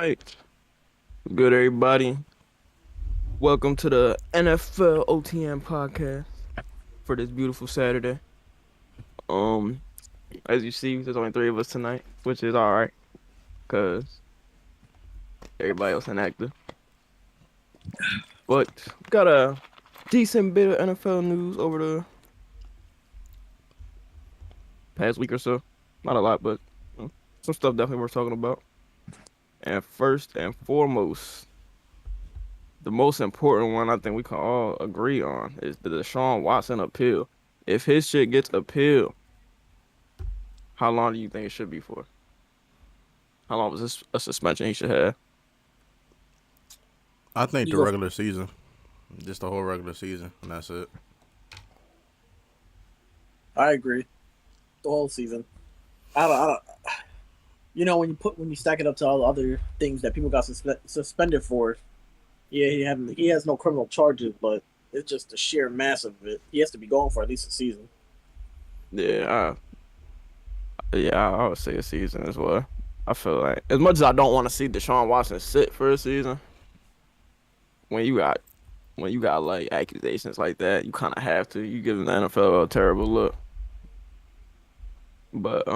Right. Good, everybody. Welcome to the NFL OTN podcast for this beautiful Saturday. Um, as you see, there's only three of us tonight, which is all right, cause everybody else inactive. But got a decent bit of NFL news over the past week or so. Not a lot, but some stuff definitely worth talking about. And first and foremost, the most important one I think we can all agree on is the Deshaun Watson appeal. If his shit gets appealed, how long do you think it should be for? How long was this a suspension he should have? I think You the go. regular season, just the whole regular season, and that's it. I agree. The whole season. I don't. When you stack it up to all the other things that people got suspended for, yeah, he has no criminal charges, but it's just the sheer mass of it. He has to be gone for at least a season. Yeah, I would say a season as well. I feel like as much as I don't want to see Deshaun Watson sit for a season, when you got like accusations like that, you kind of have to. You give the NFL a terrible look. But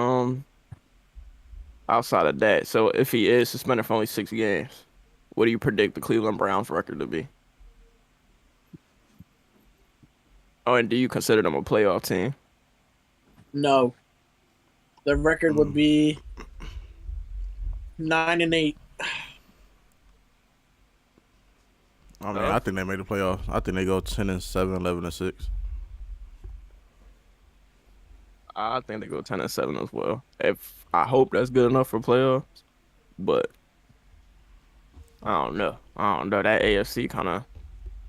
outside of that, so if he is suspended for only 6 games, what do you predict the Cleveland Browns record to be? Oh, and do you consider them a playoff team? No, the record would be 9-8. I mean, I think they made the playoffs. I think they go 10-7, 11-6. I think they go 10-7 as well. If I hope that's good enough for playoffs, but I don't know. I don't know. That AFC kind of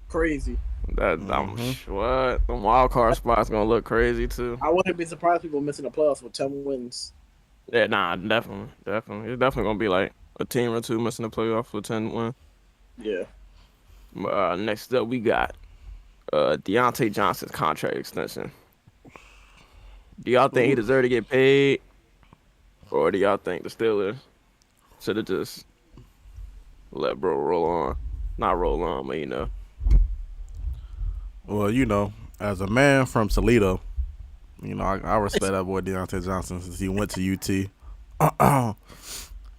Crazy. that what the wild card spot's gonna look crazy too. I wouldn't be surprised people missing the playoffs with 10 wins. Yeah, nah, definitely. It's definitely gonna be like a team or two missing the playoffs with 10 wins. Yeah. Next up we got Deontay Johnson's contract extension. Do y'all think he deserved to get paid, or do y'all think the Steelers should have just let bro roll on? Not roll on, but Well, as a man from Toledo, I respect that boy Deontay Johnson since he went to UT.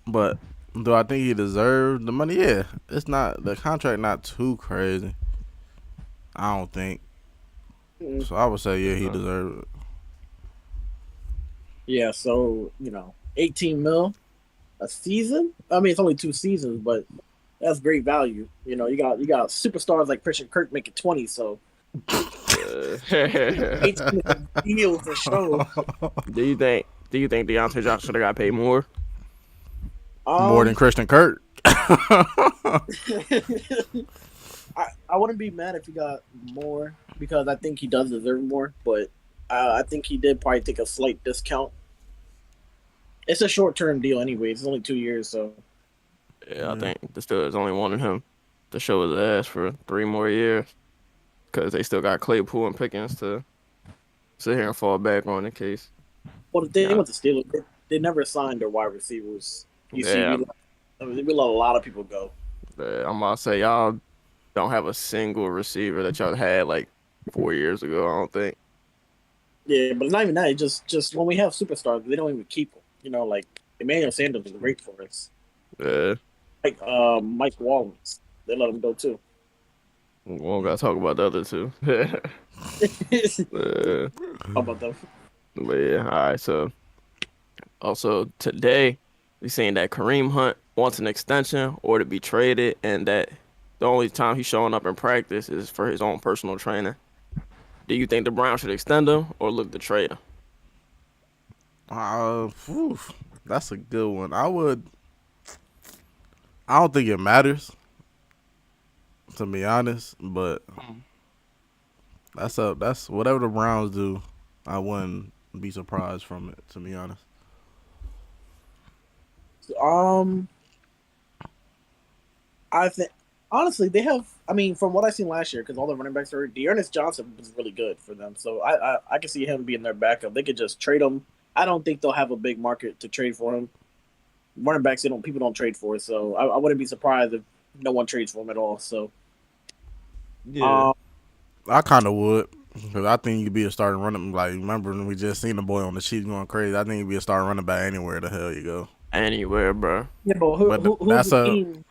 But do I think he deserved the money? Yeah, it's not the contract not too crazy. I don't think. So I would say yeah, he deserved it. Yeah, so, 18 mil a season? I mean, it's only 2 seasons, but that's great value. You got superstars like Christian Kirk making 20, so 18 is a deal for sure. Do you think Deontay Johnson should have got paid more? More than Christian Kirk. I wouldn't be mad if he got more because I think he does deserve more, but I think he did probably take a slight discount. It's a short-term deal anyways. It's only 2 years, so. Yeah, I think the Steelers only wanted him to show his ass for 3 more years because they still got Claypool and Pickens to sit here and fall back on in case. Well, the thing with the Steelers, they never signed their wide receivers. You see, Yeah. we let a lot of people go. I'm about to say y'all don't have a single receiver that y'all had like 4 years ago. I don't think. Yeah, but it's not even that. It's just when we have superstars, they don't even keep them. Like Emmanuel Sanders is great for us. Yeah, Like Mike Wallace, they let him go too. we don't gotta talk about the other two. How about that? But yeah, all right. So also today we seen that Kareem Hunt wants an extension or to be traded, and that the only time he's showing up in practice is for his own personal training. Do you think the Browns should extend him or look to trade him? That's a good one. I don't think it matters, to be honest, but that's whatever the Browns do. I wouldn't be surprised from it, to be honest. I think honestly they have. I mean, from what I seen last year, because all the running backs are Dearness Johnson was really good for them, so I can see him being their backup. They could just trade him. I don't think they'll have a big market to trade for him. running backs, people don't trade for. So I wouldn't be surprised if no one trades for him at all. So Yeah. I kind of would. Because I think you could be a starting running. Like, remember when we just seen the boy on the Chiefs going crazy? I think he'd be a starting running back anywhere the hell you go. Anywhere, bro. yeah, but who's that's the a team?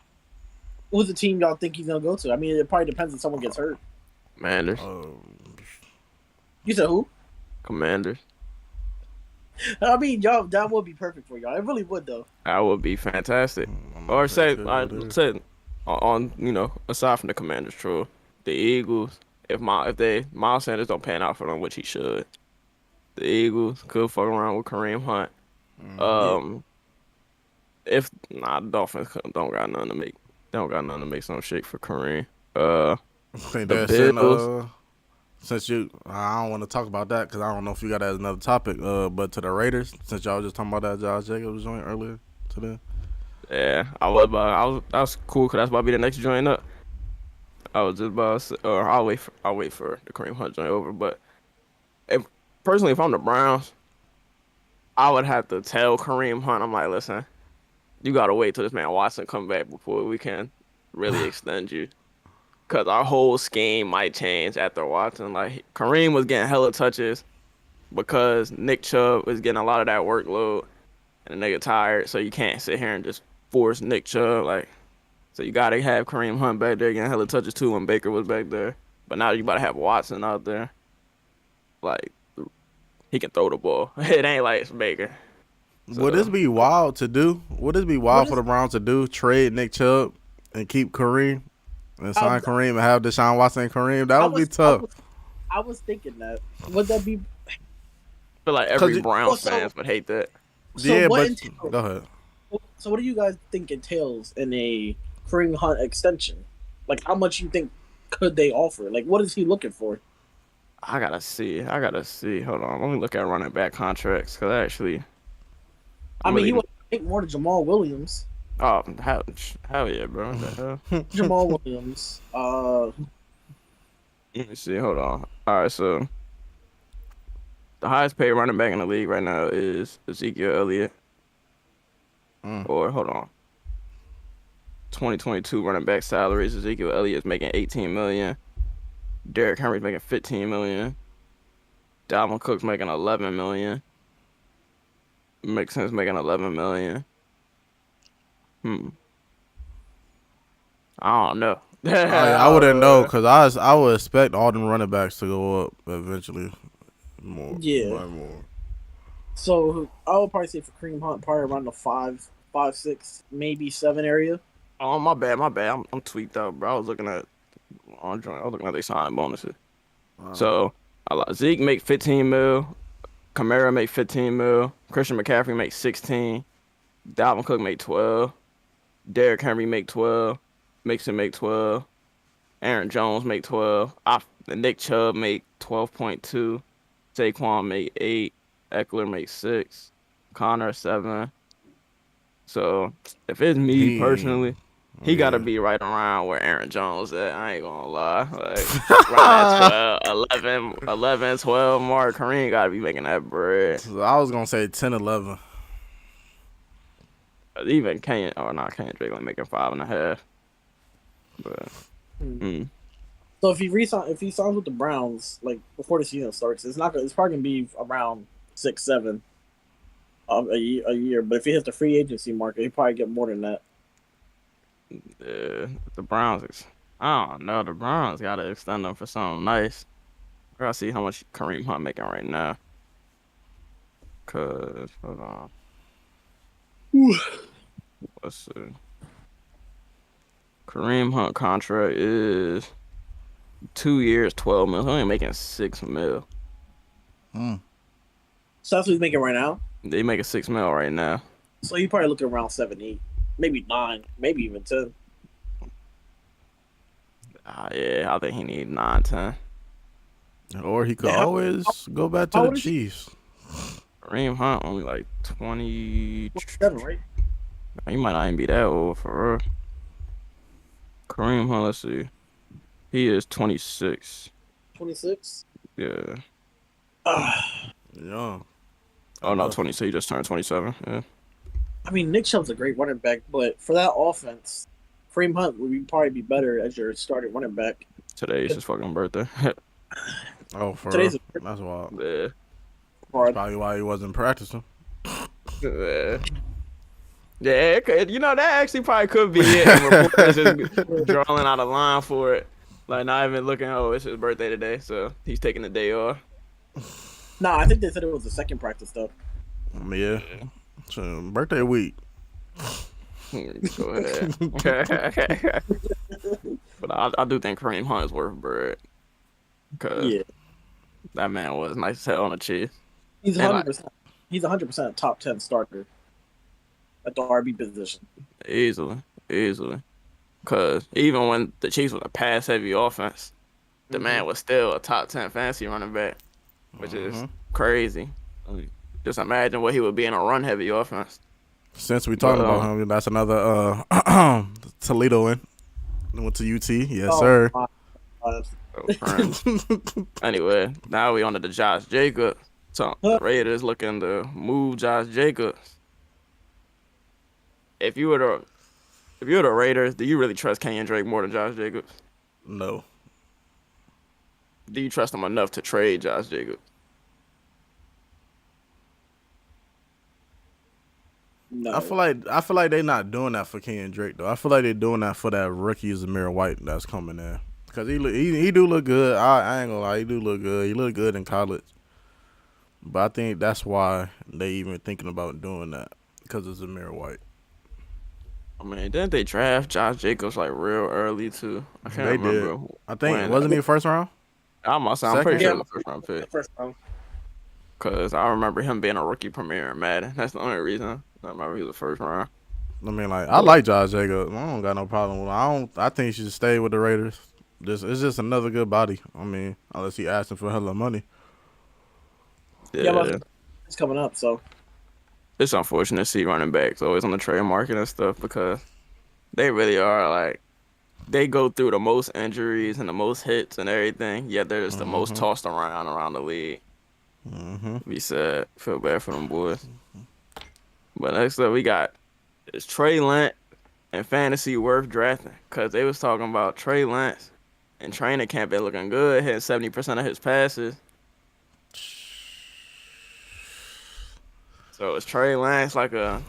Who's the team y'all think he's gonna go to? I mean, it probably depends if someone gets hurt. Commanders. You said who? Commanders. I mean, y'all, that would be perfect for y'all. It really would, though. That would be fantastic. I'm Or not say, sure I what it is. said, on aside from the Commanders, true, the Eagles. If Miles Sanders don't pan out for them, which he should, the Eagles could fuck around with Kareem Hunt. Yeah. The Dolphins don't got nothing to make. They don't got nothing to make some shake for Kareem. I think The that's in, Bills. since I don't want to talk about that because I don't know if you got that as another topic. But to the Raiders, since y'all was just talking about that Josh Jacobs joint earlier today. Yeah, that was cool because that's about to be the next joint up. I was just about to say, or I'll wait for the Kareem Hunt joint over. But if I'm the Browns, I would have to tell Kareem Hunt, I'm like, listen, you gotta wait till this man Watson come back before we can really extend you. Cause our whole scheme might change after Watson. Like Kareem was getting hella touches because Nick Chubb was getting a lot of that workload, and the nigga tired. So you can't sit here and just force Nick Chubb. Like, so you gotta have Kareem Hunt back there getting hella touches too when Baker was back there. But now you about to have Watson out there. Like, he can throw the ball. It ain't like it's Baker. Would this be wild to do? Would this be wild for the Browns to do? Trade Nick Chubb and keep Kareem and sign Kareem and have Deshaun Watson and Kareem? That would be tough. I was thinking that. Would that be? I feel like every Browns fans would hate that. So Yeah, what but go ahead. So what do you guys think entails in a Kareem Hunt extension? Like, how much you think could they offer? Like, what is he looking for? I gotta see. Hold on. Let me look at running back contracts because actually, I mean, he would make more than Jamal Williams. oh hell yeah, bro. What the hell? Jamal Williams. Let me see. Hold on. All right, so the highest paid running back in the league right now is Ezekiel Elliott. Or hold on. 2022 running back salaries. Ezekiel Elliott is making $18 million. Derrick Henry's making $15 million. Dalvin Cook's making $11 million. Mixon's making $11 million. I don't know. I wouldn't know because I would expect all them running backs to go up eventually. More. So I would probably say for Kareem Hunt, probably around the 5, 6, maybe 7 area. Oh, my bad. I'm tweaked out, bro. I was looking at their signing bonuses. Wow. So Zeke make 15 mil, Kamara make 15 mil, Christian McCaffrey make 16, Dalvin Cook make 12, Derrick Henry make 12, Mixon make 12, Aaron Jones make 12, Nick Chubb make 12.2, Saquon make 8, Eckler make 6, Connor 7. So if it's me personally, he got to be right around where Aaron Jones at. I ain't going to lie. Like, around that 11, 12 mark, Kareem got to be making that bread. So I was going to say 10, 11. Even Drake only making 5.5. But, So if he signs with the Browns, like, before the season starts, it's probably going to be around 6, 7 a year. But if he hits the free agency market, he probably get more than that. The Browns, I don't know. The Browns got to extend them for something nice. I gotta see how much Kareem Hunt making right now. Cause hold on, let's see. Kareem Hunt contract is 2 years, 12 mil. He's only making $6 mil. So that's what he's making right now. They making $6 mil right now. So he probably looking around 7, 8. Maybe 9, maybe even 10. Yeah, I think he need 9, 10. Or he could always go back to the Chiefs. Kareem Hunt only like 20. 7, right? He might not even be that old for real. Kareem Hunt, let's see. He is 26. 26? Yeah. Yeah. Oh no, 26. He just turned 27. Yeah. I mean, Nick Chubb's a great running back, but for that offense, Kareem Hunt would probably be better as your starting running back. Today's his fucking birthday. Oh, for Today's real? That's wild. Yeah. That's probably why he wasn't practicing. Yeah. Yeah, that actually probably could be it. And reporters just drawing out a line for it. Like, not even looking, it's his birthday today, so he's taking the day off. Nah, I think they said it was the second practice, though. Yeah. So, birthday week. Go ahead. But I do think Kareem Hunt is worth bread. Because that man was nice as hell on the Chiefs. He's 100%. He's 100% top 10 starter at the RB position. Easily. Because even when the Chiefs was a pass-heavy offense, the man was still a top 10 fantasy running back, which is crazy. Just imagine what he would be in a run-heavy offense. Since we talking about him, that's another Toledo went to UT. Yes, sir. Anyway, now we on to the Josh Jacobs. So the Raiders looking to move Josh Jacobs. If you were the Raiders, do you really trust Kenyon Drake more than Josh Jacobs? No. Do you trust him enough to trade Josh Jacobs? No. I feel like they're not doing that for Kenyon Drake though. I feel like they're doing that for that rookie Zamir White that's coming in. Because he do look good. I ain't gonna lie, he do look good. He looked good in college. But I think that's why they even thinking about doing that. Because of Zamir White. I mean, didn't they draft Josh Jacobs like real early too? I can't remember. Did. I think wasn't he first round? I'm pretty sure it was Yeah. first round pick. First round. Cause I remember him being a rookie premier in Madden. That's the only reason I remember he was the first round. I mean, like I like Josh Jacobs. I don't got no problem with him. I think he should stay with the Raiders. It's just another good body. I mean, unless he asking for hella money. Yeah, but it's coming up, so it's unfortunate to see running backs always on the trade market and stuff because they really are like they go through the most injuries and the most hits and everything. Yet they're just the most tossed around the league. Be sad. Feel bad for them boys. But next up, we got is Trey Lance and fantasy worth drafting? Because they was talking about Trey Lance and training camp been looking good, hitting 70% of his passes. So is Trey Lance like let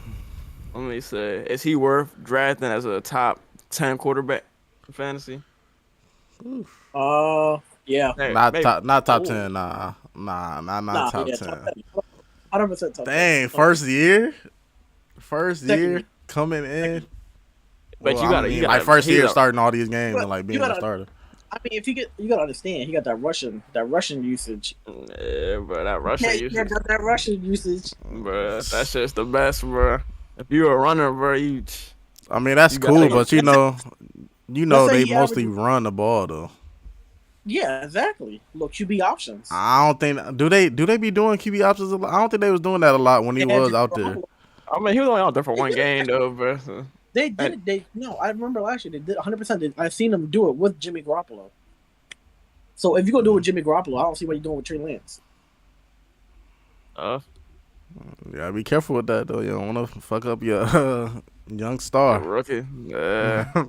me say, is he worth drafting as a top 10 quarterback in fantasy? Yeah. Hey, not maybe. top 10. Nah, top 10. 100% top 10. Dang, first year coming in. But you gotta like first year starting all these games and like being a starter. I mean, you gotta understand, he got that Russian usage. Yeah, bro, that Russian usage. Yeah, got that Russian usage. Bro, that's just the best, bro. If you're a runner, bro, I mean, that's cool, but you know they mostly run the ball though. Yeah, exactly. Look, QB options. I don't think do they be doing QB options a lot? I don't think they was doing that a lot when he was out there. I mean, he was only out there for one game though, bro. So. They did. No, I remember last year they did 100%. I seen them do it with Jimmy Garoppolo. So if you gonna do it with Jimmy Garoppolo, I don't see what you're doing with Trey Lance. Yeah, be careful with that though. You don't want to fuck up your young star. Rookie. Yeah.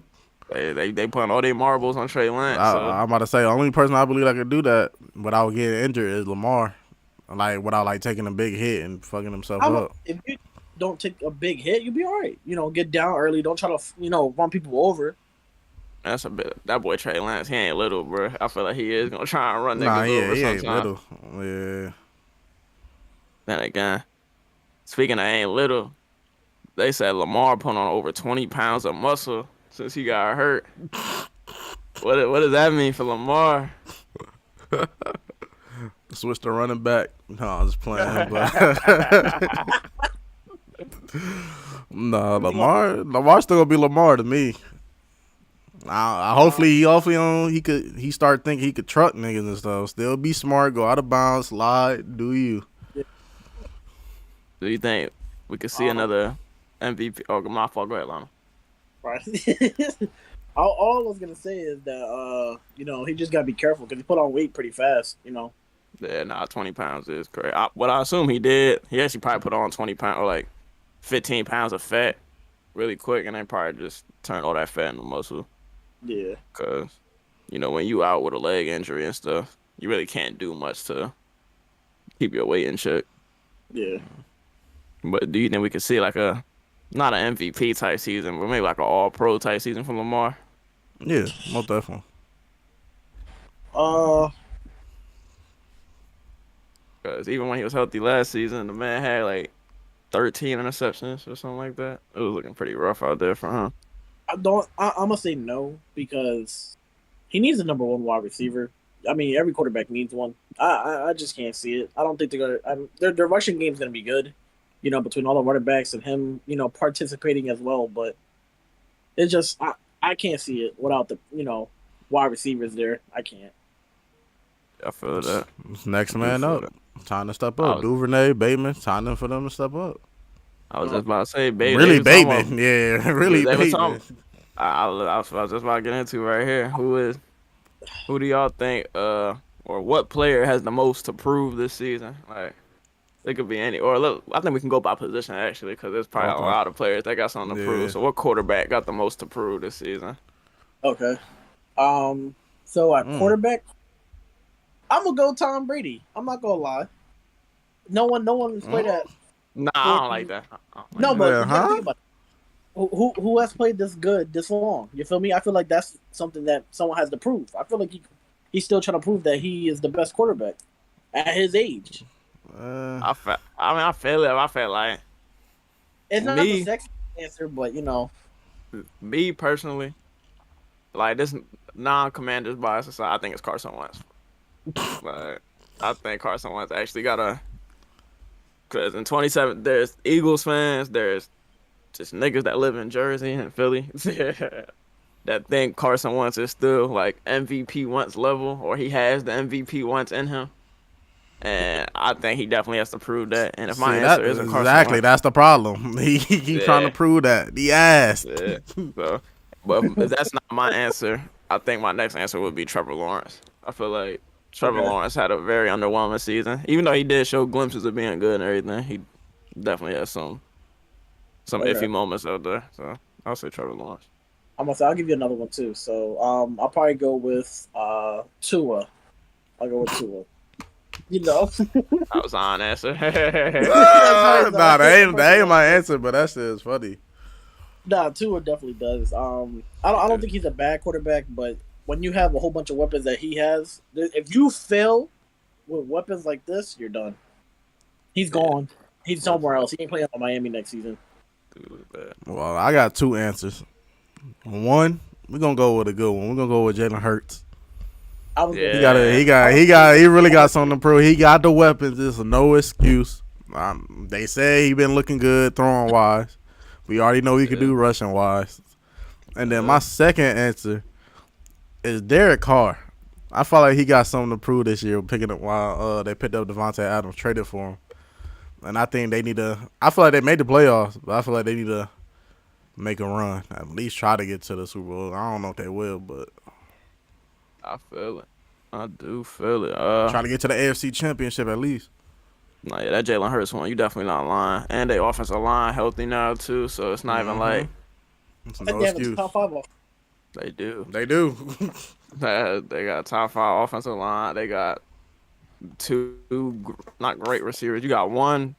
They putting all their marbles on Trey Lance. I'm about to say the only person I believe that could do that without getting injured is Lamar. Like without like taking a big hit and fucking himself up. If you don't take a big hit, you'll be all right. Get down early. Don't try to run people over. That's a bit. That boy Trey Lance, he ain't little, bro. I feel like he is gonna try and run niggas over he sometime. ain't little. Yeah. Then again, speaking of ain't little, they said Lamar put on over 20 pounds of muscle since he got hurt. What does that mean for Lamar? Switch to running back. No, I was playing, but no, Lamar still gonna be Lamar to me. Hopefully he start thinking he could truck niggas and stuff. Still be smart, go out of bounds, slide, do you? Do you think we could see another MVP? Oh, my fault. Go ahead, Lana. Right. all I was gonna say is that he just gotta be careful because he put on weight pretty fast. Yeah, 20 pounds is crazy. What I assume he did, he actually probably put on 20 pounds or like 15 pounds of fat really quick, and then probably just turn all that fat into muscle. Yeah. Because, when you out with a leg injury and stuff, you really can't do much to keep your weight in check. Yeah. But do you think we could see like not an MVP type season, but maybe like an all-pro type season from Lamar? Yeah, most definitely. Because even when he was healthy last season, the man had like 13 interceptions or something like that. It was looking pretty rough out there for him. I'm gonna say no because he needs a number one wide receiver. I mean, every quarterback needs one. I just can't see it. I don't think they're gonna. Their rushing game's gonna be good, between all the running backs and him, participating as well. But it's just I can't see it without the wide receivers there. I can't. I feel that. It's next man up. Time to step up. Duvernay, Bateman, time for them to step up. I was just about to say Bateman. Really Bateman. Yeah, really Bateman. I was just about to get into right here. Who do y'all think or what player has the most to prove this season? Like, it could be any, or look, I think we can go by position actually, because there's probably a lot of players that got something to prove. So what quarterback got the most to prove this season? Okay. So at quarterback, I'm gonna go Tom Brady. I'm not gonna lie. No one's played that. Nah, I don't like that. No, but you gotta think about it. Who has played this good this long? You feel me? I feel like that's something that someone has to prove. I feel like he's still trying to prove that he is the best quarterback at his age. I feel it. I feel like it's not the sexy answer, but me personally, like this non-Commanders bias aside, I think it's Carson Wentz. Like, I think Carson Wentz actually got because in 27, there's Eagles fans, there's just niggas that live in Jersey and Philly that think Carson Wentz is still like MVP Wentz level, or he has the MVP Wentz in him. And I think he definitely has to prove that. And if my answer isn't Carson Wentz, that's the problem. He trying to prove that. He asked. Yeah. So, but if that's not my answer, I think my next answer would be Trevor Lawrence. I feel like Trevor Lawrence had a very underwhelming season. Even though he did show glimpses of being good and everything, he definitely has some iffy moments out there. So I'll say Trevor Lawrence. I'll give you another one too. So I'll probably go with Tua. I'll go with Tua. That was an answer. Nah, that ain't my answer, but that shit is funny. Nah, Tua definitely does. I don't think he's a bad quarterback, but when you have a whole bunch of weapons that he has, if you fail with weapons like this, you're done. He's gone. He's somewhere else. He ain't playing on Miami next season. Well, I got two answers. One, we're gonna go with a good one. We're gonna go with Jalen Hurts. He really got something to prove. He got the weapons. There's no excuse. They say he been looking good throwing wise. We already know he could do rushing wise. And then my second answer is Derek Carr. I feel like he got something to prove this year picking up while they picked up Davonte Adams, traded for him. And I think they need to – I feel like they made the playoffs, but I feel like they need to make a run, at least try to get to the Super Bowl. I don't know if they will, but – I feel it. I do feel it. Try to get to the AFC Championship at least. Nah, yeah, that Jalen Hurts one, you definitely not lying. And their offensive line healthy now, too, so it's not even like – it's no excuse. Top 5 off. They do. They do. They got top 5 offensive line. They got 2 not great receivers. You got one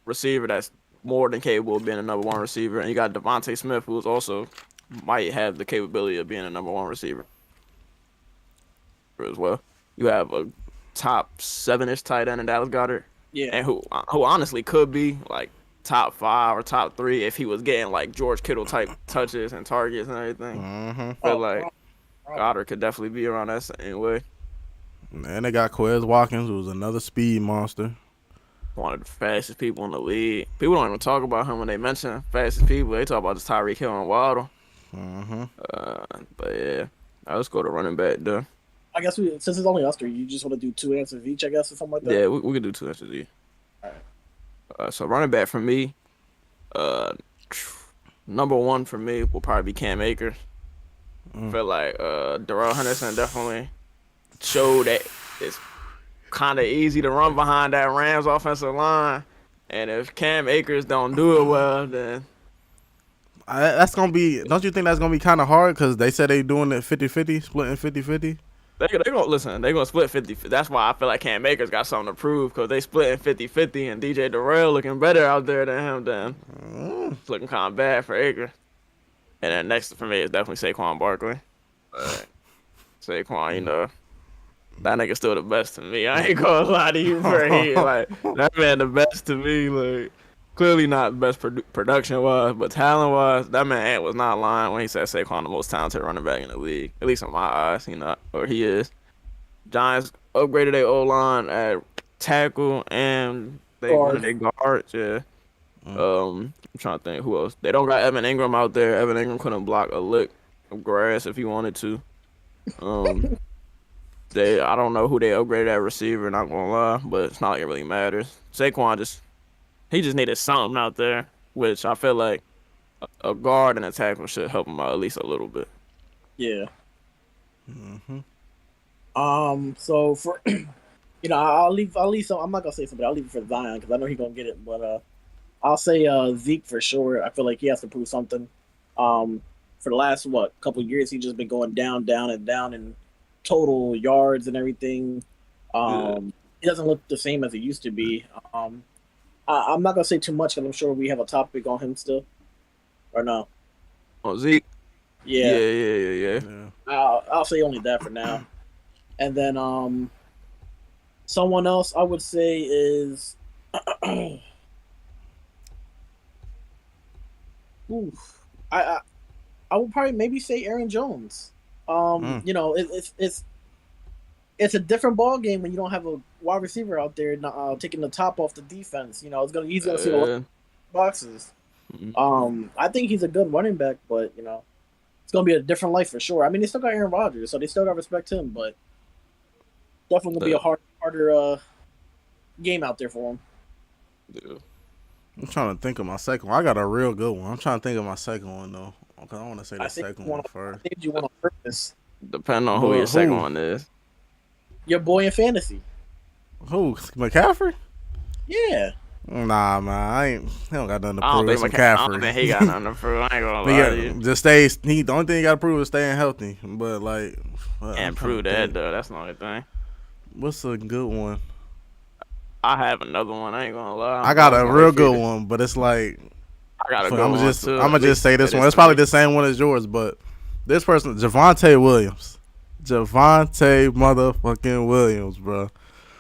receiver that's more than capable of being a number 1 receiver, and you got Devontae Smith, who's also might have the capability of being a number 1 receiver as well. You have a top 7-ish tight end in Dallas Goedert, and who honestly could be like top 5 or top 3 if he was getting like George Kittle type touches and targets and everything. But like Goddard could definitely be around that same way. And they got Quez Watkins, who's another speed monster. One of the fastest people in the league. People don't even talk about him when they mention fastest people. They talk about just Tyree Hill and Waddle. But yeah, let's go to running back though. I guess since it's only us 3, you just want to do 2 answers each, I guess, or something like that? Yeah, we could do 2 answers each. All right. So running back for me, number 1 for me will probably be Cam Akers. I feel like Darrell Henderson definitely showed that it's kind of easy to run behind that Rams offensive line. And if Cam Akers don't do it well, then That's gonna be. Don't you think that's gonna be kind of hard? Because they said they doing it 50-50, splitting 50-50. they gonna listen. They gonna split 50. That's why I feel like Cam Akers got something to prove because they splitting 50-50, and DJ Durrell looking better out there than him. Then it's looking kind of bad for Akers. And then next for me is definitely Saquon Barkley. Saquon, that nigga still the best to me. I ain't gonna lie to you, bro. Like that man, the best to me. Like clearly not the best production wise, but talent wise, that man was not lying when he said Saquon the most talented running back in the league. At least in my eyes, or he is. Giants upgraded their O line at tackle and they guards. Yeah. I'm trying to think who else. They don't got Evan Ingram out there. Evan Ingram couldn't block a lick of grass if he wanted to. I don't know who they upgraded at receiver, not gonna lie, but it's not like it really matters. Saquon just needed something out there, which I feel like a guard and a tackle should help him out at least a little bit. Yeah. So for I'll leave some. I'm not gonna say something. I'll leave it for Zion because I know he's gonna get it. But I'll say Zeke for sure. I feel like he has to prove something. For the last couple years, he's just been going down in total yards and everything. He doesn't look the same as it used to be. I'm not gonna say too much because I'm sure we have a topic on him still, or no? Oh, Zeke. Yeah. I'll say only that for now, and then someone else I would say is. I would probably maybe say Aaron Jones. It's a different ball game when you don't have a wide receiver out there taking the top off the defense. He's gonna see a lot of boxes. I think he's a good running back, but it's gonna be a different life for sure. I mean, they still got Aaron Rodgers, so they still got to respect him, but definitely gonna be a harder game out there for him. Yeah. I'm trying to think of my second one. I got a real good one. I'm trying to think of my second one though. Okay, I want to say the second one first. I think you want on purpose. Depending on who your second one is. Your boy in fantasy. Who? McCaffrey? Yeah. Nah, man. He don't got nothing to prove. I don't think McCaffrey. he got nothing to prove. I ain't gonna lie to you. Just the only thing he got to prove is staying healthy. But and prove that though. That's the only thing. What's a good one? I have another one. I ain't gonna lie. I got a real good one, but it's like I got a good one too. I'm gonna just say this one. It's probably the same one as yours, but this person, Javonte Williams. Javonte motherfucking Williams, bro.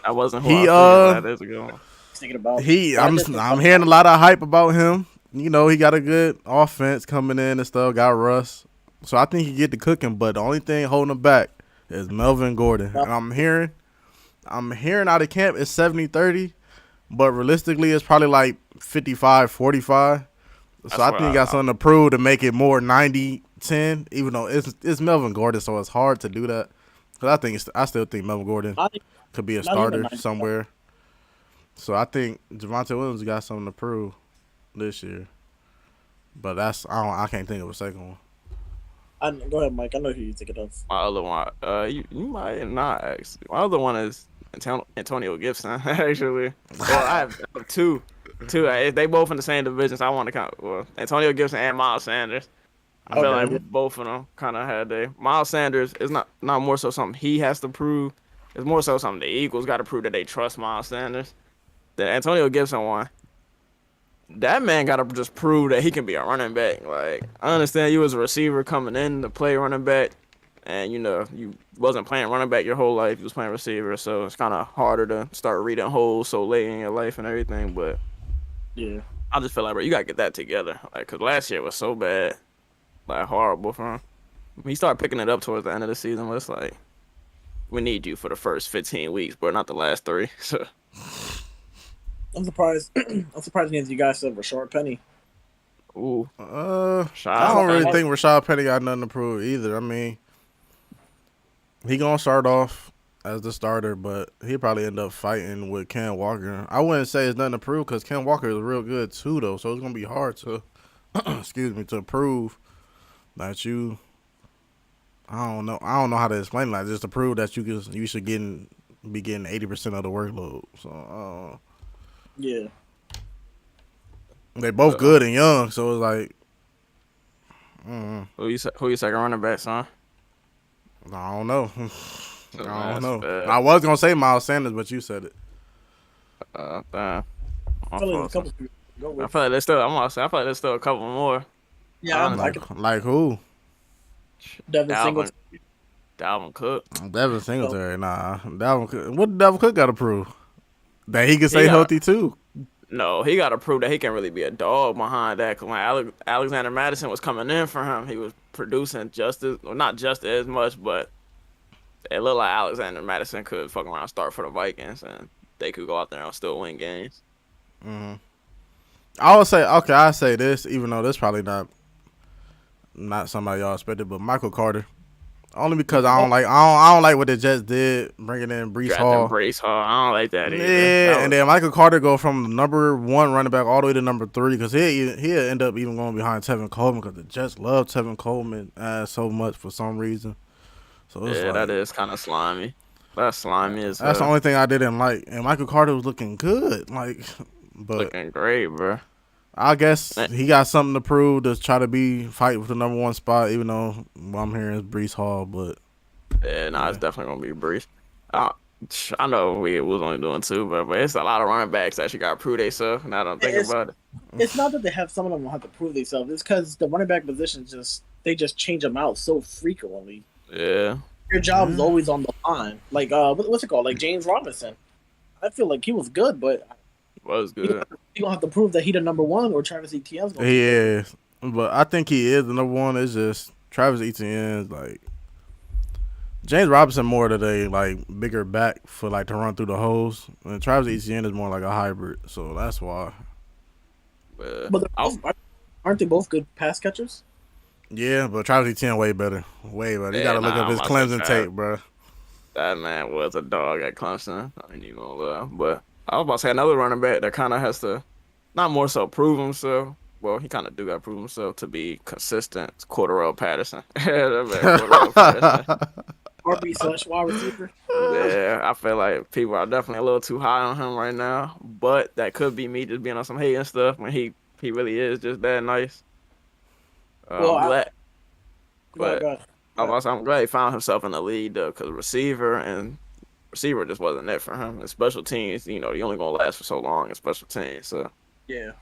I wasn't who that is a good one. Thinking about I'm hearing a lot of hype about him. He got a good offense coming in and stuff. Got Russ, so I think he get the cooking. But the only thing holding him back is Melvin Gordon. And I'm hearing out of camp it's 70-30, but realistically it's probably like 55-45. So I think he got something to prove to make it more 90-10, even though it's Melvin Gordon, so it's hard to do that. Because I still think Melvin Gordon could be a starter somewhere. So I think Javonte Williams got something to prove this year. But I can't think of a second one. Go ahead, Mike. I know who you think it is. My other one, you might not actually. My other one is Antonio Gibson. Actually, well, I have two. They both in the same division, so I want to count. Well, Antonio Gibson and Miles Sanders. I feel like both of them kind of had Miles Sanders is not more so something he has to prove. It's more so something the Eagles got to prove that they trust Miles Sanders. The Antonio Gibson one, that man got to just prove that he can be a running back. Like, I understand you was a receiver coming in to play running back, and you wasn't playing running back your whole life. You was playing receiver, so it's kind of harder to start reading holes so late in your life and everything. But yeah, I just feel like, bro, you got to get that together. Like, because last year was so bad, like, horrible for him. He started picking it up towards the end of the season, but it's like, we need you for the first 15 weeks, but not the last 3. So I'm surprised. I'm surprised you guys said Rashard Penny. Ooh. I don't really think Rashard Penny got nothing to prove either. I mean, he gonna start off as the starter, but he probably end up fighting with Ken Walker. I wouldn't say it's nothing to prove because Ken Walker is real good too, though. So it's gonna be hard to, to prove that you. I don't know how to explain it. Like, just to prove that you should be getting 80% of the workload. So yeah. They both good and young, so it's like. Who you second running back, son? I don't know. I don't know. Bad. I was gonna say Miles Sanders, but you said it. Damn. I feel like a couple people go with. I feel like there's still. I'm gonna say. I feel like there's still a couple more. Yeah, I can. Like who? Devin Singletary. Dalvin Cook. Devin Singletary. Nah, Dalvin Cook. What Dalvin Cook got to prove? That he can stay healthy too. No, he got to prove that he can really be a dog behind that. Cause when Alexander Madison was coming in for him, he was producing not just as much, but it looked like Alexander Madison could fuck around, start for the Vikings, and they could go out there and still win games. Mm-hmm. I would say, okay, I say this, even though this probably not somebody y'all expected, but Michael Carter. Only because I don't like what the Jets did bringing in Breece Hall. I don't like that either. Yeah, and then Michael Carter go from the number 1 running back all the way to number 3 because he'll end up even going behind Tevin Coleman because the Jets love Tevin Coleman so much for some reason. So it's that is kind of slimy. That's slimy as That's the only thing I didn't like. And Michael Carter was looking good, but looking great, bro. I guess he got something to prove to try to fight for the number 1 spot, even though what I'm hearing is Breece Hall, but it's definitely gonna be Breece. I know we was only doing 2, but it's a lot of running backs that actually got to prove themselves. Now that I'm thinking about it, it's not that they have some of them have to prove themselves. It's because the running back positions they just change them out so frequently. Yeah, your job is always on the line. Like what's it called? Like James Robinson. I feel like he was good, but. Was good. You don't have to prove that he the number 1 or Travis Etienne's going to He is. But I think he is the number 1. It's just Travis Etienne's like James Robinson more to the bigger back for to run through the holes. And Travis Etienne is more like a hybrid. So that's why. But aren't they both good pass catchers? Yeah, but Travis Etienne way better. Way better. You gotta look up his Clemson tape, bro. That man was a dog at Clemson. I ain't even gonna lie. But I was about to say another running back that kind of has to, not more so prove himself. Well, he kind of do got to prove himself to be consistent. It's Cordarrelle Patterson. RB/wide receiver. Yeah, I feel like people are definitely a little too high on him right now. But that could be me just being on some hating stuff when he really is just that nice. I'm glad he found himself in the lead though, because receiver just wasn't there for him. And special teams, you only gonna last for so long in special teams. So yeah,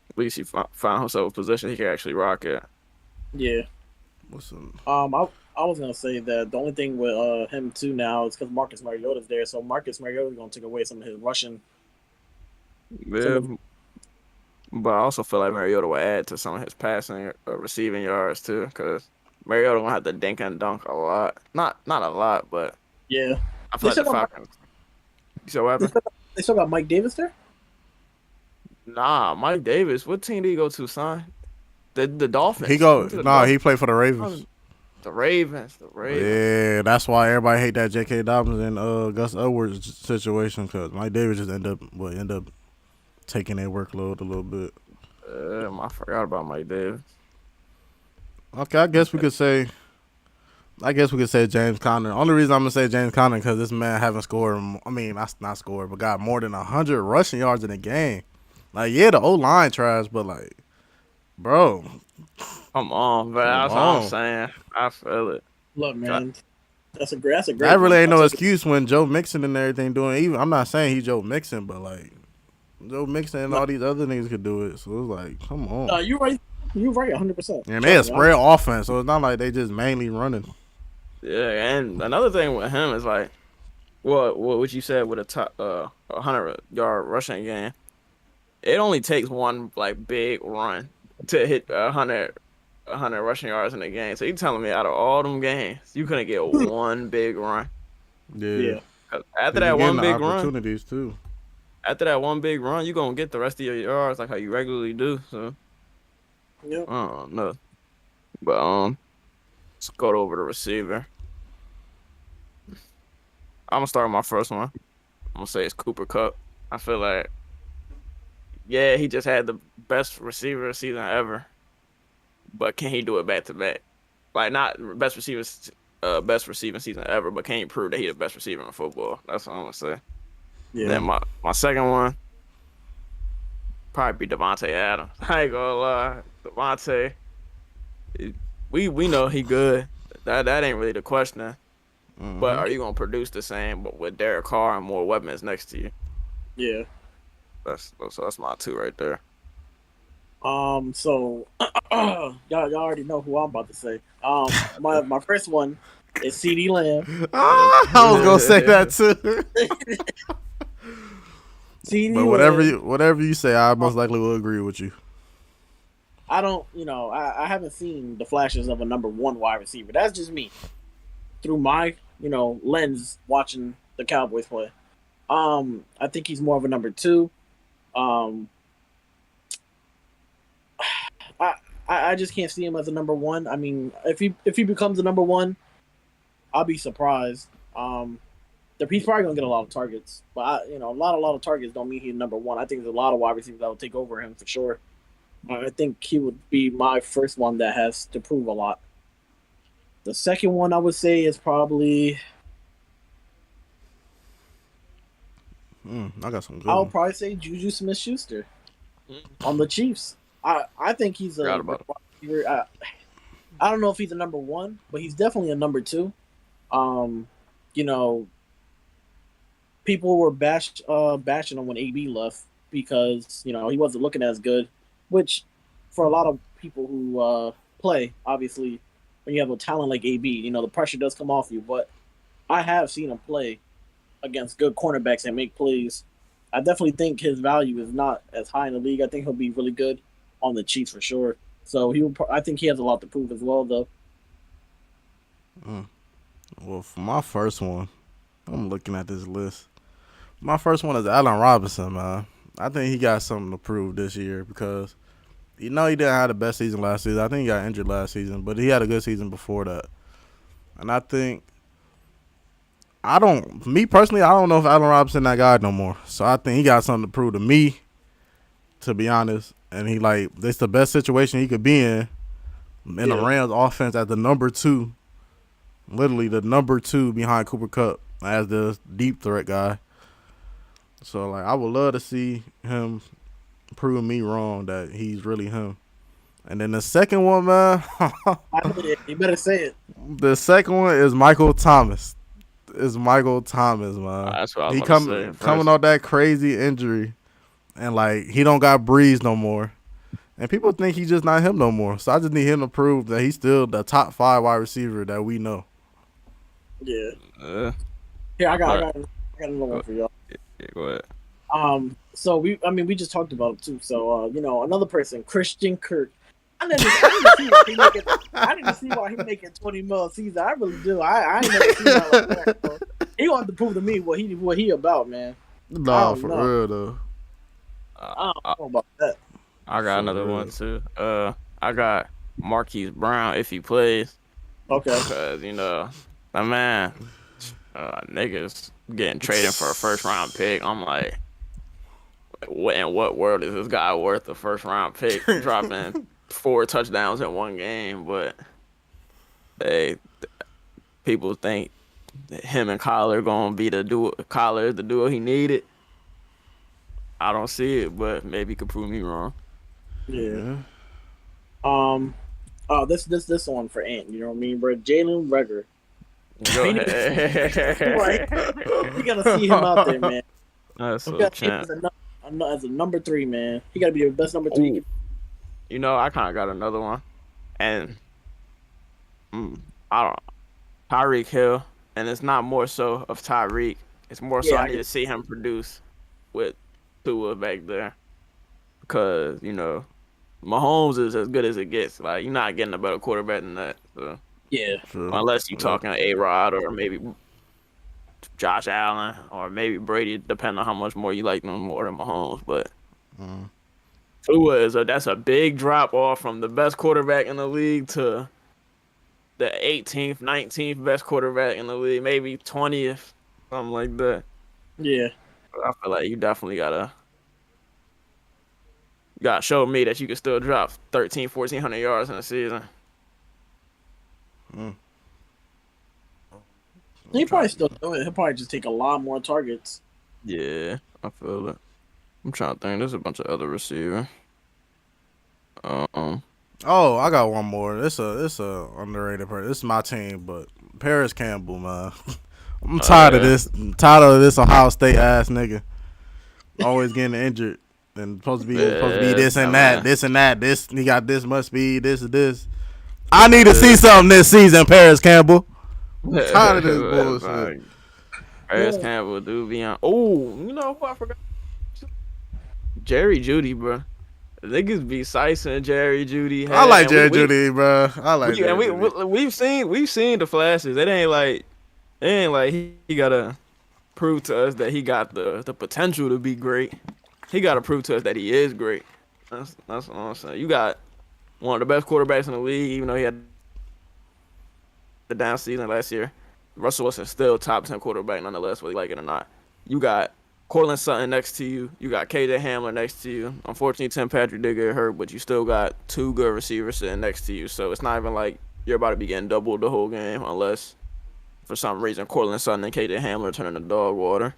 at least he found himself a position he could actually rock at. Yeah. I was gonna say that the only thing with him too now is because Marcus Mariota's there, so Marcus Mariota's gonna take away some of his rushing. Yeah, but I also feel like Mariota will add to some of his passing, receiving yards too, because Mariota gonna have to dink and dunk a lot. Not a lot, but yeah. I feel like the Falcons. You said what happened? They still got Mike Davis there? Nah, Mike Davis. What team did he go to, son? The Dolphins. He played for the Ravens. The Ravens. Yeah, that's why everybody hate that J.K. Dobbins and Gus Edwards situation, because Mike Davis just end up taking their workload a little bit. I forgot about Mike Davis. Okay, I guess we could say James Conner. Only reason I'm gonna say James Conner because this man haven't scored. I mean, not scored, but got more than 100 rushing yards in a game. The O-line trash, but bro, come on, bro. That's what I'm saying. I feel it. Look, man, that's a great. That really ain't no excuse when Joe Mixon and everything doing. Even I'm not saying he's Joe Mixon, but Joe Mixon and all these other niggas could do it. So it's come on. You're right. You're right, 100%. And they a spread offense, so it's not like they just mainly running. Yeah, and another thing with him is what you said with a top 100-yard rushing game. It only takes one big run to hit 100 rushing yards in a game. So you telling me out of all them games, you couldn't get one big run? Yeah. After that one big run, opportunities too. After that one big run, you gonna get the rest of your yards like how you regularly do. So. Yep. I don't know. But let's go over the receiver. I'm gonna start with my first one. I'm gonna say it's Cooper Kupp. I feel like he just had the best receiver season ever. But can he do it back to back? Not best receiving season ever, but can he prove that he's the best receiver in football? That's what I'm gonna say. Yeah. Then my second one, probably be Davonte Adams. I ain't gonna lie, Davonte. We know he good. That ain't really the question. But are you gonna produce the same, but with Derek Carr and more weapons next to you? Yeah. That's my two right there. So y'all already know who I'm about to say. My first one is CD Lamb. I was gonna say that too. CD But whatever you say, I most likely will agree with you. I don't, I haven't seen the flashes of a number one wide receiver. That's just me through my, lens watching the Cowboys play. I think he's more of a number two. I just can't see him as a number one. I mean, if he becomes a number one, I'll be surprised. He's probably gonna get a lot of targets, but a lot of targets don't mean he's number one. I think there's a lot of wide receivers that will take over him for sure. I think he would be my first one that has to prove a lot. The second one I would say is probably. I got some good. I'll probably say Juju Smith-Schuster on the Chiefs. I think he's a. I don't know if he's a number one, but he's definitely a number two. People were bashing him when AB left because he wasn't looking as good, which for a lot of people who play, obviously, when you have a talent like AB, the pressure does come off you. But I have seen him play against good cornerbacks and make plays. I definitely think his value is not as high in the league. I think he'll be really good on the Chiefs for sure. So I think he has a lot to prove as well, though. Well, for my first one, I'm looking at this list. My first one is Allen Robinson, man. I think he got something to prove this year because, he didn't have the best season last season. I think he got injured last season, but he had a good season before that. And I think, me personally, I don't know if Allen Robinson that guy no more. So I think he got something to prove to me, to be honest. And this the best situation he could be in the Rams offense as the number two, literally the number two behind Cooper Kupp as the deep threat guy. So, I would love to see him prove me wrong that he's really him. And then the second one, man. You better say it. The second one is Michael Thomas. It's Michael Thomas, man. That's what I was coming off that crazy injury. And, he don't got Breeze no more. And people think he's just not him no more. So I just need him to prove that he's still the top 5 wide receiver that we know. Yeah. I got another one for y'all. Yeah, go ahead. So we just talked about him too. So another person, Christian Kirk. I didn't see why he making $20 million a season. I really do. I ain't never seen that like that. Bro. He wanted to prove to me what he about, man. Nah, for real though. I don't know about that. I got another one too. I got Marquis Brown if he plays. Okay. Because that man, niggas getting traded for a first round pick. I'm like, what in what world is this guy worth a first round pick dropping 4 touchdowns in one game? But people think that him and Kyler gonna be the duo. Kyler is the duo he needed. I don't see it, but maybe he could prove me wrong. Yeah. This one for Ant. You know what I mean, bro? Jalen Reagor. You gotta see him out there, man. That's so champ. As a number 3, man. He gotta be the best number 3. I kind of got another one, and I don't. Tyreek Hill, and it's not more so of Tyreek. It's more so I need to see him produce with Tua back there, because Mahomes is as good as it gets. You're not getting a better quarterback than that. So. Yeah. True. Unless you're talking A-Rod or maybe Josh Allen or maybe Brady, depending on how much more you like them more than Mahomes. But Tua that's a big drop off from the best quarterback in the league to the 18th, 19th best quarterback in the league, maybe 20th, something like that. Yeah. I feel like you definitely gotta show me that you can still drop 1,400 yards in a season. He probably still do it. He'll probably just take a lot more targets. Yeah, I feel it. I'm trying to think. There's a bunch of other receivers. Oh, I got one more. It's a underrated person. This is my team, but Paris Campbell, man. I'm tired of this. I'm tired of this Ohio State ass nigga. Always getting injured. And supposed to be this and that, this and that. This he got this much speed, this and this. I need to see something this season, Paris Campbell. I'm tired of this bullshit. Paris Campbell, dude, be on. Oh, you know who I forgot? Jerry Judy, bro. Niggas be sicing Jerry Judy. I like Jerry Judy, bro. I like Jerry Judy. We've seen the flashes. It ain't like he gotta prove to us that he got the potential to be great. He gotta prove to us that he is great. That's what I'm saying. You got one of the best quarterbacks in the league, even though he had the down season last year. Russell Wilson still top 10 quarterback nonetheless, whether you like it or not. You got Cortland Sutton next to you. You got KJ Hamler next to you. Unfortunately, Tim Patrick did get hurt, but you still got two good receivers sitting next to you. So it's not even like you're about to be getting doubled the whole game unless, for some reason, Cortland Sutton and KJ Hamler turn into dog water.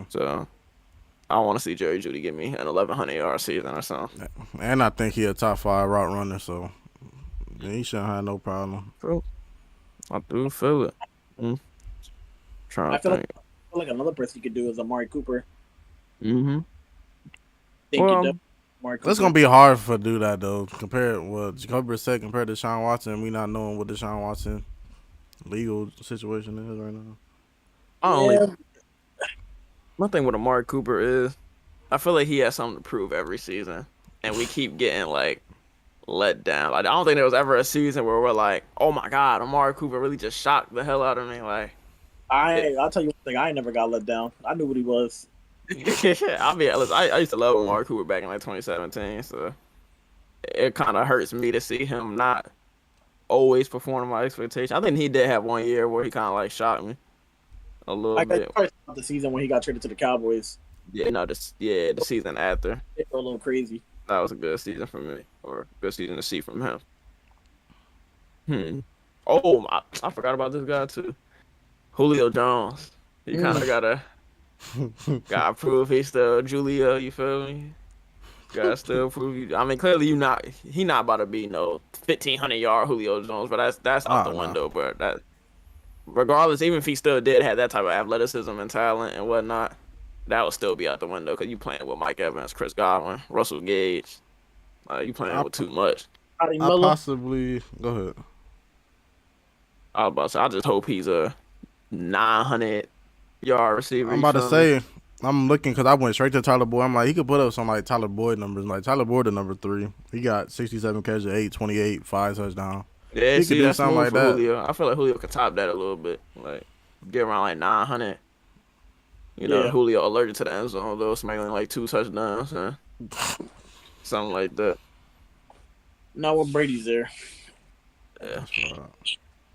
So I want to see Jerry Judy give me an 1,100-yard season or something. And I think he a top 5 route runner, so he shouldn't have no problem. I do feel it. I feel like another person you could do is Amari Cooper. Mm-hmm. It's gonna be hard for do that though. Compared what Jacoby said compared to Deshaun Watson, we not knowing what Deshaun Watson legal situation is right now. My thing with Amari Cooper is I feel like he has something to prove every season, and we keep getting like let down. Like I don't think there was ever a season where we're like, oh my god, Amari Cooper really just shocked the hell out of me. Like I'll tell you one thing, I ain't never got let down. I knew what he was. I used to love Amari Cooper back in like 2017, so it kind of hurts me to see him not always perform to my expectations. I think he did have one year where he kind of like shocked me a little bit. The season when he got traded to the Cowboys. The season after. It was a little crazy. That was a good season for me, or a good season to see from him. Oh, I forgot about this guy too. Julio Jones. He kind of gotta prove he's still Julio. You feel me? Gotta still prove. I mean, clearly he not about to be no 1,500-yard Julio Jones, but that's out the window. But that, regardless, even if he still did have that type of athleticism and talent and whatnot, that would still be out the window because you playing with Mike Evans, Chris Godwin, Russell Gage. You playing with too much. I possibly go ahead. I was about to say, I just hope he's a 900-yard receiver. I'm about to say, I'm looking because I went straight to Tyler Boyd. I'm like, he could put up some like Tyler Boyd numbers. Like Tyler Boyd, the number 3. He got 67 catches, 828, 5 touchdowns. Yeah, he could do something like that. Julio. I feel like Julio could top that a little bit. Like get around like 900. You know, Julio allergic to the end zone though, smiling like 2 touchdowns, something like that. Not when Brady's there. Yeah.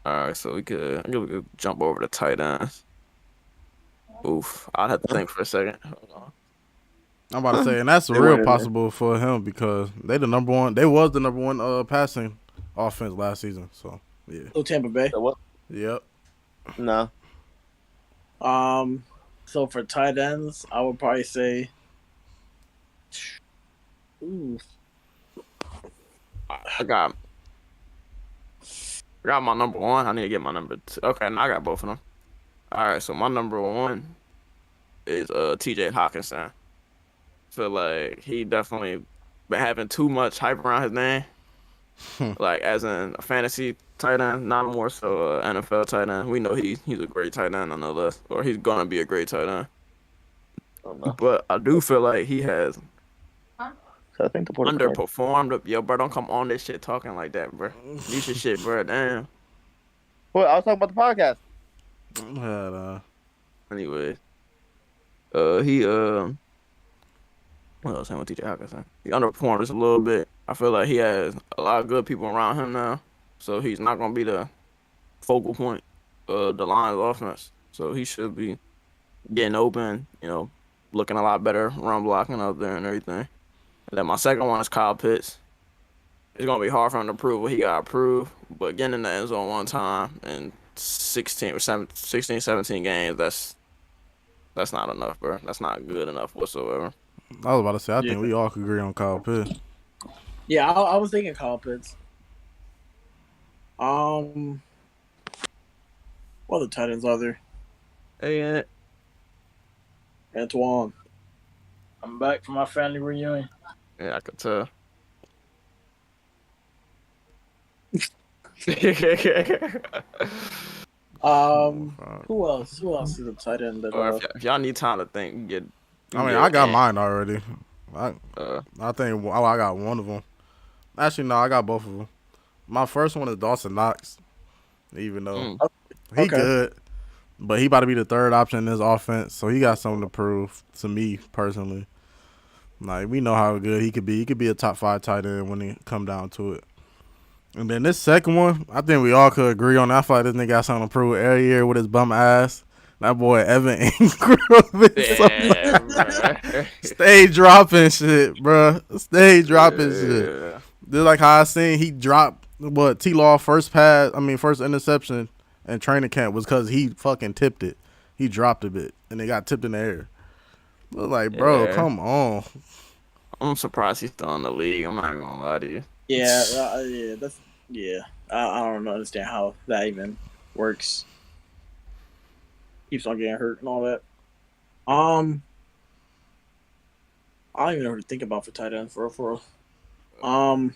All right, so we could jump over to tight ends. Oof, I'd have to think for a second. Hold on. I'm about to say, and that's real possible for him because they was the number one passing offense last season. So yeah. Oh, Tampa Bay. So what? Yep. No. So for tight ends, I would probably say. I got my number 1. I need to get my number 2. Okay, now I got both of them. All right, so my number 1 is T.J. Hawkinson. Feel like he definitely been having too much hype around his name, like as in a fantasy tight end, not more so NFL tight end. We know he's a great tight end nonetheless, or he's gonna be a great tight end. But I do feel like he has underperformed. Yo, bro, don't come on this shit talking like that, bro. You should shit, bro. Damn. Well, I was talking about the podcast. Anyway, what else? With T.J. Hawkinson, he underperformed just a little bit. I feel like he has a lot of good people around him now, so he's not gonna be the focal point of the Lions' offense. So he should be getting open, looking a lot better, run blocking out there and everything. And then my second one is Kyle Pitts. It's gonna be hard for him to prove what he got to prove, but getting in the end zone one time in 16, 17 games, that's not enough, bro. That's not good enough whatsoever. I was about to say, I think we all could agree on Kyle Pitts. Yeah, I was thinking Kyle Pitts. What other tight ends are there? Hey, Antoine. I'm back from my family reunion. yeah, I could tell. Who else? Who else is a tight end that? Or if y'all need time to think, get. I mean, I got mine already. I think I got one of them. Actually, no, I got both of them. My first one is Dawson Knox, even though he good, but he about to be the third option in this offense, so he got something to prove to me personally. Like, we know how good he could be. He could be a top 5 tight end when it come down to it. And then this second one, I think we all could agree on. I feel like this nigga got something to prove every year with his bum ass. That boy Evan Ingram stay dropping shit, bro. Stay dropping shit. Just like how I seen he dropped T-Law first interception in training camp was because he fucking tipped it. He dropped a bit and it got tipped in the air. I was like, bro, come on. I'm surprised he's still in the league. I'm not gonna lie to you. I don't understand how that even works. Keeps on getting hurt and all that. I don't even know what to think about for tight end for real. I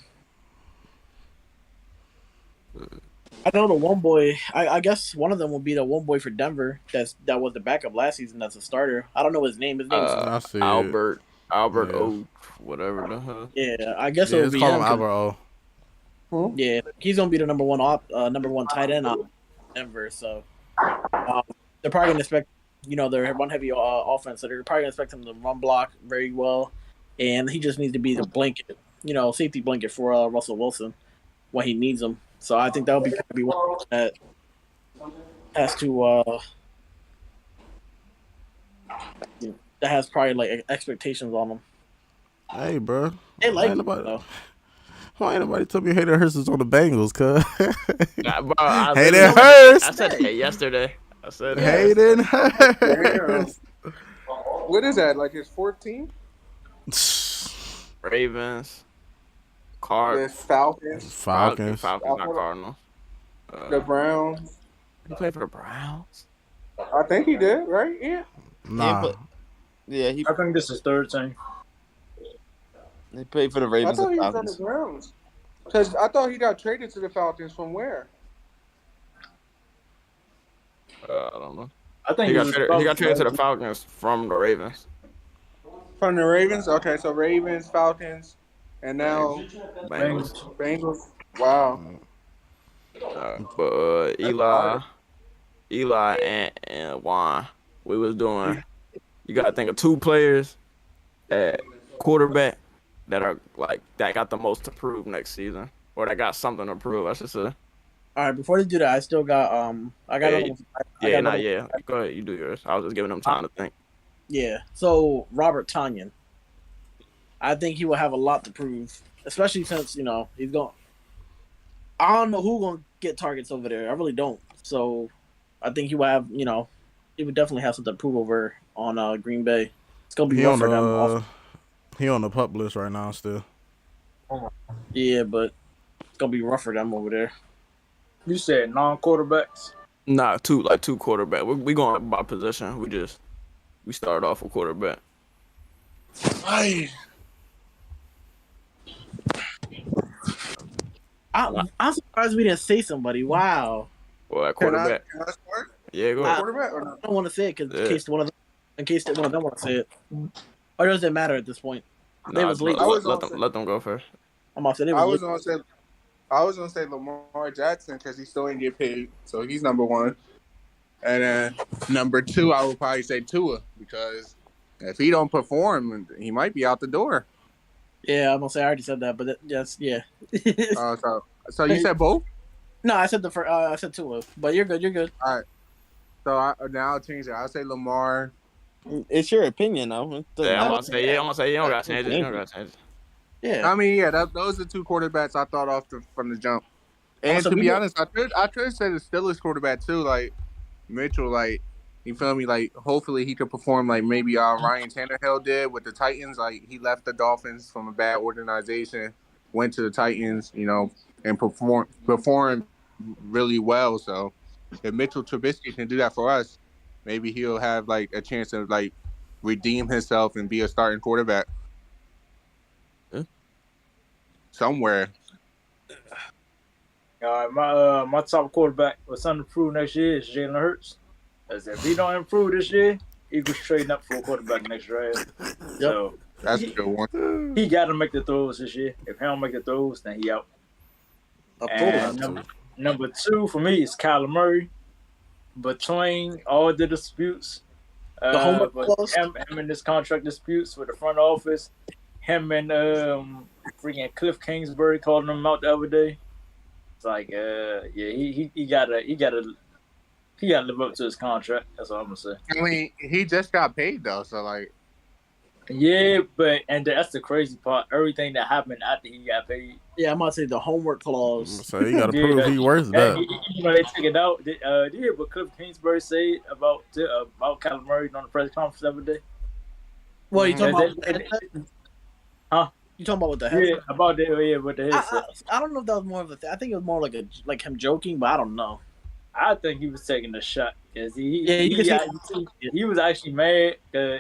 know the one boy. I guess one of them will be the one boy for Denver. That was the backup last season. That's a starter. I don't know his name. His name is Albert O, whatever the hell. Yeah, I guess it would be call him. him Albert O. Yeah, he's gonna be the number one tight end on Denver. So they're probably gonna expect, they're run heavy offense. So they're probably gonna expect him to run block very well, and he just needs to be the blanket, safety blanket for Russell Wilson when he needs him. So I think that would be one that has to that has probably like expectations on him. Hey, bro. They like ain't him, though. Why ain't nobody told me Hayden Hurst is on the Bengals, cuz? Hayden Hurst. I said that yesterday. I said Hayden Hurst. What is that? Like his 14? Ravens. Falcons, not Cardinals. the Browns. He played for the Browns. I think he did, right? Yeah. Nah. I think this is third team. He played for the Ravens. I thought and he was on Falcons. the Browns. Because I thought he got traded to the Falcons from where? I don't know. I think He got traded to the Falcons from the Ravens. From the Ravens? Okay, so Ravens, Falcons, and now Bengals. Wow. But Eli and Juan, we was doing. You got to think of 2 players at quarterback that are that got the most to prove next season, or that got something to prove, I should say. All right, before they do that, I still got Yeah. Go ahead, you do yours. I was just giving them time to think. Yeah. So Robert Tanyan, I think he will have a lot to prove, especially since he's going. I don't know who's gonna get targets over there. I really don't. So I think he will have. He would definitely have something to prove over on Green Bay. It's gonna be rough for them. He on the pup list right now still. Yeah, but it's gonna be rough for them over there. You said non-quarterbacks? Nah, two quarterback. We going by position. We started off with quarterback. I'm surprised we didn't say somebody. Wow. Well, at quarterback. Can I start? Yeah, go ahead. Quarterback or not? I don't want to say it in case one of them want to say it. Or does it matter at this point? They was late. Let them go first. I'm off. I was gonna say Lamar Jackson because he still ain't get paid, so he's number 1. And then number 2, I would probably say Tua because if he don't perform, he might be out the door. Yeah, I'm gonna say I already said that, but yeah. So you said both? No, I said the first. I said Tua, but you're good. You're good. All right. So now I'll change it. I'll say Lamar. It's your opinion, though. I'm gonna say you don't got to change it. Yeah. I mean, those are 2 quarterbacks I thought off from the jump. And Also, to be honest, I could say the Steelers quarterback too, like Mitchell. Like You feel me? Like, hopefully he could perform like maybe Ryan Tannehill did with the Titans. Like, he left the Dolphins from a bad organization, went to the Titans, and performed really well. So, if Mitchell Trubisky can do that for us, maybe he'll have like a chance to like redeem himself and be a starting quarterback somewhere. My top quarterback with something to prove next year is Jalen Hurts. As if he don't improve this year, Eagles trading up for a quarterback next draft. So That's a good one. He got to make the throws this year. If he don't make the throws, then he out. And number 2 for me is Kyler Murray. Between all the disputes, him and this contract disputes with the front office, him and freaking Cliff Kingsbury calling him out the other day. It's like, he gotta live up to his contract. That's all I'm gonna say. I mean, he just got paid though, so like. Yeah, and that's the crazy part. Everything that happened after he got paid. Yeah, I'm about to say the homework clause. So you got to prove he worth that. They took it out. What Cliff Kingsbury said about Kyler Murray on the press conference the other day. Well, you talking about? Huh? You talking about what the head? Yeah, about that. Yeah, what the head. I don't know if that was more of a thing. I think it was more like him joking, but I don't know. I think he was taking a shot because he was actually mad.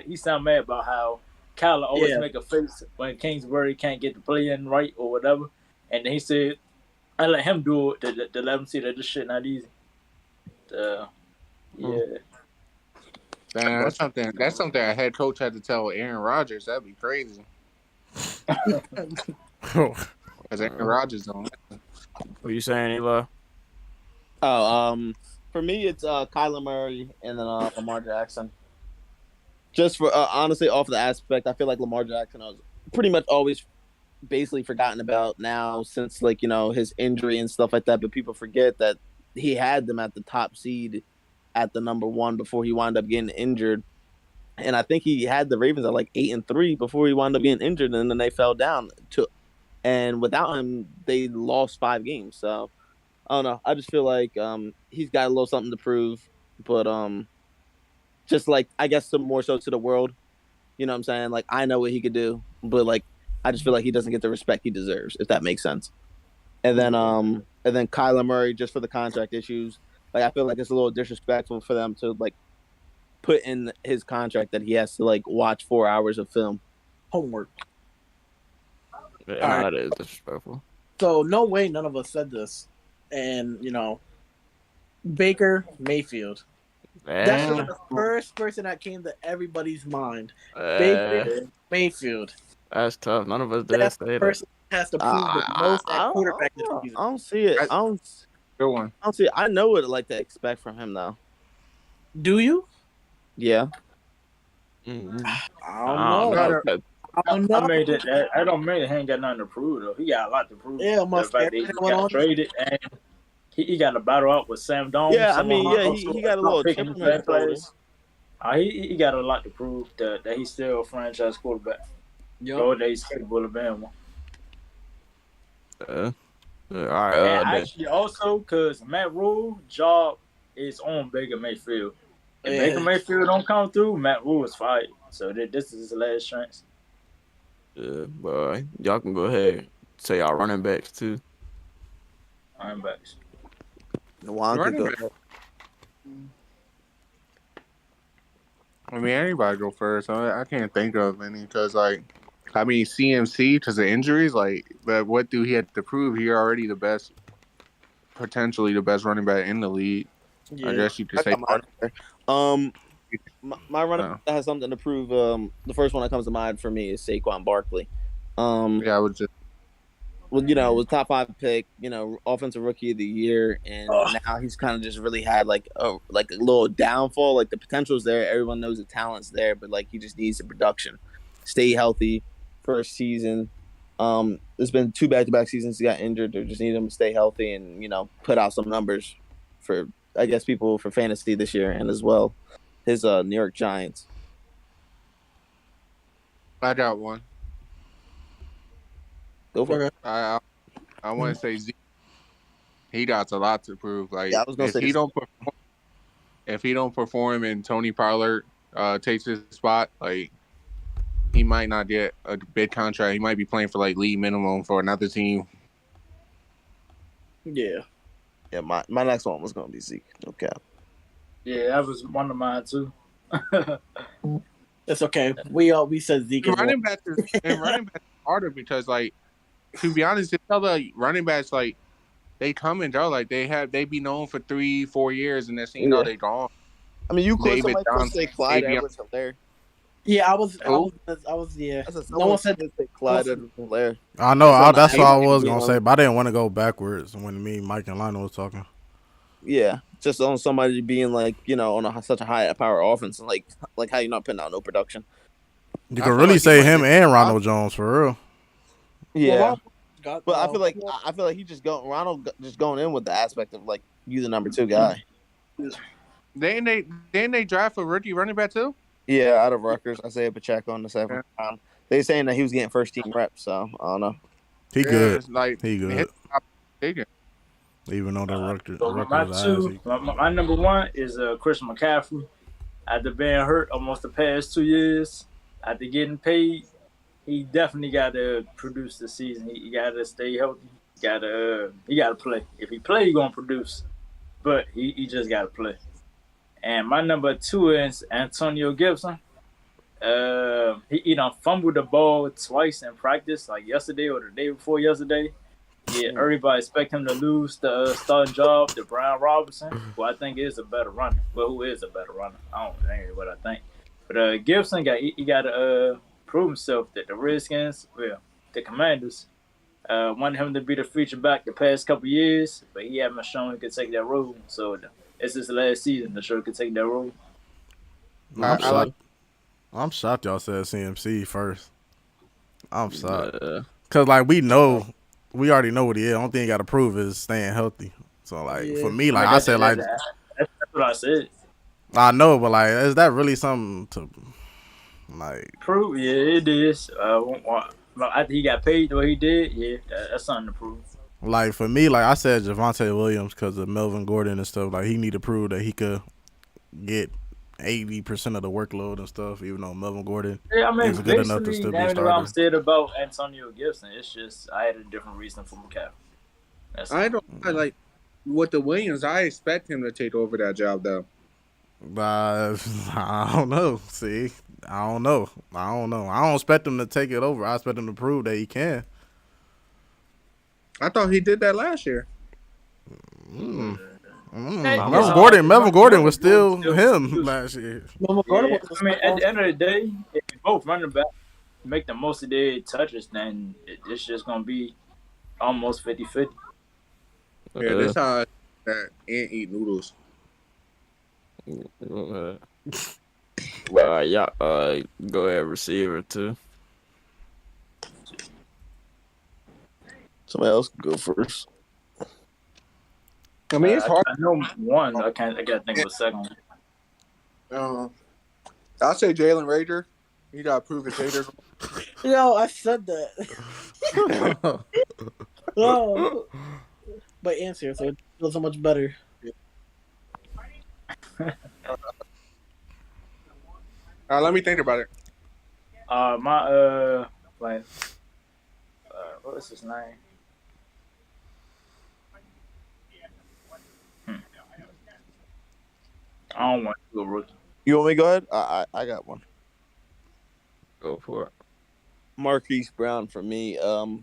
He sounded mad about how Kyler always make a face when Kingsbury can't get the play in right or whatever. And then he said, I let him do it to let him see that this shit not easy. Yeah. Damn, that's something a head coach had to tell Aaron Rodgers. That'd be crazy. Because Aaron Rodgers don't. What are you saying, Eli? For me, it's Kyler Murray and then Lamar Jackson. Just for honestly, off the aspect, I feel like Lamar Jackson was pretty much always basically forgotten about now since his injury and stuff like that. But people forget that he had them at the top seed at the number 1 before he wound up getting injured. And I think he had the Ravens at 8-3 before he wound up getting injured, and then they fell down. And without him, they lost 5 games. So I don't know. I just feel like he's got a little something to prove, but just I guess some more so to the world. You know what I'm saying? I know what he could do, but I just feel like he doesn't get the respect he deserves, if that makes sense. And then Kyler Murray, just for the contract issues, I feel like it's a little disrespectful for them to put in his contract that he has to watch 4 hours of film. Homework. Yeah, that is disrespectful. So no way none of us said this. And Baker Mayfield. That's the first person that came to everybody's mind. Baker Mayfield. That's tough. None of us did That's say the that. person that has to prove the most at quarterback this season. I don't see it. Good one. I don't see it. I know what I'd to expect from him, though. Do you? Yeah. Mm-hmm. I don't know. I don't mean he ain't got nothing to prove though. He got a lot to prove. Yeah, he got traded and he got to battle out with Sam Donald. Yeah, he got a little chip in his players. He got a lot to prove that he's still a franchise quarterback. Or that he's capable of being one. All right. And actually, also because Matt Rule's job is on Baker Mayfield. If Baker Mayfield don't come through, Matt Rule is fired. So this is his last chance. Yeah, boy. Y'all can go ahead. Say y'all running backs too. Running backs. I mean, anybody go first. I can't think of any because, CMC because of injuries. But what do he have to prove? He already potentially the best running back in the league. Yeah. I guess you could say. My running back that has something to prove. The first one that comes to mind for me is Saquon Barkley. I would just. Well, was top 5 pick, offensive rookie of the year, and now he's kind of just really had a little downfall. The potential's there, everyone knows the talent's there, but he just needs the production. Stay healthy, first season. There's been 2 back-to-back seasons he got injured. They just need him to stay healthy and put out some numbers for people for fantasy this year and as well his New York Giants. I got one. Go for it. I want to say Zeke. He got a lot to prove. I was gonna say he don't perform, if he don't perform and Tony Pollard takes his spot, like he might not get a big contract. He might be playing for like league minimum for another team. Yeah. Yeah, my next one was gonna be Zeke. No cap. Yeah, that was one of mine too. It's okay. We said Zeke. And running backs is harder because, like, to be honest, it's other running backs, like, they come and go. Like, they be known for 3-4 years, and next thing you know, they gone. I mean, you could David somebody say Clyde Edwards-Helaire. Yeah, I was yeah. No one said Clyde Edwards-Helaire. I know. That's what I was gonna say, but I didn't want to go backwards when me, Mike, and Lionel was talking. Yeah, just on somebody being like, you know, on such a high power offense, and like how you're not putting out no production. You can really say him and Ronald Jones for real. Yeah, but I feel like he Ronald just going in with the aspect of like you the number 2 guy. Didn't they draft a rookie running back too? Yeah, out of Rutgers, Isaiah Pacheco in the 7th round. They saying that he was getting first team reps, so I don't know. He good. Like, he good. Even though the Rutgers my number 1 is Chris McCaffrey. After being hurt almost the past 2 years, after getting paid, he definitely got to produce this season. He got to stay healthy. He got to play. If he play, he gonna produce. But he just got to play. And my number 2 is Antonio Gibson. He done fumbled the ball twice in practice, like yesterday or the day before yesterday. Yeah, everybody expect him to lose the starting job to Brian Robinson, who I think is a better runner. Well, who is a better runner? I don't think what I think. But Gibson got to prove himself that the Redskins, the Commanders, wanted him to be the feature back the past couple years, but he haven't shown he could take that role. So it's his last season to show he could take that role. I'm shocked y'all said CMC first. I'm shocked. Because, like, we already know what he is. The only thing he got to prove is staying healthy. So, like, for me, like, I said, like. That's what I said. I know, but, like, is that really something to, like. Prove? Yeah, it is. After he got paid the way he did, yeah, that's something to prove. Like, for me, like, I said Javonte Williams because of Melvin Gordon and stuff. Like, he need to prove that he could get 80% of the workload and stuff, even though Melvin Gordon is good enough to still be a starter. What I'm saying about Antonio Gibson, it's just I had a different reason for McCaffrey. Like with the Williams, I expect him to take over that job though. I don't know. See, I don't know. I don't expect him to take it over. I expect him to prove that he can. I thought he did that last year. Melvin Gordon was still him last year. At the end of the day, if you both running back make the most of their touches, then it's just gonna be almost 50-50. Yeah, that's how that ant eat noodles. Well, yeah, go ahead, receiver too. Somebody else can go first. I mean, it's hard. I know one. I got to think of a second one. I'll say Jalen Rager. You got to prove it, Rager. Yo, I said that. Oh. But answer, so it feels so much better. Let me think about it. What was his name? I don't want to go rookie. You want me to go ahead? I got one. Go for it. Marquis Brown for me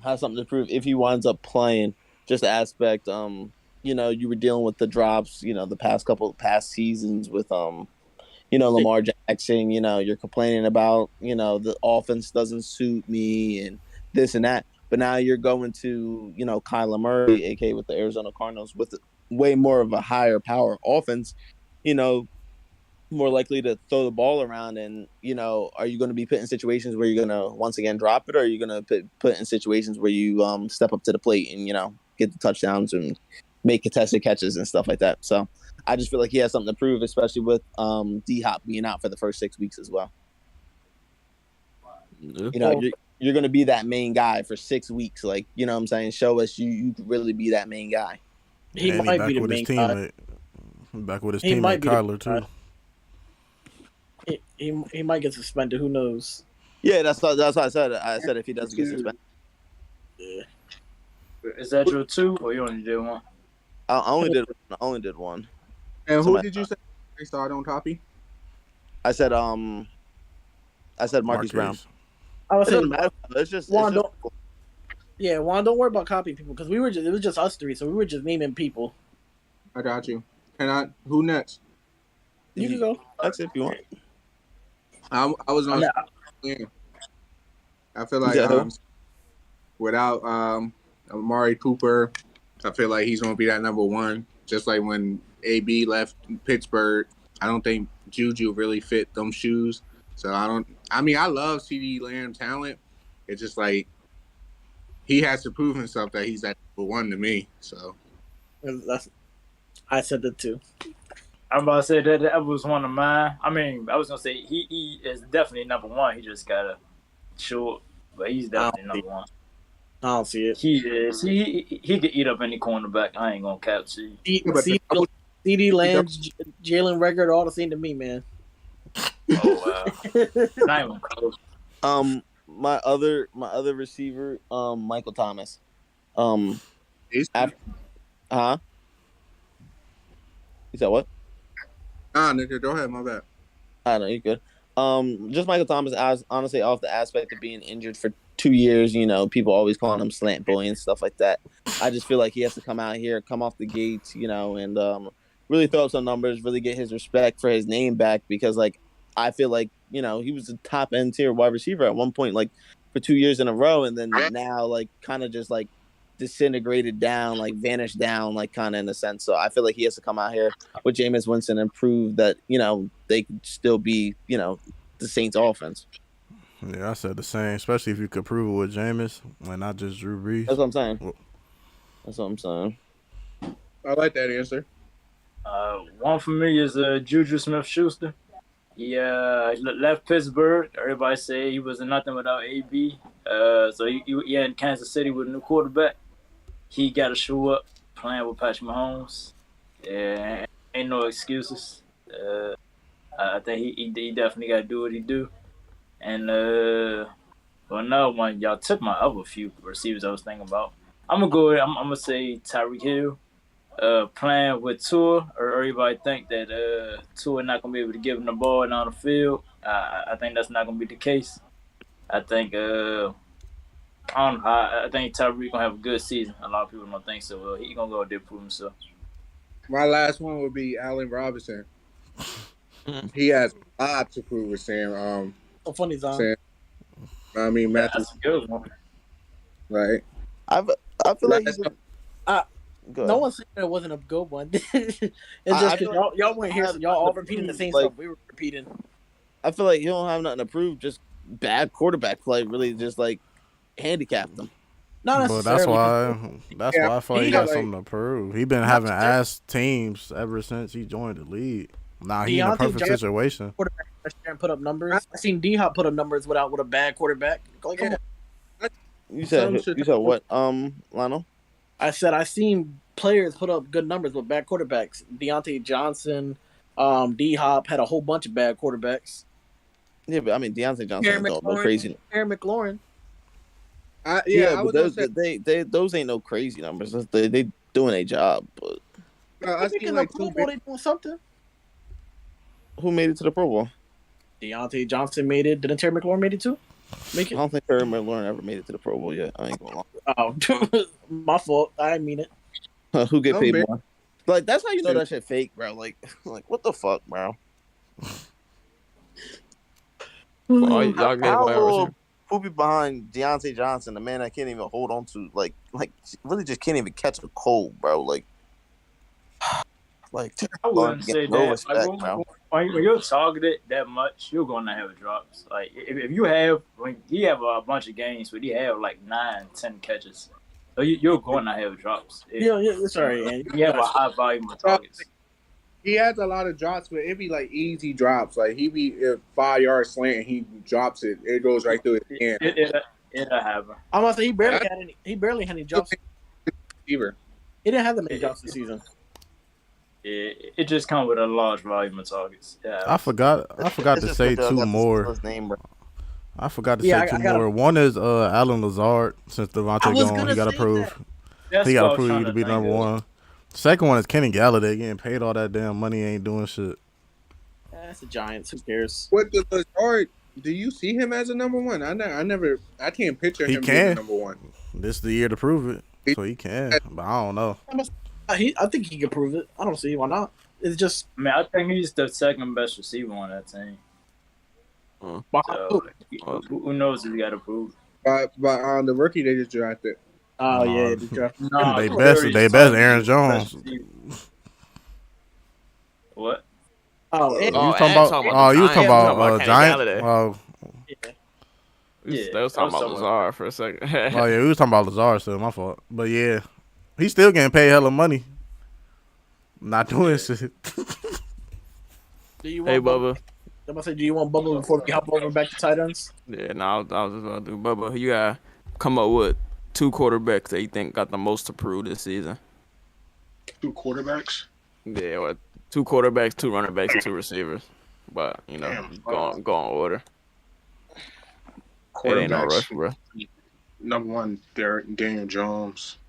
has something to prove if he winds up playing. Just the aspect, you were dealing with the drops, the past seasons with, Lamar Jackson. You're complaining about, the offense doesn't suit me and this and that. But now you're going to, Kyler Murray, aka with the Arizona Cardinals, with way more of a higher power offense. More likely to throw the ball around and, are you going to be put in situations where you're going to once again drop it, or are you going to put in situations where you step up to the plate and, get the touchdowns and make contested catches and stuff like that. So I just feel like he has something to prove, especially with D-Hop being out for the first 6 weeks as well. You're going to be that main guy for 6 weeks. Like, you know what I'm saying? Show us you could really be that main guy. He might be the main guy. Back with his He might teammate be Kyler too. He might get suspended. Who knows? Yeah, that's what I said. I said if he doesn't get suspended. Yeah. Is that your 2 or you only did 1? I only did 1. And So who did you say start on copy? I said Marquis Brown. I was It saying, doesn't matter. It's just Juan, don't worry about copying people because it was just us 3, so we were just naming people. I got you. Who next? You can go. That's if you want. I was on. Yeah. I feel like without Amari Cooper, I feel like he's gonna be that number 1. Just like when AB left Pittsburgh, I don't think Juju really fit them shoes. So I love CeeDee Lamb talent. It's just like he has to prove himself that he's that number 1 to me. So I said that too. I'm about to say that was one of mine. I mean, I was gonna say he is definitely number 1. He just gotta show up, but he's definitely number 1. I don't see it. He is. He could eat up any cornerback. I ain't gonna cap to you. CD Lamb's Jalen record all the same to me, man. Oh wow. Not even close. My other receiver, Michael Thomas. You said what? Nigga, go ahead. My bad. I know you're good. Just Michael Thomas. I was honestly off the aspect of being injured for 2 years. You know, people always calling him slant boy and stuff like that. I just feel like he has to come out here, come off the gates, you know, and really throw up some numbers, really get his respect for his name back because, like, I feel like, you know, he was a top end tier wide receiver at one point, like for 2 years in a row, and then now, like, kind of just like disintegrated down, like vanished down, like kind of in a sense. So I feel like he has to come out here with Jameis Winston and prove that, you know, they could still be, you know, the Saints offense. Yeah, I said the same, especially if you could prove it with Jameis and not just Drew Brees. That's what I'm saying. That's what I'm saying. I like that answer. One for me is Juju Smith-Schuster. He left Pittsburgh. Everybody say he was nothing without AB. So he in Kansas City with a new quarterback. He got to show up playing with Patrick Mahomes. Yeah, ain't no excuses. I think he definitely got to do what he do. And another one, y'all took my other few receivers I was thinking about. I'm gonna say Tyree Hill. Playing with Tua, or everybody think that Tua not gonna be able to give him the ball down the field. I think that's not gonna be the case. I think I think Tyree gonna have a good season. A lot of people don't think so. Well, he gonna go out there prove himself. My last one would be Allen Robinson. He has a lot to prove with Sam. Funny, Zon. Matthew. That's a good one. Right. I feel like he's no one said that it wasn't a good one. It's just because y'all weren't here, so y'all all repeating the same stuff we were repeating. I feel like you don't have nothing to prove. Just bad quarterback play really just like handicapped them. Not necessarily. That's why I feel like he got something to prove. He been having ass teams ever since he joined the league. Now he in a perfect situation. Quarterback and put up numbers. I seen D-Hop put up numbers with a bad quarterback. Like, come on. You said what, Lionel? I said I seen players put up good numbers with bad quarterbacks. Deontay Johnson, D-Hop had a whole bunch of bad quarterbacks. Yeah, but I mean Deontay Johnson ain't no crazy. Aaron McLaurin. But those ain't no crazy numbers. They doing a job, but I seen like two. They doing something. Who made it to the Pro Bowl? Deontay Johnson made it. Didn't Terry McLaurin made it too? I don't think Terry McLaurin ever made it to the Pro Bowl yet. I ain't gonna lie. Oh, my fault. I didn't mean it. Who get paid more? Like that's how you know that shit fake, bro. Like what the fuck, bro? Who be behind Deontay Johnson, the man that can't even hold on to, like really just can't even catch a cold, bro. Like I wouldn't say that. Respect, like, when you're targeted that much, you're gonna have drops. Like if you have a bunch of games where you have like 9-10 catches, so you're going to have drops. Sorry, man. You have a high volume of targets. He has a lot of drops, but it'd be like easy drops. Like he be 5 yard slant, and he drops it. It goes right through his hand. It'll happen. I'm gonna say he barely had any drops. Receiver. He didn't have that many drops this season. it just comes with a large volume of targets. Yeah, I forgot to say two more. I forgot to say two more. One is Alan Lazard, since Devontae gone. He got to prove to be number one. Second one is Kenny Galladay getting paid all that damn money, ain't doing shit. That's the Giants. Who cares? What the Lazard? Do you see him as a number one? I can't picture him being number one. This is the year to prove it, so he can. But I don't know. I think he can prove it. I don't see why not. It's just. I mean, I think he's the second best receiver on that team. So, who knows if he got to prove? But the rookie they just drafted. Oh yeah, they drafted. They best Aaron Jones. What? You talking about Giant? Oh, They was talking about Lazard for a second. Oh yeah, we was talking about Lazard, so my fault. But yeah, he's still getting paid hella money. Not doing shit. Hey Bubba. I'm gonna say, do you want Bubba before we hop over back to tight ends? Yeah, no, I was just about to do Bubba. You gotta come up with 2 quarterbacks that you think got the most to prove this season. 2 quarterbacks? Yeah, or 2 quarterbacks, 2 running backs, and 2 receivers. But go in order. It ain't no rush, bro. Number one, Daniel Jones.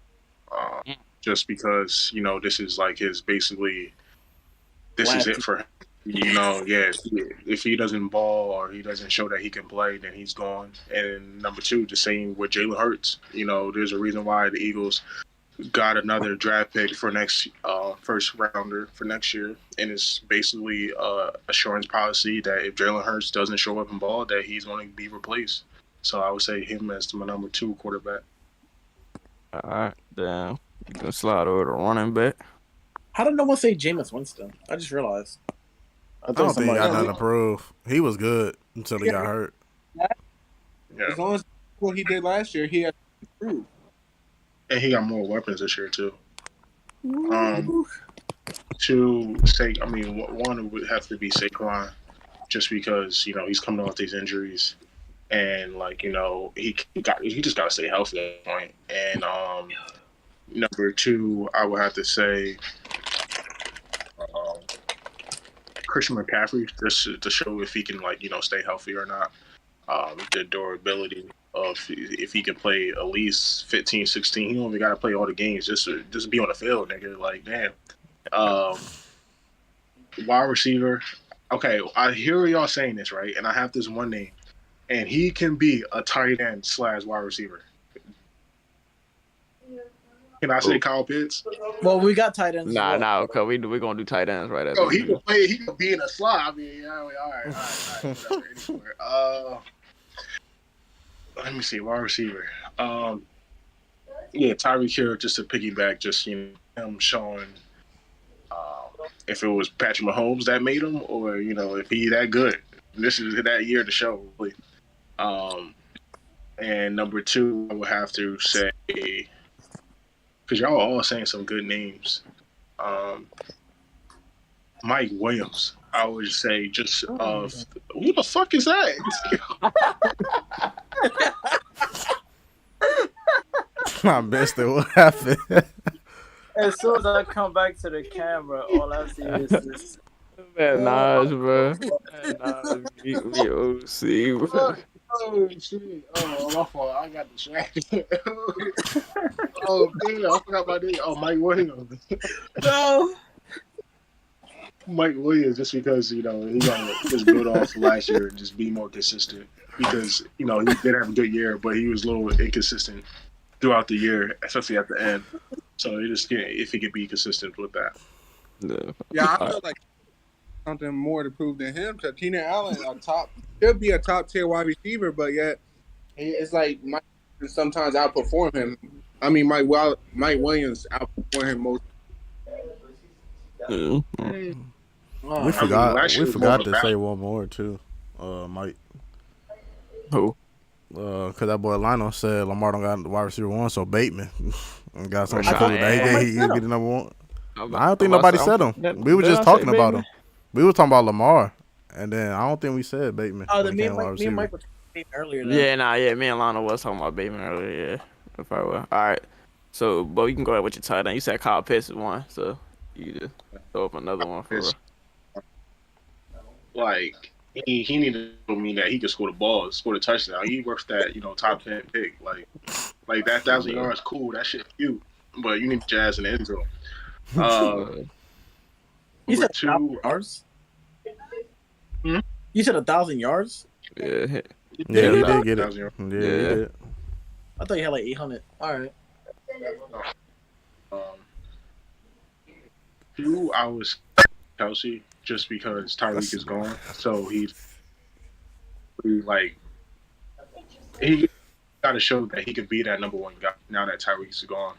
Just because this is like this is it for him. If he doesn't ball or he doesn't show that he can play, then he's gone. And number 2, the same with Jalen Hurts. There's a reason why the Eagles got another draft pick for next first rounder for next year, and it's basically assurance policy that if Jalen Hurts doesn't show up in ball, that he's going to be replaced. So I would say him as my number 2 quarterback. All right, then you can slide over to running back. How did no one say Jameis Winston? I just realized. I don't think he got nothing to prove. He was good until he got hurt. Yeah. As long as what he did last year, he had to prove. And he got more weapons this year too. To say, one would have to be Saquon, just because he's coming off these injuries, and he just got to stay healthy at that point. And number 2, I would have to say Christian McCaffrey, just to show if he can stay healthy or not. The durability of if he can play at least 15, 16, he don't even got to play all the games just be on the field, nigga. Like, damn. Wide receiver. Okay, I hear y'all saying this, right? And I have this one name, and he can be a tight end / wide receiver. Can I say Kyle Pitts? Well, we got tight ends. Nah, cause we're gonna do tight ends right after. He can play. He can be in a slot. All right. Whatever. Let me see, wide receiver. Tyree Hill, just to piggyback, just him showing if it was Patrick Mahomes that made him, or if he that good. This is that year to show. Really. And number 2, I would have to say, because y'all are all saying some good names. Mike Williams. I would say just who the fuck is that? I missed it. What happened? As soon as I come back to the camera, all I see is this. That Nas, bro. That Nas beat me OC, bro. Oh shit! Oh, my fault. I got distracted. Oh damn! I forgot about that. Oh, Mike Williams. No. Mike Williams, just because he got just build off last year and just be more consistent. Because he did have a good year, but he was a little inconsistent throughout the year, especially at the end. So he just if he could be consistent with that. Yeah, I feel like something more to prove than him. Because Keenan Allen he'll be a top tier wide receiver, but yet it's like Mike sometimes outperform him. I mean, Mike Williams outperform him most. We forgot to say one more too, Mike. Who? Because that boy Lionel said Lamar don't got the wide receiver 1, so Bateman got something to prove that he could be the number 1. I don't think nobody said him. We were just talking about him. We were talking about Lamar, and then I don't think we said Bateman. Oh, me and Mike were talking earlier. Yeah, me and Lionel was talking about Bateman earlier. Yeah, if I were. All right, so but you can go ahead with your tight end. You said Kyle Pitts is 1, so You just throw up another one for It's like he needed to show me that he could score the ball, score the touchdown. He works that top 10 pick like that 1,000 yards. Cool, that shit cute, but you need jazz in the end zone. You said 2 yards. Hmm? You said 1,000 yards. Yeah, Yeah, he did get it. Yeah, he did. I thought you had like 800. All right. 2, I was Kelsey just because Tyreek is gone, so he got to show that he could be that number 1 guy now that Tyreek's gone.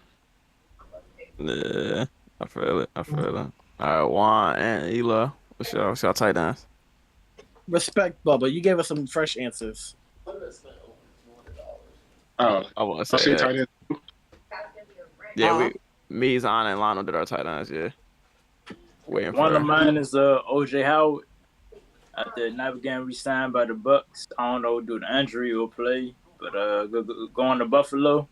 yeah. I feel it. All right, Juan and Ela. What's y'all tight ends? Respect, Bubba. You gave us some fresh answers. I want to say that. tight end. Yeah, me, Zon, and Lionel did our tight ends. Yeah. Waiting One for of mine is OJ Howard. After never getting re-signed by the Bucks, I don't know due to injury or play, but going to Buffalo,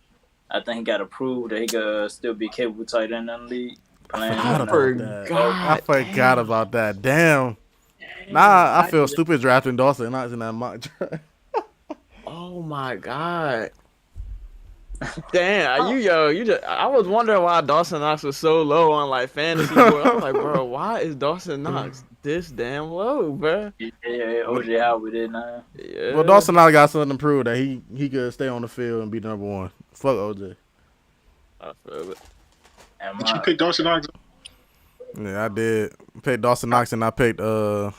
I think he got to prove that he could still be capable tight end in the league. I forgot about that. Damn. Nah, I feel stupid drafting Dawson Knox in that mock draft. Oh my god. Damn, I was wondering why Dawson Knox was so low on like fantasy board. I was like, bro, why is Dawson Knox this damn low, bro? Yeah, OJ Howard did now. Yeah. Well, Dawson Knox got something to prove that he could stay on the field and be the number 1. Fuck OJ. I feel it. Did you pick Dawson Knox? Yeah, I did. I picked Dawson Knox and I picked I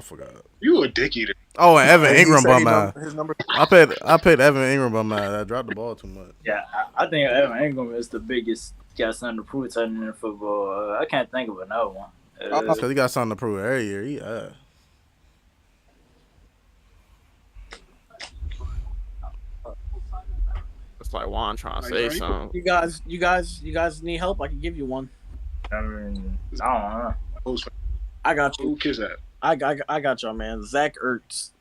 forgot. You a dick eater. Oh, and Evan Ingram by mine. His number. I picked Evan Ingram by mine. I dropped the ball too much. Yeah, I think Evan Ingram is the biggest got something to prove tight end in football. I can't think of another one. Because he got something to prove every year. It's like Juan trying to say something. You guys need help? I can give you one. I mean, I don't know. I got you. Who is that? I got y'all, man. Zach Ertz.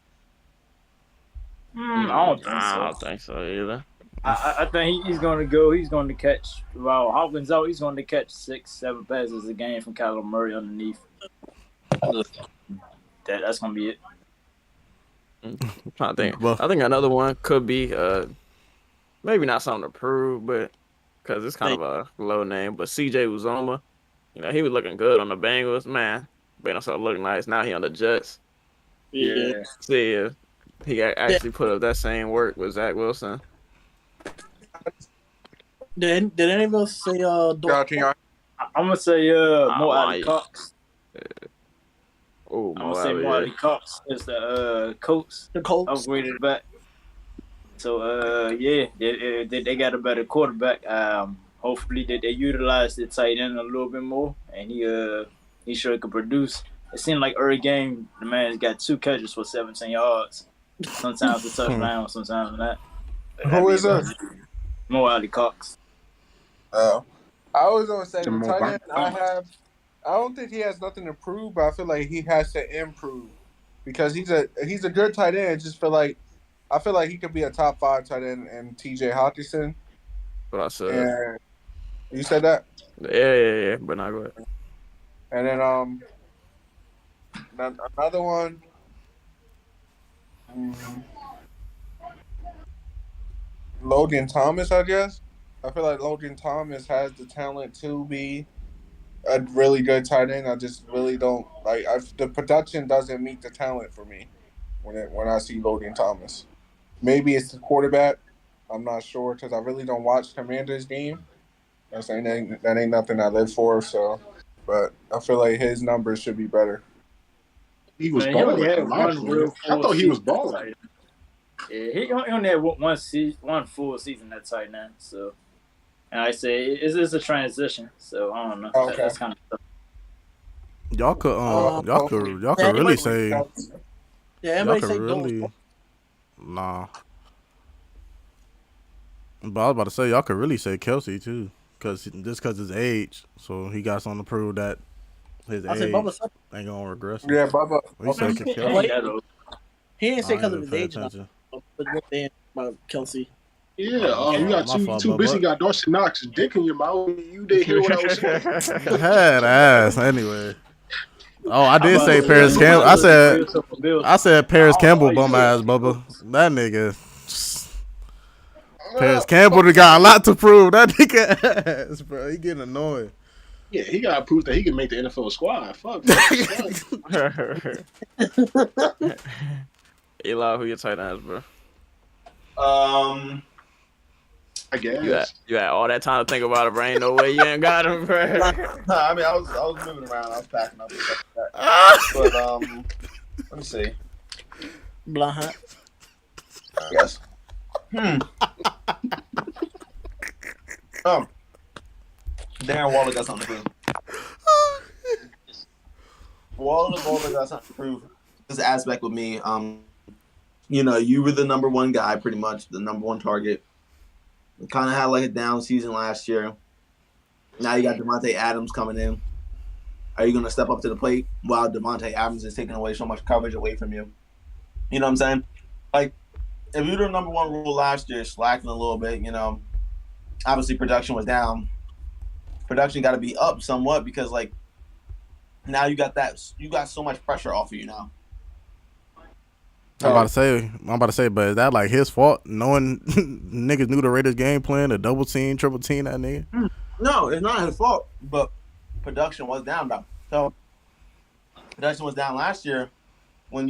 I don't think so either. I think he's going to go. He's going to catch. While Hopkins out, he's going to catch 6-7 passes a game from Kyler Murray underneath. That's going to be it. I'm trying to think. I think another one could be maybe not something to prove, but because it's kind of a low name. But CJ Uzoma, he was looking good on the Bengals. Man, made himself look nice. Now he on the Jets. Yeah. See if he actually put up that same work with Zach Wilson. Did any of us say I'm gonna say Mo Alley Cox. Oh, I'm gonna say Mo Alley Cox is the Colts. The Colts upgraded back. So they got a better quarterback. Hopefully they utilize the tight end a little bit more, and he sure could produce. It seemed like every game the man's got 2 catches for 17 yards. Sometimes a touchdown, sometimes not. Who is that? Mo Alley Cox. Oh, I was gonna say the tight end I don't think he has nothing to prove, but I feel like he has to improve because he's a good tight end. I feel like he could be a top 5 tight end in T.J. Hawkinson. What I said. And you said that? Yeah. But not go ahead. And then another one. Logan Thomas, I guess. I feel like Logan Thomas has the talent to be a really good tight end. I just really don't like. The production doesn't meet the talent for me when I see Logan Thomas. Maybe it's the quarterback. I'm not sure because I really don't watch Commanders game. That ain't nothing I live for. So, but I feel like his numbers should be better. He was balling. I thought he was balling. Yeah, he only had one full season at tight end. So, and I say it's a transition. So I don't know. Okay. That's kind of tough. Y'all could really say. Yeah, everybody say really. Nah. But I was about to say y'all could really say Kelsey too, because his age, so he got something to prove that his age ain't gonna regress. Yeah, Bubba. He didn't say because of his age. But about Kelsey. Yeah, you got My fault, too busy. Bubba. Got Dawson Knox dick in your mouth. You didn't hear what I was saying. Had ass anyway. Oh, I did about say to say, Paris I'm Campbell. about to say Bills. I said Paris I don't Campbell know why bum you ass, said Bubba. That nigga. Paris Campbell got a lot to prove. That nigga ass, bro. He getting annoying. Yeah, he got proof that he can make the NFL squad. Fuck. Eli, who your tight ends, bro? I guess. You had all that time to think about it, bro. Ain't no way you ain't got him, bro. I mean, I was moving around. I was packing up and stuff like that. But let me see. Blunt hat. Yes. Darren Waller got something to prove. Waller got something to prove. This aspect with me, you were the number one guy, pretty much the number one target. Kind of had like a down season last year. Now you got Davonte Adams coming in. Are you going to step up to the plate while Davonte Adams is taking away so much coverage away from you? You know what I'm saying? Like, if you were the number one rule last year, slacking a little bit, obviously production was down. Production got to be up somewhat because, like, now you got so much pressure off of you now. I'm about to say, but is that like his fault? Knowing niggas knew the Raiders game plan, the double team, triple team that nigga? No, it's not his fault, but production was down though. So production was down last year when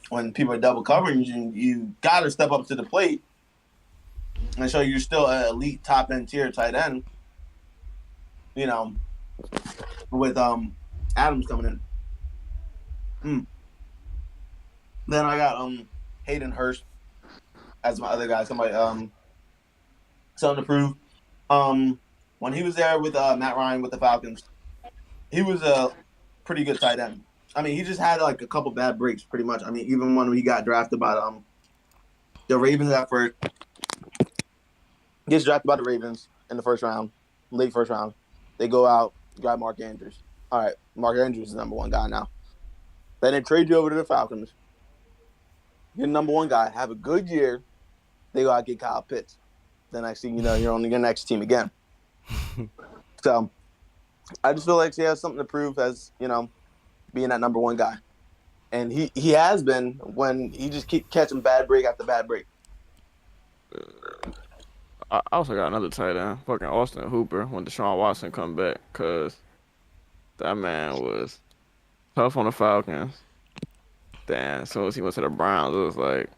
when people are double covering you got to step up to the plate and show you're still an elite top end tier tight end. With Adams coming in. Then I got Hayden Hurst as my other guy. Somebody something to prove. When he was there with Matt Ryan with the Falcons, he was a pretty good tight end. I mean, he just had like a couple bad breaks, pretty much. I mean, even when he got drafted by the Ravens at first, gets drafted by the Ravens in the first round, late first round. They go out, grab Mark Andrews. All right, Mark Andrews is the number one guy now. Then they trade you over to the Falcons. You're the number one guy. Have a good year. They go out and get Kyle Pitts. The next thing you know, you're on your next team again. So I just feel like he has something to prove as, being that number one guy. And he has been when he just keep catching bad break after bad break. I also got another tight end, fucking Austin Hooper, when Deshaun Watson come back, because that man was tough on the Falcons. Then as soon as he went to the Browns, it was like,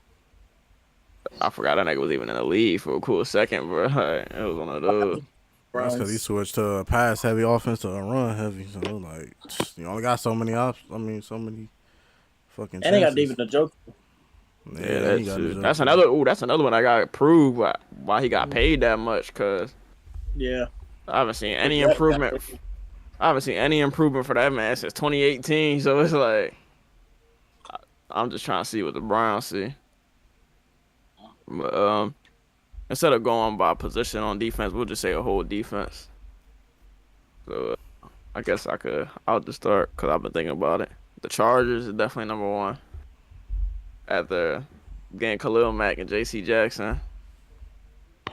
I forgot that nigga was even in the league for a cool second, bro. Like, it was one of those. That's because he switched to a pass heavy offense to a run heavy. So like, you only got so many options. I mean, so many fucking. And they got David Njoku. Yeah, that's another. Ooh, that's another one I got proved why he got paid that much. Cause yeah, I haven't seen any improvement. I haven't seen any improvement for that man since 2018. So it's like, I'm just trying to see what the Browns see. But, instead of going by position on defense, we'll just say a whole defense. So I guess I'll just start because I've been thinking about it. The Chargers is definitely number one. After getting Khalil Mack and J.C. Jackson,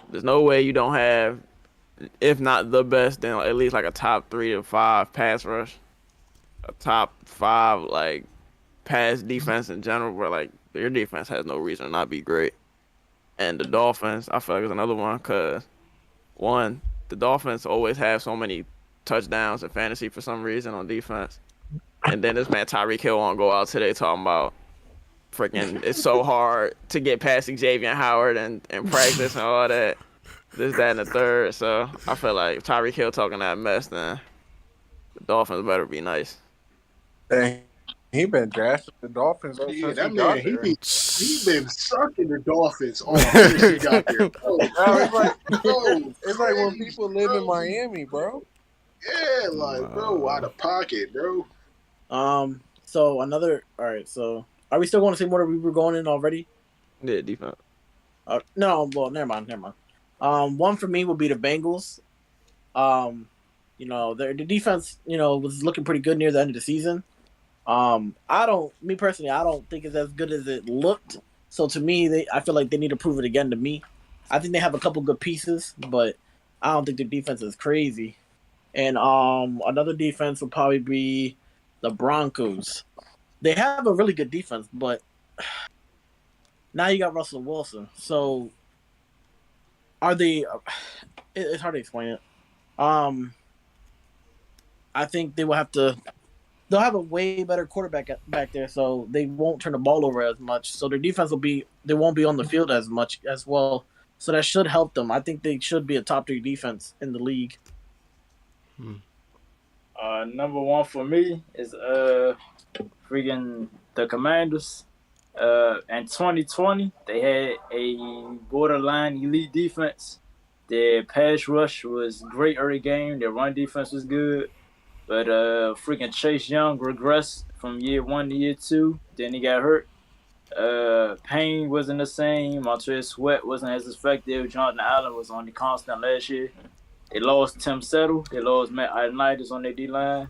there's no way you don't have, if not the best, then at least like a top 3 to 5 pass rush, a top 5 like pass defense in general, where like your defense has no reason to not be great. And the Dolphins, I feel like is another one because, one, the Dolphins always have so many touchdowns in fantasy for some reason on defense. And then this man Tyree Hill won't go out today talking about freaking it's so hard to get past Xavier Howard and practice and all that. This, that, and the third. So I feel like if Tyree Hill talking that mess, then the Dolphins better be nice. Hey, he been drafting the Dolphins. Yeah, that man, he been sucking the Dolphins on since he got there. It's like when people live in Miami, bro. Yeah, like, bro, out of pocket, bro. So all right, so are we still going to say what we were going in already? Yeah, defense. No, well, never mind. One for me would be the Bengals. The defense, was looking pretty good near the end of the season. I don't think it's as good as it looked. So to me, I feel like they need to prove it again to me. I think they have a couple good pieces, but I don't think their defense is crazy. And another defense will probably be the Broncos. They have a really good defense, but now you got Russell Wilson. So are they? It's hard to explain it. I think they will have to. They'll have a way better quarterback back there, so they won't turn the ball over as much. So their defense will be. They won't be on the field as much as well. So that should help them. I think they should be a top 3 defense in the league. Number 1 for me is freaking the Commanders. In 2020, they had a borderline elite defense. Their pass rush was great early game. Their run defense was good. But freaking Chase Young regressed from year 1 to year 2. Then he got hurt. Payne wasn't the same. Montez Sweat wasn't as effective. Jonathan Allen was on the constant last year. They lost Tim Settle. They lost Matt Ioannidis on their D-line.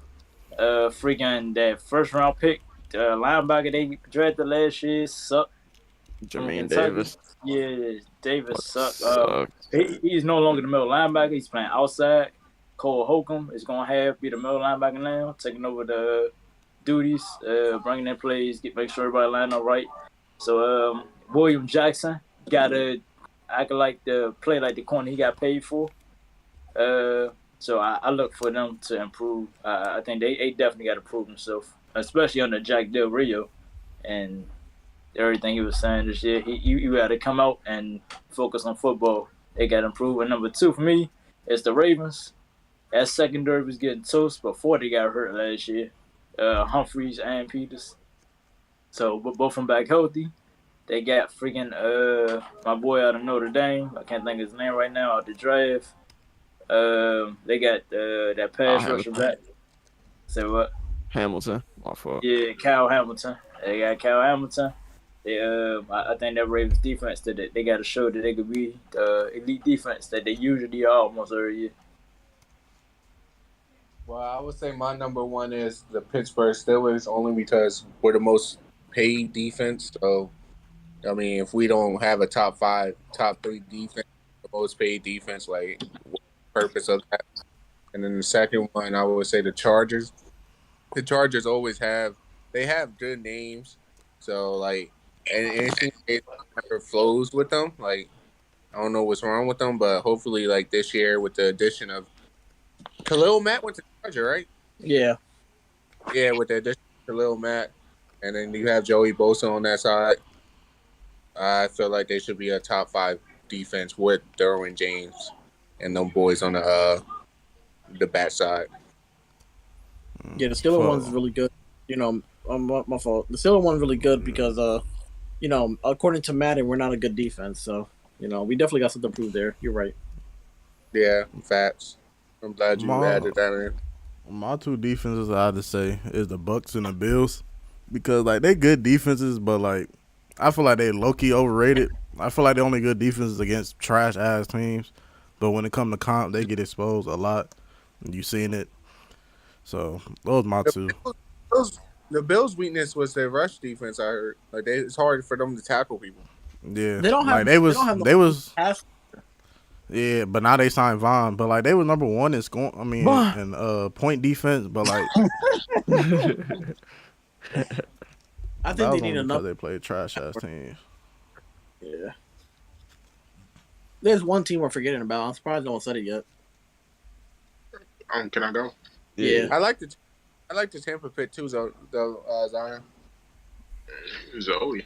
Freaking that first-round pick, the linebacker they drafted last year sucked. Jermaine Davis. Yeah, Davis sucked. He's no longer the middle linebacker. He's playing outside. Cole Holcomb is going to be the middle linebacker now, taking over the duties, bringing in plays, make sure everybody line up right. So William Jackson got to act like play like the corner he got paid for. So I look for them to improve. I think they definitely got to prove themselves, especially under Jack Del Rio and everything he was saying this year. You got to come out and focus on football. They got to improve. And number 2 for me is the Ravens. That secondary was getting toast before they got hurt last year. Humphreys and Peters. So both of them back healthy. They got freaking my boy out of Notre Dame. I can't think of his name right now. Out the draft. They got that pass rusher back. Say what? Hamilton. My fault. Yeah, Kyle Hamilton. They got Kyle Hamilton. I think that Ravens defense that they got to show that they could be the elite defense that they usually are almost every year. Well, I would say my number 1 is the Pittsburgh Steelers, only because we're the most paid defense. So, I mean, if we don't have a top 3 defense, the most paid defense, like, what's the purpose of that? And then the second one, I would say the Chargers. The Chargers always have good names. So, like, and it seems it never flows with them. Like, I don't know what's wrong with them, but hopefully, like, this year with the addition of Khalil Mack went to Charger, right? Yeah. Yeah, with the addition of Khalil Mack. And then you have Joey Bosa on that side. I feel like they should be a top 5 defense with Derwin James and them boys on the bat side. Yeah, the Steelers one's really good. You know, my fault. The Steelers one's really good because, you know, according to Madden, we're not a good defense. So, you know, we definitely got something to prove there. You're right. Yeah, facts. I'm glad you added that in. My 2 defenses I have to say is the Bucks and the Bills, because like they good defenses, but like I feel like they low key overrated. I feel like they only good defenses against trash ass teams, but when it comes to comp, they get exposed a lot. You seen it. So those my 2. The Bills' weakness was their rush defense. I heard it's hard for them to tackle people. Yeah, they don't have. Like they was. Yeah, but now they signed Vaughn. But like they was number 1 in scoring. I mean, in point defense. But like, I think they need another. They played trash ass teams. Yeah. There's one team we're forgetting about. I'm surprised no one said it yet. Can I go? Yeah. I like the Tampa pick too, though, Zion. Zoe.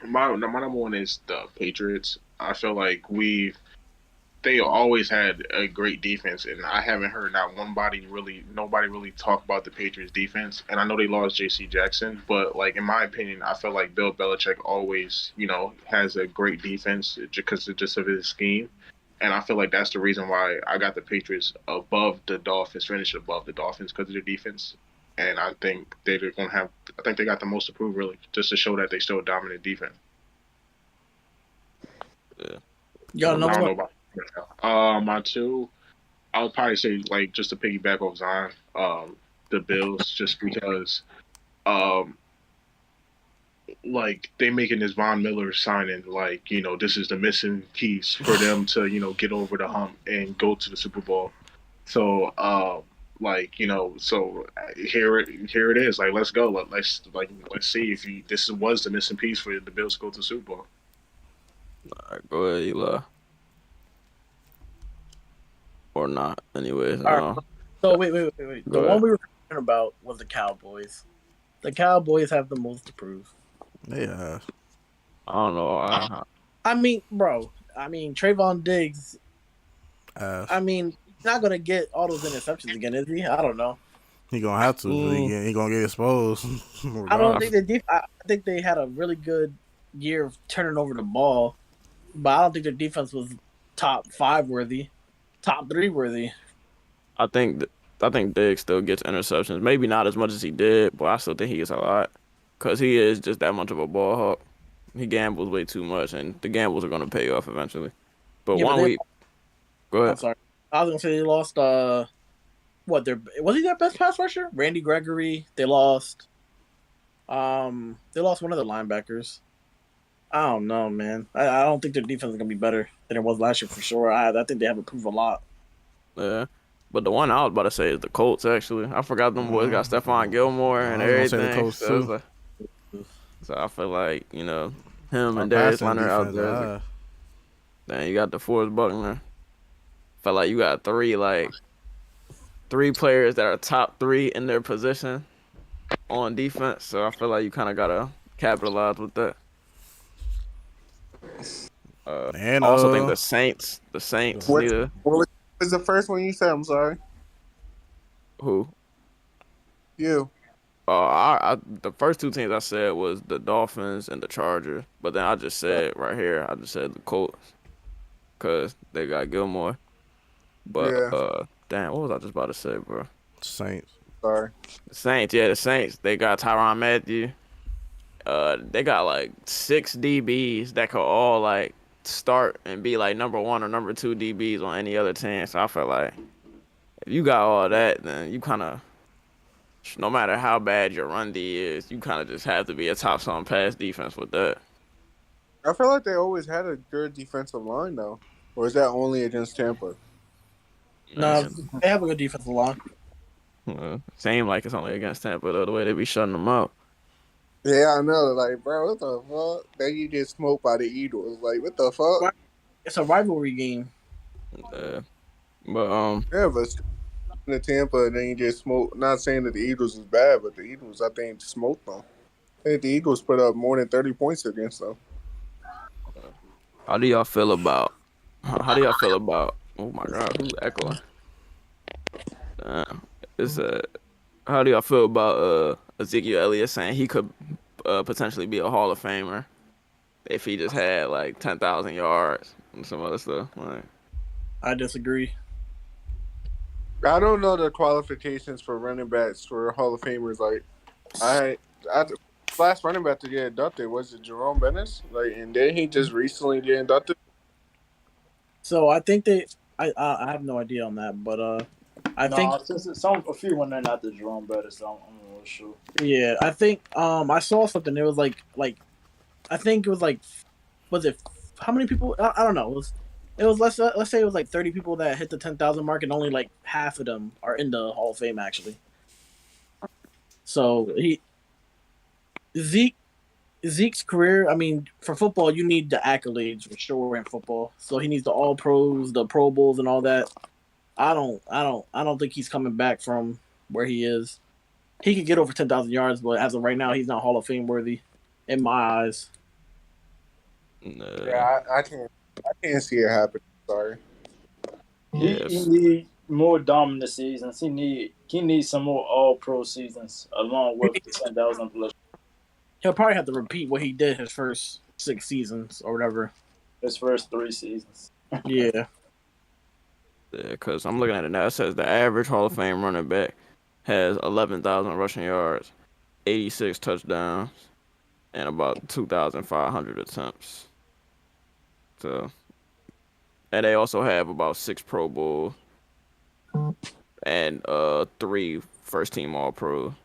My number 1 is the Patriots. I feel like they always had a great defense, and I haven't heard nobody really talk about the Patriots defense. And I know they lost J.C. Jackson, but like in my opinion, I feel like Bill Belichick always, has a great defense because of his scheme. And I feel like that's the reason why I got the Patriots above the Dolphins, finished above the Dolphins because of their defense. And I think they got the most to prove, really, just to show that they still a dominant defense. Yeah. Y'all know about my 2, I would probably say, like, just to piggyback off Zion, the Bills, just because like they making this Von Miller signing, like, you know, this is the missing piece for them to, you know, get over the hump and go to the Super Bowl. So, like, you know, so here it is. Like, let's go. Let's see if this was the missing piece for the Bills to go to the Super Bowl. All right, go ahead, Eli. Or not, anyways. All right. So wait. The one we were talking about was the Cowboys. The Cowboys have the most to prove. Yeah. I don't know. I mean, bro. I mean, Trayvon Diggs. I mean, he's not gonna get all those interceptions again, is he? I don't know. He gonna have to. He gonna get exposed. I don't think I think they had a really good year of turning over the ball, but I don't think their defense was top 5 worthy, top 3 worthy. I think Diggs still gets interceptions. Maybe not as much as he did, but I still think he gets a lot because he is just that much of a ball hawk. He gambles way too much, and the gambles are gonna pay off eventually. But Yeah, one week, go ahead. I'm sorry. I was gonna say they lost. Was he their best pass rusher? Randy Gregory. They lost. They lost one of the linebackers. I don't know, man. I don't think their defense is gonna be better than it was last year for sure. I think they have improved a lot. Yeah. But the one I was about to say is the Colts, actually. I forgot them boys got Stephon Gilmore and everything. So I feel like, you know, him and Darius Leonard out there. Then you got DeForest Buckner. Felt like you got three players that are top 3 in their position on defense. So I feel like you kind of got to capitalize with that. I also think the Saints need to... What was the first one you said? I'm sorry. Who? You. The first 2 teams I said was the Dolphins and the Chargers, but then I just said right here, I just said the Colts because they got Gilmore. But damn, what was I just about to say, bro? Saints. Sorry. The Saints. They got Tyrann Mathieu. They got like 6 DBs that could all like start and be like number 1 or number 2 DBs on any other team. So I feel like if you got all that, then you kind of, no matter how bad your run D is, you kind of just have to be a top song pass defense with that. I feel like they always had a good defensive line though, or is that only against Tampa? No, they have a good defensive line. Same like it's only against Tampa though, the way they be shutting them out. Yeah, I know. Like, bro, what the fuck? Then you get smoked by the Eagles. Like, what the fuck? It's a rivalry game. But the Tampa, and then you get smoked. Not saying that the Eagles is bad, but the Eagles, I think, smoked them. I think the Eagles put up more than 30 points against them. How do y'all feel about? Oh my God, who's echoing? How do y'all feel about Ezekiel Elliott saying he could potentially be a Hall of Famer if he just had like 10,000 yards and some other stuff? Like, I disagree. I don't know the qualifications for running backs for Hall of Famers. Like, I last running back to get inducted was it Jerome Bettis? Like, and then he just recently get inducted. So I think I have no idea on that, but I think a few when they're not the Jerome Bettis, so I'm not sure. Yeah, I think I saw something. It was like I think it was like, was it how many people? I don't know. It was let's say it was like 30 people that hit the 10,000 mark, and only like half of them are in the Hall of Fame actually. So Zeke's career, I mean, for football, you need the accolades for sure in football. So he needs the All Pros, the Pro Bowls, and all that. I don't think he's coming back from where he is. He could get over 10,000 yards, but as of right now, he's not Hall of Fame worthy, in my eyes. Yeah, I can't see it happen. Sorry. He need more dominant seasons. He needs some more All Pro seasons along with the 10,000 plus. He'll probably have to repeat what he did his first 6 seasons or whatever. His first 3 seasons. Yeah. Yeah, because I'm looking at it now. It says the average Hall of Fame running back has 11,000 rushing yards, 86 touchdowns, and about 2,500 attempts. So, and they also have about 6 Pro Bowls and 3 first-team All-Pro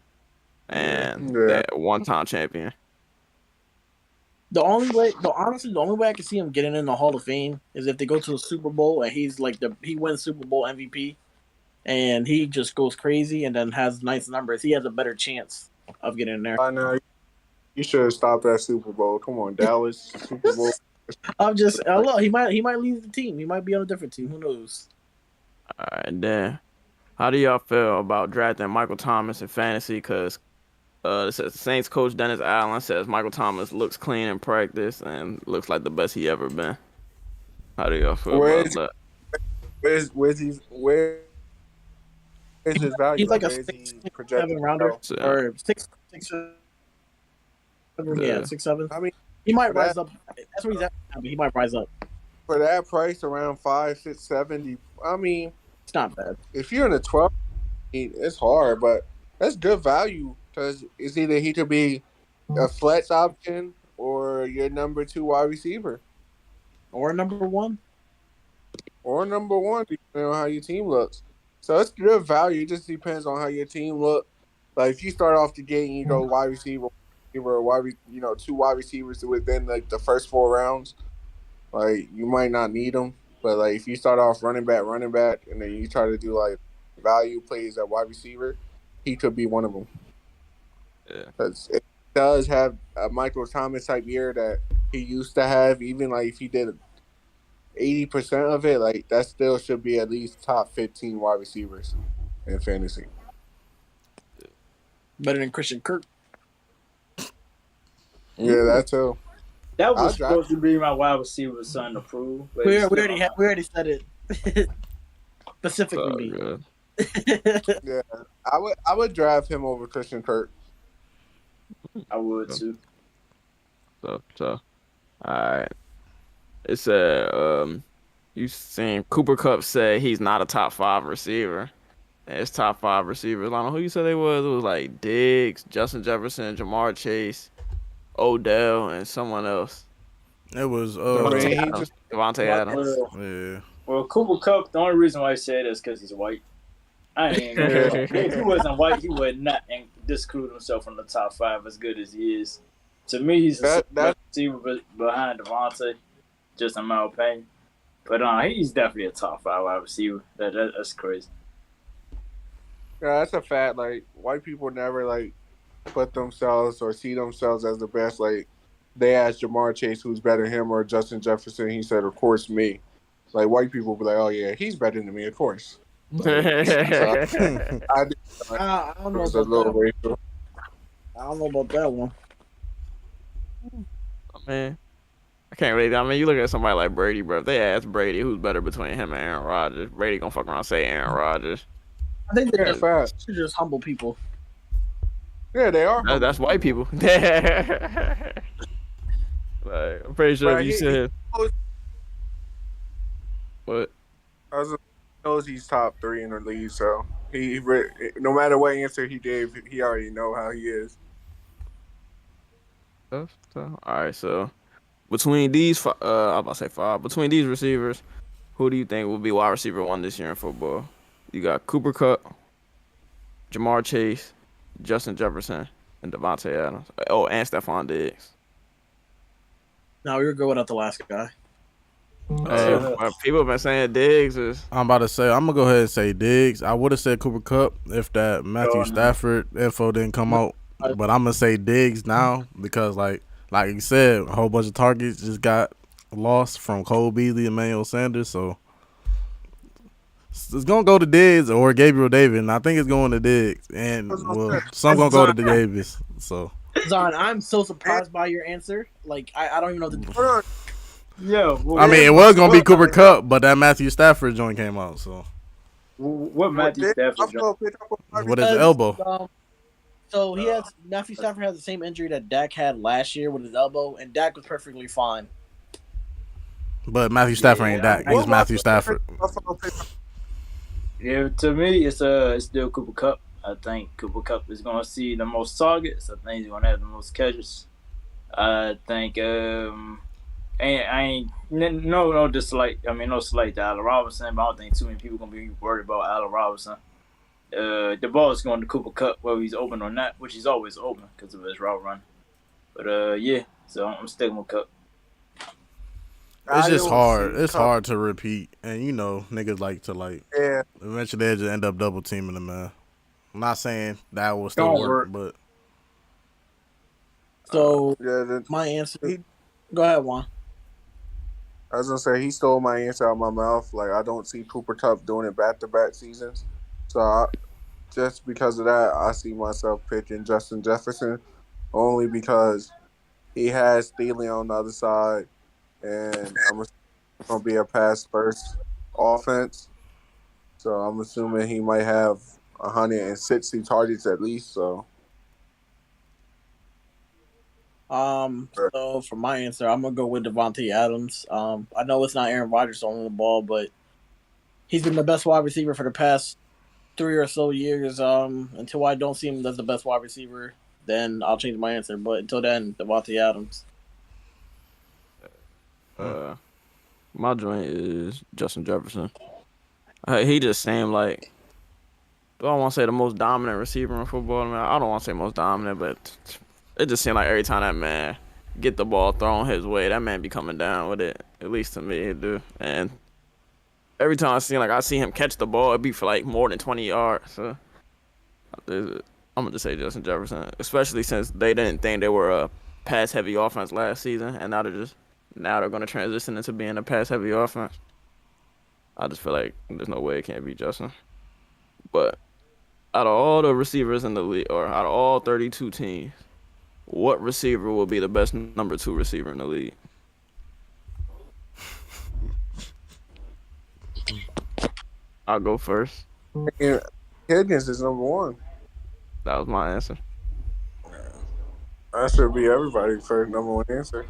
and that one-time champion. Honestly, the only way I can see him getting in the Hall of Fame is if they go to the Super Bowl and he wins Super Bowl MVP and he just goes crazy and then has nice numbers. He has a better chance of getting in there. I know you should have stopped that Super Bowl. Come on, Dallas Super Bowl. He might leave the team. He might be on a different team. Who knows? All right, then. How do y'all feel about drafting Michael Thomas in fantasy? Because the Saints coach Dennis Allen says Michael Thomas looks clean in practice and looks like the best he ever been. How do y'all feel about that? Where's his value? He's like a Where is six, he 7 rounder or six, 7. Yeah, 6'7". I mean, he might rise up. That's where he's at. But he might rise up. for that price, around 5, 6, 70. I mean, It's not bad. if you're in the 12, it's hard, but that's good value because it's either he could be a flex option or your number 2 wide receiver Or number 1. or number 1, depending on how your team looks. So it's good value. It just depends on how your team look. Like if you start off the gate and you go wide receiver, or 2 wide receivers within like the first 4 rounds, like you might not need them. But like if you start off running back, and then you try to do like value plays at wide receiver, he could be one of them. Yeah. Because it does have a Michael Thomas type year that he used to have. Even like if he did 80% of it, like that still should be at least top 15 wide receivers in fantasy. Better than Christian Kirk. Yeah, that too. That was supposed to be my wide receiver son to prove. We already said it. Specifically me. Yeah, I would draft him over Christian Kirk. I would too. So, all right. It said, you seen Cooper Kupp say he's not a top 5 receiver. And his top 5 receivers, I don't know who you said they was. It was like Diggs, Justin Jefferson, Jamar Chase, Odell, and someone else. It was Davonte Adams. Yeah. Well, Cooper Kupp, the only reason why I said it is because he's white. I ain't if he wasn't white, he would not disclude himself from the top 5 as good as he is. To me, he's a receiver behind Devontae, just in my opinion. But he's definitely a top 5 wide receiver. That's crazy. Yeah, that's a fact. Like white people never like put themselves or see themselves as the best. Like they asked Jamar Chase who's better, him or Justin Jefferson. He said, "Of course, me." Like white people be like, "Oh yeah, he's better than me, of course." Like, I don't know about that. I don't know about that one. Man, I can't really. I mean, you look at somebody like Brady, bro. If they ask Brady who's better between him and Aaron Rodgers, Brady gonna fuck around and say Aaron Rodgers. I think they're just humble people. Yeah, they are. That's white people. Like, I'm pretty sure if you said what? He knows he's top 3 in the league, so he no matter what answer he gave, he already know how he is. All right, so between these, I'm about to say 5. Between these receivers, who do you think will be wide receiver 1 this year in football? You got Cooper Kupp, Jamar Chase, Justin Jefferson, and Davonte Adams. Oh, and Stephon Diggs. No, we were going without the last guy. People have been saying Diggs is. I'm about to say, I'm going to go ahead and say Diggs. I would have said Cooper Kupp if that Matthew Stafford info didn't come out. But I'm going to say Diggs now because, like you said, a whole bunch of targets just got lost from Cole Beasley and Emmanuel Sanders. So it's going to go to Diggs or Gabriel Davis. And I think it's going to Diggs. And, well, some going to go to Davis. So. Zon, I'm so surprised by your answer. Like, I don't even know the. I mean, it was gonna be Cooper Kupp, but that Matthew Stafford joint came out. So, what Matthew Stafford joint? With his elbow. So Matthew Stafford has the same injury that Dak had last year with his elbow, and Dak was perfectly fine. But Matthew Stafford ain't Dak. He's Matthew Stafford. Yeah, to me, it's still Cooper Kupp. I think Cooper Kupp is gonna see the most targets. I think he's gonna have the most catches. I think no dislike. I mean, no slight to Allen Robinson, but I don't think too many people gonna be worried about Allen Robinson. The ball is going to Cooper Kupp, whether he's open or not, which he's always open because of his route run. But yeah, so I'm sticking with Cup. It's just hard. It's Cup. hard to repeat, and niggas like to Yeah. Eventually, they just end up double teaming them, man. I'm not saying that will still Don't work, work. but So Yeah, my answer. Go ahead, Juan. I was gonna say he stole my answer out of my mouth. Like I don't see Cooper Kupp doing it back-to-back seasons. So just because of that, I see myself picking Justin Jefferson, only because he has Thielen on the other side, and I'm gonna be a pass-first offense. So I'm assuming he might have 160 targets at least. So. So for my answer, I'm gonna go with Davonte Adams. I know it's not Aaron Rodgers throwing the ball, but he's been the best wide receiver for the past 3 or so years. Until I don't see him as the best wide receiver, then I'll change my answer. But until then, Davonte Adams. My joint is Justin Jefferson. He just seemed like, I don't want to say the most dominant receiver in football. Man, I don't want to say most dominant, but it just seemed like every time that man get the ball thrown his way, that man be coming down with it. At least to me, it do. And every time I see him catch the ball, it be for like more than 20 yards. So I'm gonna just say Justin Jefferson, especially since they didn't think they were a pass-heavy offense last season, and now they're gonna transition into being a pass-heavy offense. I just feel like there's no way it can't be Justin. But out of all the receivers in the league, or out of all 32 teams, what receiver will be the best number 2 receiver in the league? I'll go first. Yeah, Higgins is number 1. That was my answer. That should be everybody's first number 1 answer.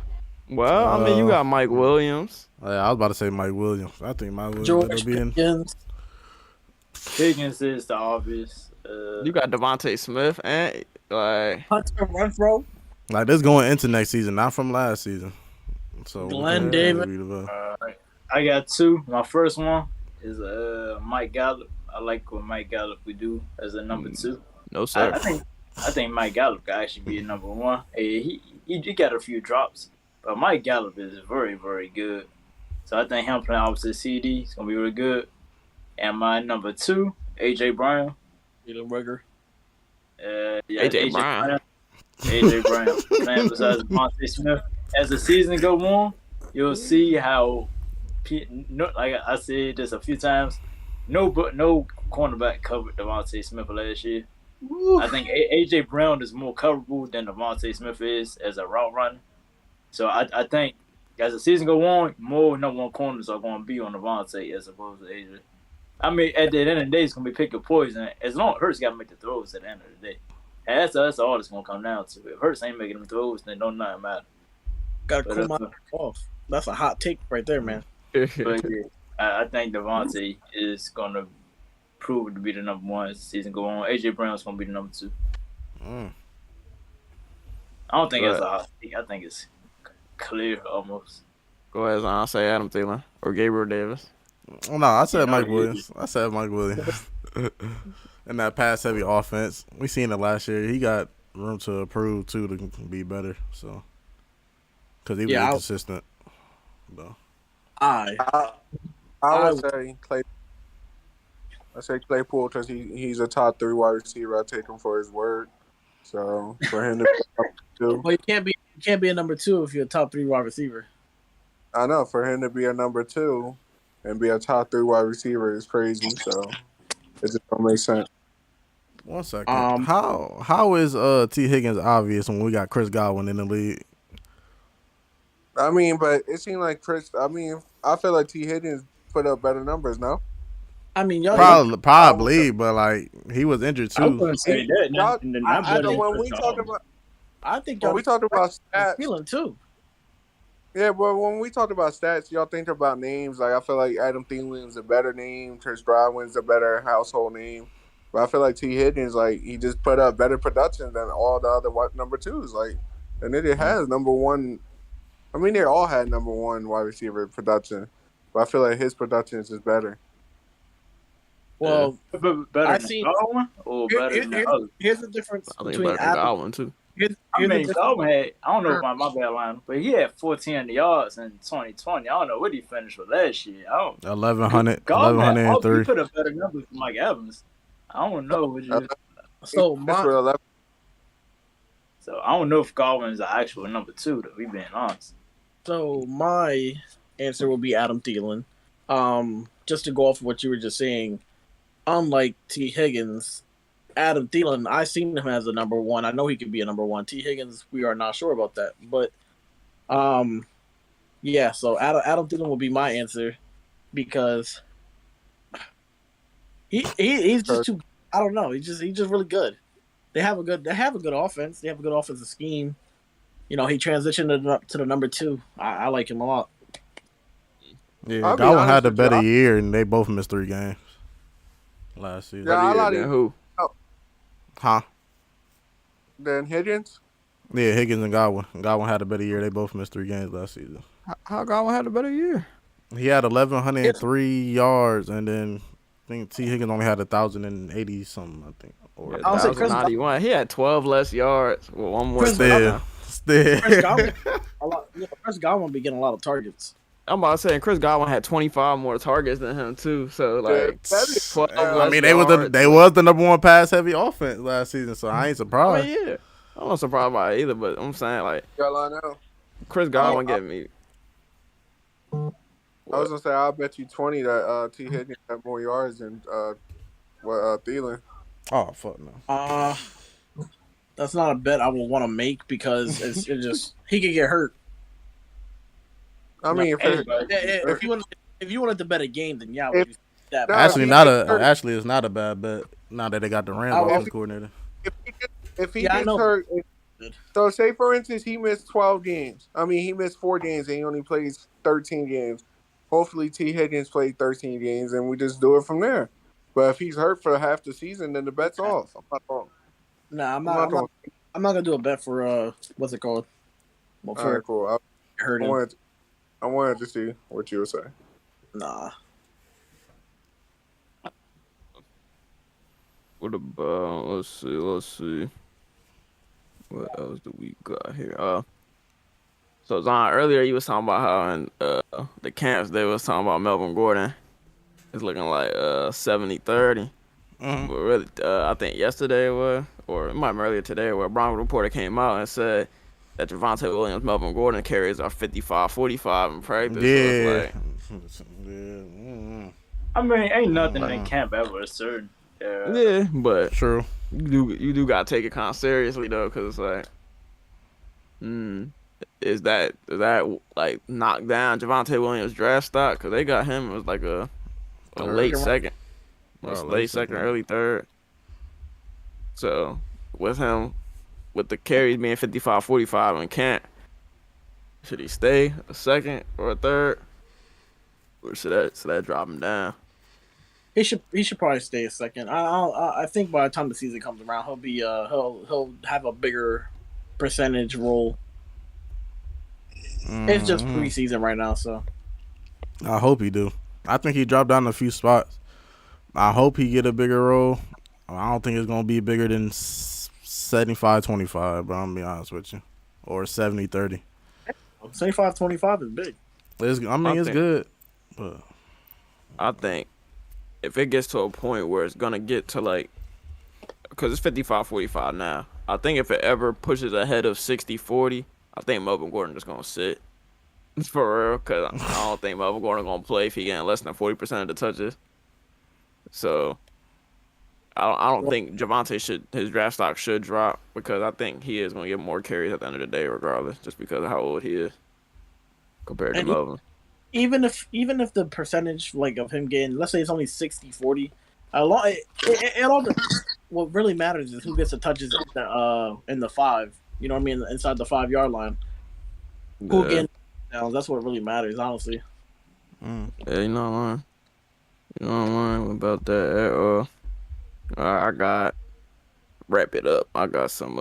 Well, I mean, you got Mike Williams. Yeah, I was about to say Mike Williams. I think Mike Williams George will be in. Pickens. Higgins is the obvious. You got Devontae Smith and Hunter Renfro. Like this going into next season, not from last season. So Glenn Davis. I got 2. My first one is Mike Gallup. I like what Mike Gallup would do as a number 2. No sir. I think Mike Gallup could actually be a number 1. Hey, he got a few drops, but Mike Gallup is very, very good. So I think him playing opposite CD is gonna be really good. And my number 2, AJ Brown. Jalen Rigger. AJ Brown. AJ Brown playing besides Devontae Smith. As the season go on, you'll see how, like I said this a few times, no cornerback covered Devontae Smith last year. I think AJ Brown is more coverable than Devontae Smith is as a route runner. So I think as the season go on, more number 1 corners are going to be on Devontae as opposed to AJ. I mean, at the end of the day, it's going to be pick your poison. As long as Hurts got to make the throws at the end of the day. And that's all it's going to come down to. If Hurts ain't making them throws, then don't nothing matter. Got to come off. That's a hot take right there, man. But yeah, I think Devontae is going to prove to be the number 1 as the season go on. AJ Brown's going to be the number 2. I don't think it's a hot take. I think it's clear almost. Go ahead, I'll say Adam Thielen or Gabriel Davis. Oh, no, I said Mike Williams. In that pass-heavy offense, we seen it last year. He got room to improve too to be better. So, because he was consistent. Though. I would say Clay. I say Claypool because he's a top 3 wide receiver. I take him for his word. So for him to be number 2, well, you can't be a number 2 if you're a top 3 wide receiver. I know for him to be a number 2 and be a top 3 wide receiver is crazy. So it just don't make sense. 1 second. How is T Higgins obvious when we got Chris Godwin in the league? I mean, but it seemed like I feel like T Higgins put up better numbers. No. I mean, y'all probably, but like he was injured too. I wouldn't say that. I know when we talk about. I think when we talked about stats, feeling too. Yeah, but when we talked about stats, y'all think about names. Like I feel like Adam Thielen's a better name. Chris Godwin's a better household name. But I feel like T Higgins, like he just put up better production than all the other number 2s. Like, and it has number 1. I mean, they all had number 1 wide receiver production, but I feel like his production is just better. Well, better than Godwin or better than the other? Here's the difference between Godwin too. I mean, Goldman had, I don't know about my bad line, but he had 1,400 yards in 2020. I don't know what he finished with last year. 1,103. He put up better numbers than Mike Evans. I don't know what you. So I don't know if Godwin's the actual number 2, though. We being honest. So my answer will be Adam Thielen. Just to go off of what you were just saying, unlike T. Higgins, Adam Thielen, I seen him as a number 1. I know he could be a number 1. T. Higgins, we are not sure about that. But yeah, so Adam Thielen will be my answer because he's just too, I don't know, he's just really good. They have a good offense. They have a good offensive scheme. You know, he transitioned to the number 2. I like him a lot. Yeah, Godwin had a better year, and they both missed 3 games last season. Yeah, I like who? Huh? Then Higgins? Yeah, Higgins and Godwin. Godwin had a better year. They both missed 3 games last season. How Godwin had a better year? He had 1,103 yards, and then I think T. Higgins only had 1,080 something, I think. Or 1,091. He had 12 less yards with one more. Still. Chris Godwin be getting a lot of targets. I'm about to say, Chris Godwin had 25 more targets than him too. So like, 12 I mean, they yards. was the number 1 pass heavy offense last season, so I ain't surprised. I mean, yeah, I'm not surprised by it either. But I'm saying like, Carolina. Chris Godwin get me. I was gonna say I'll bet you 20 that T. Higgins had more yards than Thielen. Oh fuck no. That's not a bet I will want to make because it just he could get hurt. I mean, if you wanted to bet a game, then yeah. Actually, it's not a bad bet. Now that they got the Rams offensive coordinator. If he gets hurt, so say for instance he missed 12 games. I mean, he missed 4 games and he only plays 13 games. Hopefully, T. Higgins played 13 games and we just do it from there. But if he's hurt for half the season, then the bet's off. I'm not wrong. Nah, I'm not gonna do a bet for what's it called? All right, cool. I wanted to see what you were saying. Nah. What about? Let's see. What else do we got here? So Zon, earlier you was talking about how in the camps they was talking about Melvin Gordon. It's looking like 70-30. But really, I think yesterday it was, or it might have been earlier today, where a Bronco reporter came out and said that Javonte Williams, Melvin Gordon carries are 55-45 in practice. Yeah. So I mean, ain't nothing in camp ever certain. Yeah, but true. You do gotta take it kind of seriously though, because it's like, is that like knock down Javonte Williams' draft stock? Because they got him as like a late second, late second, early third. So with him, with the carries being 55-45 in camp, should he stay a second or a third, or should that drop him down? He should probably stay a second. I think by the time the season comes around, he'll be he'll have a bigger percentage role. It's just preseason right now, so I hope he do. I think he dropped down a few spots. I hope he get a bigger role. I don't think it's gonna be bigger than 75-25, but I'm gonna be honest with you, or 70-30. 75-25 is big. It's good, but I think if it gets to a point where it's gonna get to like, because it's 55-45 now. I think if it ever pushes ahead of 60-40, I think Melvin Gordon just gonna sit. For real, because I don't think Melvin Gordon gonna play if he getting less than 40% of the touches. So I don't think Javonte his draft stock should drop, because I think he is gonna get more carries at the end of the day, regardless, just because of how old he is compared to Melvin. Even if the percentage like of him getting, let's say it's only 60-40, what really matters is who gets the touches in the 5. You know what I mean? Inside the 5-yard line. Who getting downs? That's what really matters, honestly. Yeah, you're not lying. You're not lying about that at all. I got, wrap it up. I got some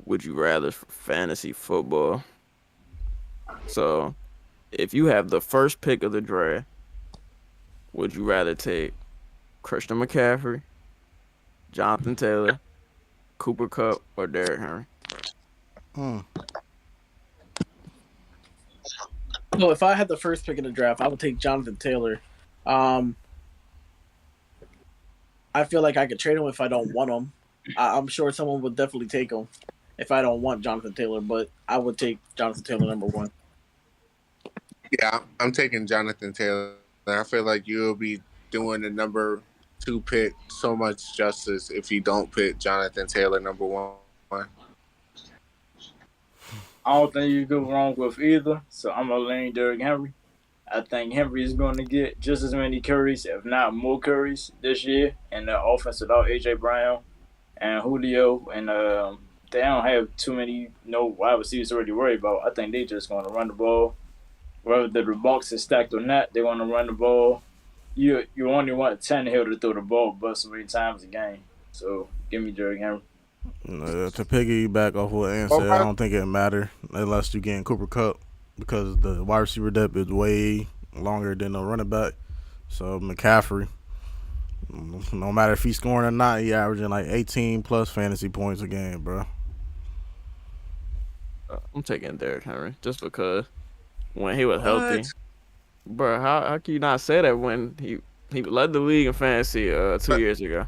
would you rather for fantasy football. So, if you have the first pick of the draft, would you rather take Christian McCaffrey, Jonathan Taylor, Cooper Kupp, or Derrick Henry? So if I had the first pick in the draft, I would take Jonathan Taylor. I feel like I could trade him if I don't want him. I'm sure someone would definitely take him if I don't want Jonathan Taylor, but I would take Jonathan Taylor number 1. Yeah, I'm taking Jonathan Taylor. I feel like you'll be doing the number 2 pick so much justice if you don't pick Jonathan Taylor number 1. I don't think you go wrong with either, so I'm going to lean Derrick Henry. I think Henry is going to get just as many carries, if not more carries, this year. And the offense without A.J. Brown and Julio, and they don't have too many wide receivers to really worry about. I think they're just going to run the ball. Whether the box is stacked or not, they're going to run the ball. You only want Tannehill to throw the ball but so many times a game. So give me Derrick Henry. To piggyback off what Ann said, I don't think it matter unless you getting Cooper Kupp because the wide receiver depth is way longer than the running back. So McCaffrey, no matter if he's scoring or not, he averaging like 18 plus fantasy points a game, bro. I'm taking Derrick Henry just because when he was healthy, bro. How can you not say that when he led the league in fantasy 2 years ago?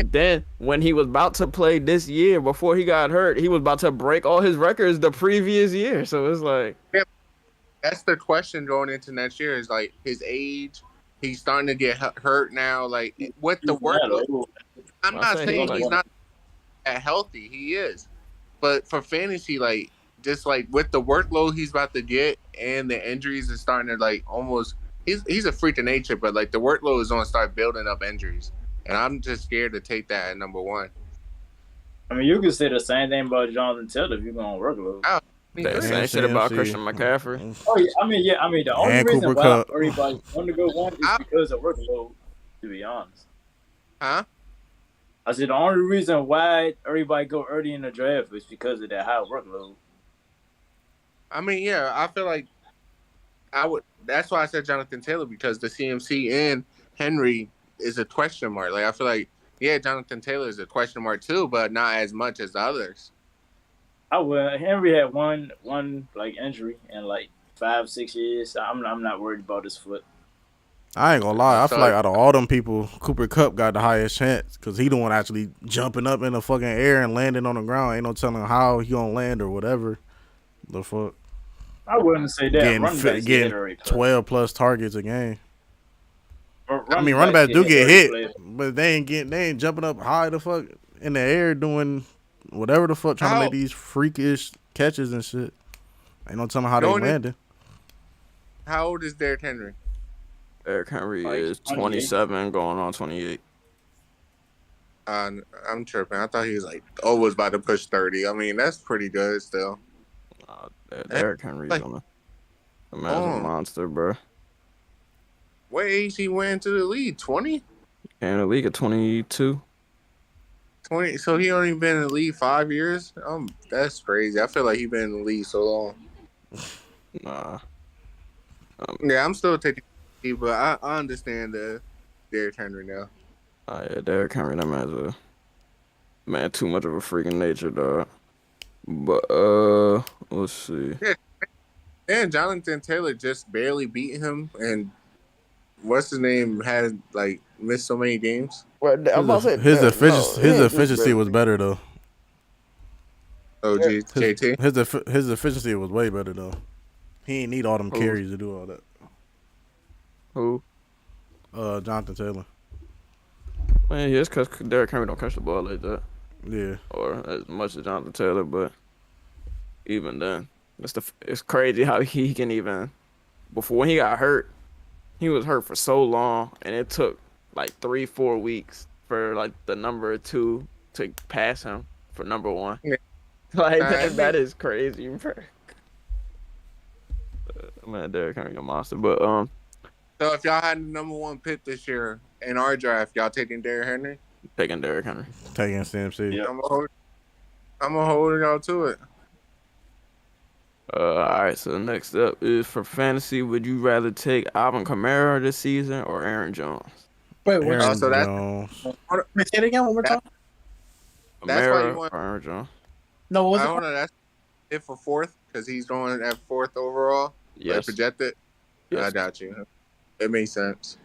Then when he was about to play this year before he got hurt, he was about to break all his records the previous year. So it's like that's the question going into next year is like his age. He's starting to get hurt now. Like with the workload, I'm not saying he's not that healthy. He is, but for fantasy, like just like with the workload he's about to get and the injuries are starting to like almost. He's a freak of nature, but like the workload is going to start building up injuries. And I'm just scared to take that at number 1. I mean, you can say the same thing about Jonathan Taylor if you're going to workload. The same shit about Christian McCaffrey. Oh, yeah. I mean, the only reason why everybody want to go 1 is because of workload, to be honest. Huh? I said the only reason why everybody go early in the draft is because of that high workload. I mean, yeah, I feel like I would. That's why I said Jonathan Taylor, because the CMC and Henry is a question mark. Like I feel like, yeah, Jonathan Taylor is a question mark too, but not as much as the others. Henry had one like injury in like 5-6 years. I'm not worried about his foot. I ain't gonna lie. I feel like out of all them people, Cooper Kupp got the highest chance because he the one actually jumping up in the fucking air and landing on the ground. Ain't no telling how he gonna land or whatever. The fuck. I wouldn't say that. Getting 12 plus targets a game. Running running backs do get hit, but they ain't jumping up high the fuck in the air doing whatever the fuck trying to make these freakish catches and shit. Ain't no telling how they landing. How old is Derrick Henry? Derrick Henry is 27 going on 28. I'm tripping. I thought he was like was about to push 30. I mean, that's pretty good still. Derrick Henry's on a monster, bro. What age he went into the league? 20? In the league at 22. 20. So he only been in the league 5 years? That's crazy. I feel like he been in the league so long. Nah. Yeah, I'm still taking but I understand the Derrick Henry now. Yeah, Derrick Henry, that man's too much of a freaking nature, dog. But let's see. Yeah, and Jonathan Taylor just barely beat him, and what's his name had like missed so many games. His efficiency was better though. Oh, JT. His efficiency was way better though. He ain't need all them carries to do all that. Who? Jonathan Taylor. Man, yeah, it's because Derrick Henry don't catch the ball like that. Yeah. Or as much as Jonathan Taylor, but even then, it's crazy how he can even. Before when he got hurt, he was hurt for so long, and it took like 3-4 weeks for like the number 2 to pass him for number 1. Yeah. Like that is crazy, bro. Man, Derrick Henry a monster, but So if y'all had the number 1 pick this year in our draft, y'all taking Derrick Henry? Taking Derrick Henry. Taking CMC. Yeah. I'm gonna hold y'all to it. All right, so next up is for fantasy. Would you rather take Alvin Kamara this season or Aaron Jones? Wait, what? So say it again one more time. Kamara or Aaron Jones? No, what was I it? don't know. That's it for fourth because he's going at fourth overall. Yes. Like projected. Yes. I got you. It makes sense.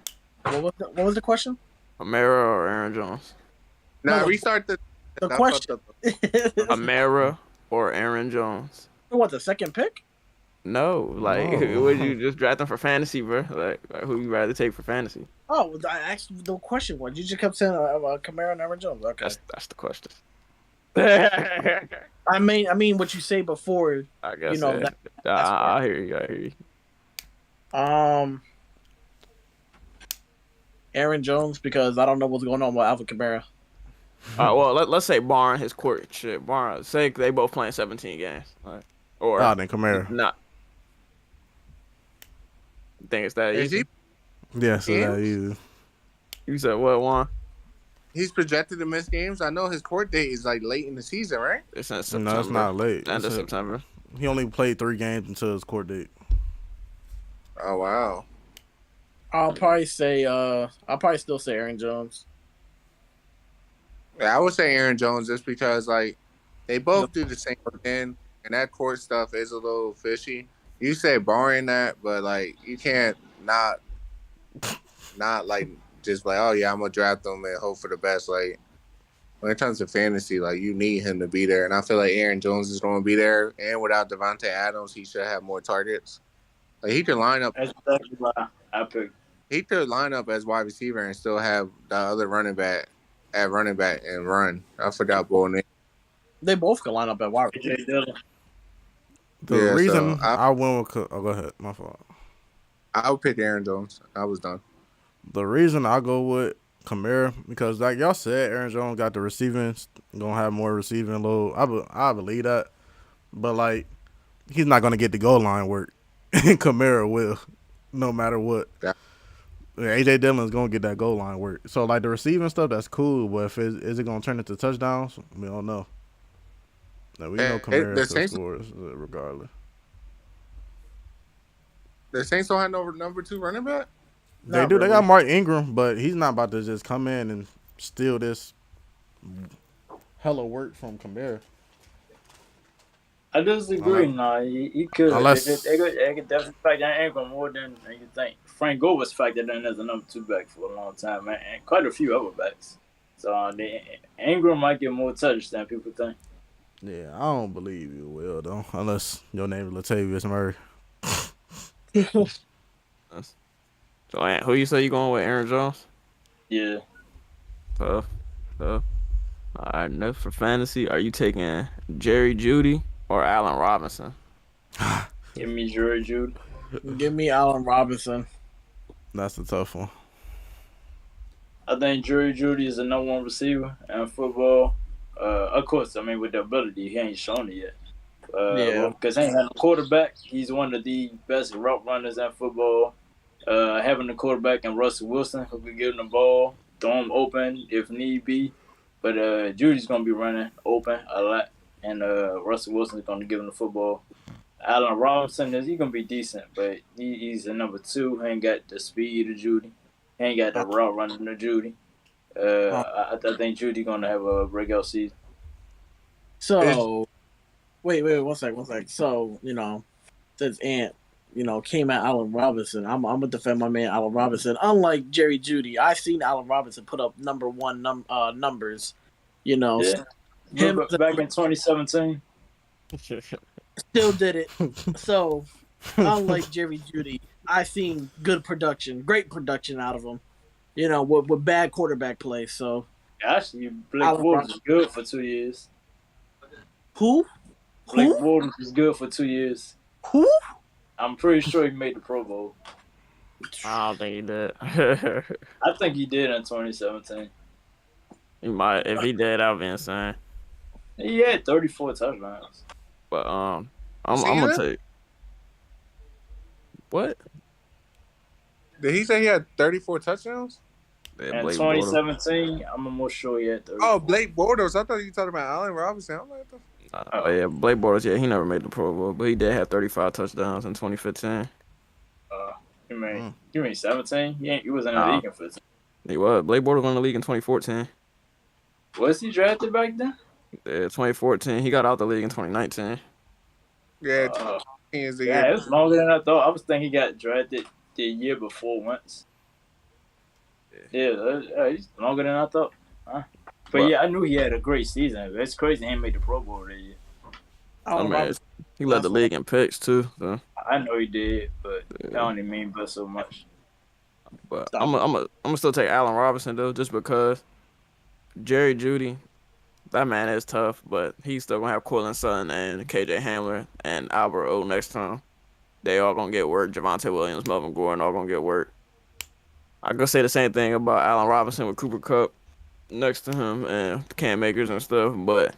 What was the question? Amara or Aaron Jones? Now No, restart the question. Amara or Aaron Jones? What, the second pick? No, like No. would you just draft them for fantasy, bro? Like who you rather take for fantasy? Oh, I asked the question was. You just kept saying Kamara and Aaron Jones. Okay. That's the question. I mean what you say before. I guess. You know, yeah. that's I hear you. I hear you. Aaron Jones, because I don't know what's going on with Alvin Kamara. Well, let's say barring his court shit. Barring, say they both playing 17 games, right? Or then Kamara. not. You think it's that Is easy? he? Yeah, so that Games? easy. You said what, Juan? He's projected to miss games. I know his court date is like late in the season, right? It's in September. No, it's not late. End of September. He only played 3 games until his court date. Oh wow. I'll probably still say Aaron Jones. Yeah, I would say Aaron Jones just because like they both do the same thing, and that court stuff is a little fishy. You say barring that, but like you can't not like just like, oh yeah, I'm gonna draft him and hope for the best. Like when it comes to fantasy, like you need him to be there, and I feel like Aaron Jones is going to be there. And without Davonte Adams, he should have more targets. Like he could line up. That's exactly why I picked. He could line up as wide receiver and still have the other running back at running back and run. I forgot boy name. They both can line up at wide receiver. AJ Dillon. The Yeah, reason so I went with go ahead, my fault. I would pick Aaron Jones. I was done. The reason I go with Kamara because like y'all said, Aaron Jones got the receiving, gonna have more receiving load. I believe that, but like he's not gonna get the goal line work, and Kamara will, no matter what. Yeah. AJ Dillon's gonna get that goal line work. So like the receiving stuff, that's cool, but if is it gonna turn into touchdowns? We don't know. No, we know Kamara still scores regardless. The Saints don't have no number 2 running back? They do. Really. They got Mark Ingram, but he's not about to just come in and steal this hella work from Campbell. I disagree. No, he could. Unless they could definitely factor in Ingram more than you think. Frank Gore was factored in as a number 2 back for a long time, man, and quite a few other backs. So Ingram might get more touches than people think. Yeah, I don't believe you will though, unless your name is Latavius Murray. So, who you say you going with, Aaron Jones? Yeah. Tough. All right, next for fantasy, are you taking Jerry Judy or Allen Robinson? Give me Jerry Judy. Give me Allen Robinson. That's a tough one. I think Jerry Judy is the number 1 receiver in football. Of course, I mean, with the ability, he ain't shown it yet. Because he ain't had a quarterback. He's one of the best route runners in football. Having a quarterback in Russell Wilson who could give him the ball, throw him open if need be. But Judy's going to be running open a lot, and Russell Wilson's going to give him the football. Allen Robinson, he's going to be decent, but he's a number 2. He ain't got the speed of Judy. He ain't got the route running of Judy. I think Judy going to have a breakout season. So, wait, 1 second. So, since Ant, came at Allen Robinson, I'm going to defend my man Allen Robinson. Unlike Jerry Judy, I've seen Allen Robinson put up number 1 numbers, Yeah. Him back in 2017. Still did it. So, unlike Jerry Judy, I've seen great production out of him, with bad quarterback play. So, actually, Blake Bortles was good for 2 years. Who? Blake Bortles was good for 2 years. Who? I'm pretty sure he made the Pro Bowl. I don't think he did. I think he did in 2017. He might. If he did, that would be insane. He had 34 touchdowns. But I'm gonna take. What? Did he say he had 34 touchdowns? Yeah, in 2017, I'm almost sure he had 34. Oh, Blake Bortles. I thought you were talking about Allen Robinson. I'm like, yeah, Blake Bortles. Yeah, he never made the Pro Bowl, but he did have 35 touchdowns in 2015. You mean 17? He was in the league in 15. He was. Blake Bortles was in the league in 2014. Was he drafted back then? Yeah, 2014. He got out the league in 2019. Yeah, Uh, he is the yeah, year. it was longer than I thought. I was thinking he got drafted the year before once. Yeah, he's longer than I thought. Huh? But yeah, I knew he had a great season. It's crazy he made the Pro Bowl that year. I mean, Robinson, he led the that's league in picks too. So. I know he did, but Yeah. that only mean but so much. But Stop I'm it. gonna still take Allen Robinson though, just because Jerry Judy, that man is tough, but he's still gonna have Cortland Sutton and KJ Hamler and Albert O next time. They all gonna get work. Javonte Williams, Melvin Gordon, all gonna get work. I could say the same thing about Allen Robinson with Cooper Kupp next to him and Cam Akers and stuff, but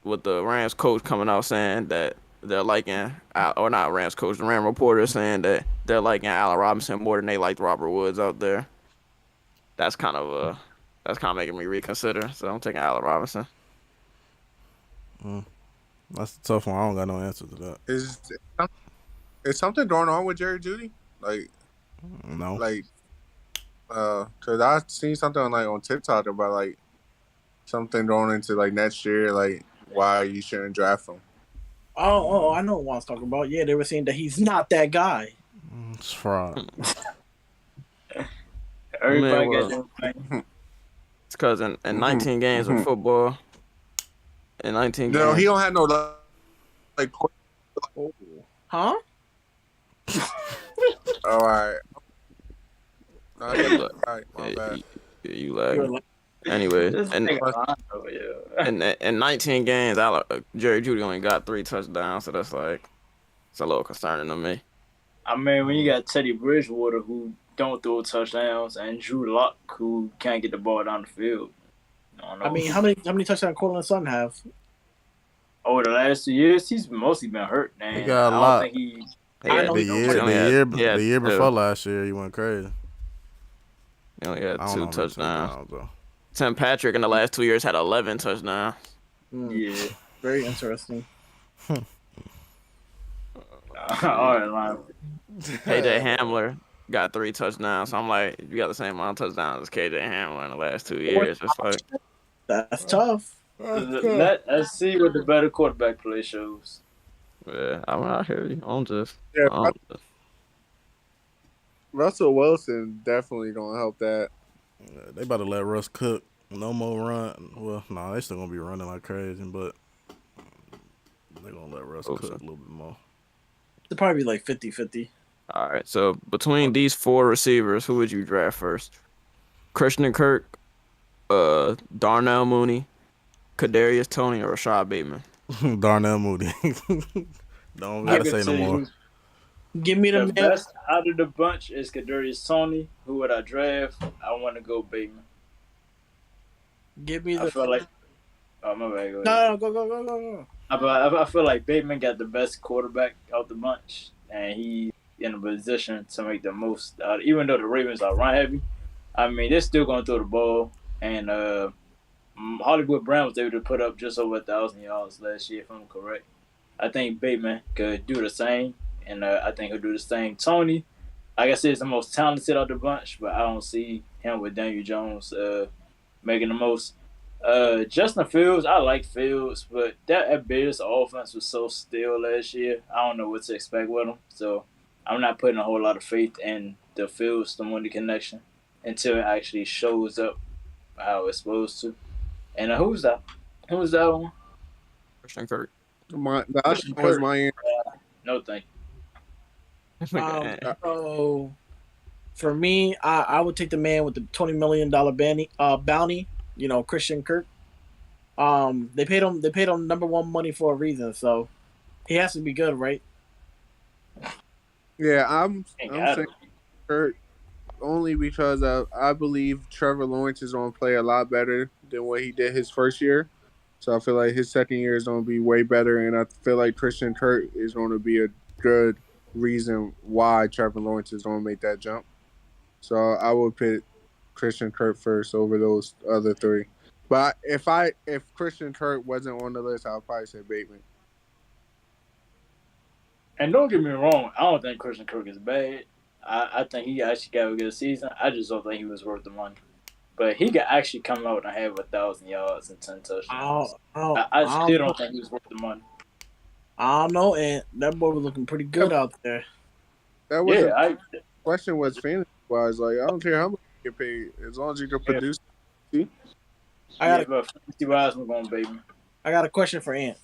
with the Rams coach coming out saying that they're liking, or not Rams coach, the Ram reporter saying that they're liking Allen Robinson more than they liked Robert Woods out there. That's kind of making me reconsider. So I'm taking Allen Robinson. That's a tough one. I don't got no answer to that. Is something going on with Jerry Judy? Like, No. Cause I seen something on TikTok about like something going into like next year, like why you shouldn't draft him. Oh, I know what I was talking about. Yeah, they were saying that he's not that guy. It's fraud. Everybody Man, got their thing. It's because in 19 games of football, in 19 No, games, he don't have no like. Huh? All right. All Look, right, my bad. you You're lag. like, Anyway, This and nigga Rondo, yeah. in 19 games, Jerry Judy only got 3 touchdowns, so that's like it's a little concerning to me. I mean, when you got Teddy Bridgewater who don't throw touchdowns and Drew Lock who can't get the ball down the field. I don't know. I mean, how many touchdowns Cortland Sutton have? over the last 2 years, he's mostly been hurt. And He got a I lot. don't think he. Yeah, know The he year before last year, he went crazy. He only had I don't 2 know how many touchdowns. though. Tim Patrick in the last 2 years had 11 touchdowns. Yeah. Very interesting. All right, line. KJ Hamler got 3 touchdowns. So I'm like, you got the same amount of touchdowns as KJ Hamler in the last 2 years. It's like, That's tough. Let's see what the better quarterback play shows. yeah, I hear you. Yeah, Russell Wilson definitely gonna help that. They about to let Russ cook. No more run. Well, no, they still gonna be running like crazy, but they gonna let Russ cook a little bit more. It'll probably be like 50-50. all right. So between these 4 receivers, who would you draft first? Christian Kirk, Darnell Mooney, Kadarius Toney, or Rashad Bateman? Darnell Moody. Don't gotta say no more. Give me The the man. best out of the bunch is Kadarius Toney. Who would I draft? I want to go Bateman. Give me I the. feel like. Oh, my bad. Go ahead. No, go. I feel like Bateman got the best quarterback out the bunch, and he in a position to make the most out. Even though the Ravens are run heavy, I mean they're still going to throw the ball. And Hollywood Brown was able to put up just over 1,000 yards last year, if I'm correct. I think Bateman could do the same, and I think he'll do the same. Toney, like I said, is the most talented of the bunch, but I don't see him with Daniel Jones making the most. Justin Fields, I like Fields, but that Bears offense was so still last year. I don't know what to expect with him, so I'm not putting a whole lot of faith in the Fields to win the connection until it actually shows up how it's supposed to. And who's that? Who's that one? Christian Kirk. That was my No, thank you. So for me, I would take the man with the $20 million bounty. You know, Christian Kirk. They paid him number 1 money for a reason, so he has to be good, right? Yeah, I'm Ain't saying got it. Kirk only because I believe Trevor Lawrence is gonna play a lot better than what he did his first year. So I feel like his second year is gonna be way better, and I feel like Christian Kirk is gonna be a good reason why Trevor Lawrence is gonna make that jump. So I would pick Christian Kirk first over those other 3. But if Christian Kirk wasn't on the list, I would probably say Bateman. And don't get me wrong, I don't think Christian Kirk is bad. I think he actually got a good season. I just don't think he was worth the money. but he could actually come out and have 1,000 yards and 10 touchdowns. I still don't think he was worth the money. I don't know, and that boy was looking pretty good out there. That was question was fantasy wise. Like, I don't care how much you get paid as long as you can produce. See? Fantasy wise, I'm going baby. I got a question for Ant.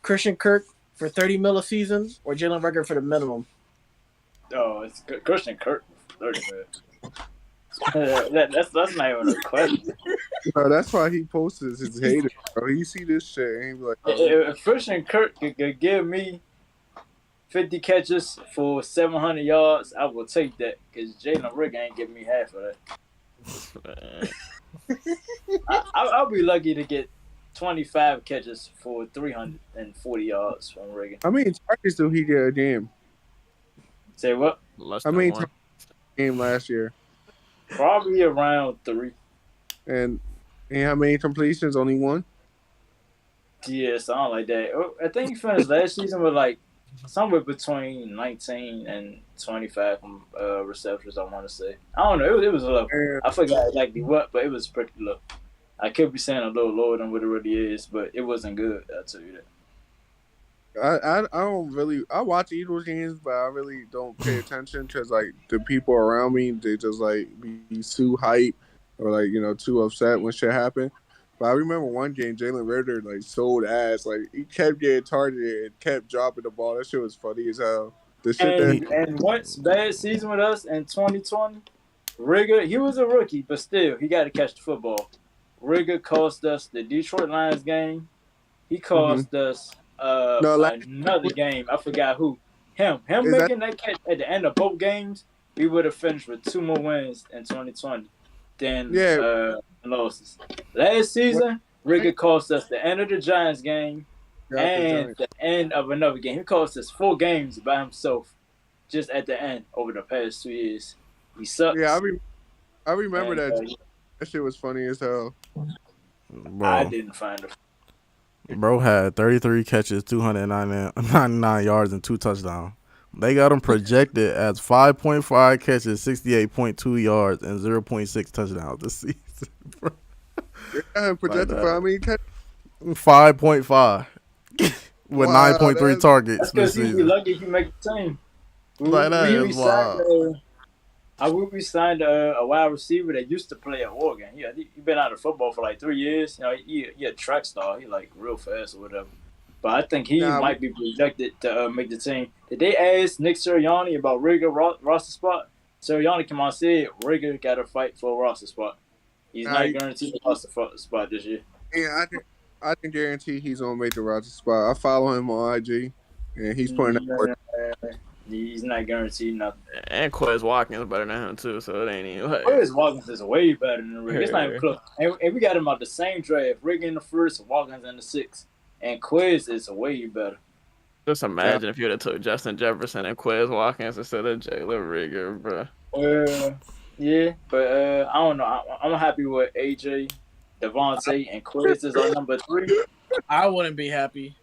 Christian Kirk for $30 million a season or Jalen Reagor for the minimum? Oh, it's Christian Kirk for $30 million. That's not even a question. No, that's why he posted his haters, bro. He see this shit and he be like, if Christian Kirk could give me 50 catches for 700 yards, I will take that because Jalen Reagor ain't giving me half of that. I'll be lucky to get 25 catches for 340 yards from Reagor. how many targets do he get a game? Say what? How many targets game last year? Probably around 3. And how many completions? Only one? Yeah, something like that. I think he finished last season with like somewhere between 19 and 25 receptions, I want to say. I don't know. It was low. I forgot exactly what, but it was pretty low. I could be saying a little lower than what it really is, but it wasn't good. I'll tell you that. I don't really. I watch Eagles games, but I really don't pay attention because like the people around me, they just like be too hype or like too upset when shit happen. But I remember one game, Jalen Reagor like sold ass. Like he kept getting targeted and kept dropping the ball. That shit was funny as hell. The shit and once bad season with us in 2020, Reagor, he was a rookie, but still he got to catch the football. Reagor cost us the Detroit Lions game. He cost us another game. I forgot who. Him making that catch at the end of both games, we would have finished with 2 more wins in 2020 than losses. Last season, Reagor cost us the end of the Giants game and the end of another game. He cost us 4 games by himself just at the end over the past 2 years. He sucks. Yeah, I remember that. That shit was funny as hell. Bro, I didn't find it. Bro had 33 catches, 299 yards, and 2 touchdowns. They got him projected as 5.5 catches, 68.2 yards, and 0.6 touchdowns this season. Bro. Yeah, projected for how many catches? 5.5 with 9.3 targets. That's because he's lucky he make the team. We signed a wide receiver that used to play at Oregon. He been out of football for like 3 years. He a track star. He like real fast or whatever. But I think he might be projected to make the team. Did they ask Nick Sirianni about Reagor roster spot? Sirianni came out and said Reagor got to fight for a roster spot. He's not guaranteed a roster spot this year. Yeah, I can guarantee he's gonna make the roster spot. I follow him on IG, and he's putting that work. He's not guaranteed nothing. And Quez Watkins better than him too, so it ain't even like. Quez Watkins is way better than Reagor. It's not even close. And we got him out the same draft. Reagor in the first, Watkins in the 6th. And Quez is way better. Just imagine if you would have took Justin Jefferson and Quez Watkins instead of Jalen Reagor, bro. Yeah, but I don't know. I'm happy with AJ, Davonte, and Quez is on number 3. I wouldn't be happy.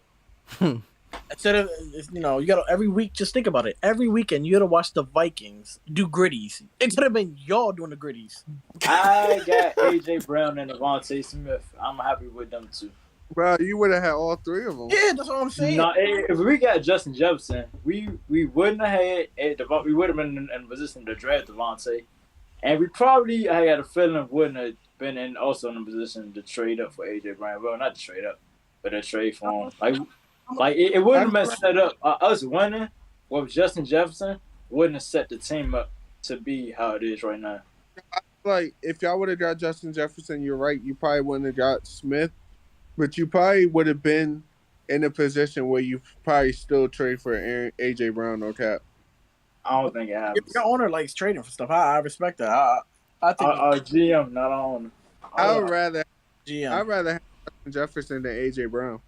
Instead of you gotta every week. Just think about it. Every weekend you gotta watch the Vikings do gritties. It could have been y'all doing the gritties. I got AJ Brown and Devontae Smith. I'm happy with them too. Bro, you would have had all 3 of them. Yeah, that's what I'm saying. No, if we got Justin Jefferson, we wouldn't have had we would have been in position to draft Devontae, and we probably, I got a feeling, wouldn't have been also in a position to trade up for AJ Brown. Well, not to trade up, but to trade for him. Like it wouldn't have been set up. Us winning with Justin Jefferson wouldn't have set the team up to be how it is right now. Like if y'all would have got Justin Jefferson, you're right. You probably wouldn't have got Smith. But you probably would have been in a position where you probably still trade for AJ Brown or Cap. I don't think it happens. If your owner likes trading for stuff, I respect that. I think GM, not owner. I'd rather GM. have Justin Jefferson than AJ Brown.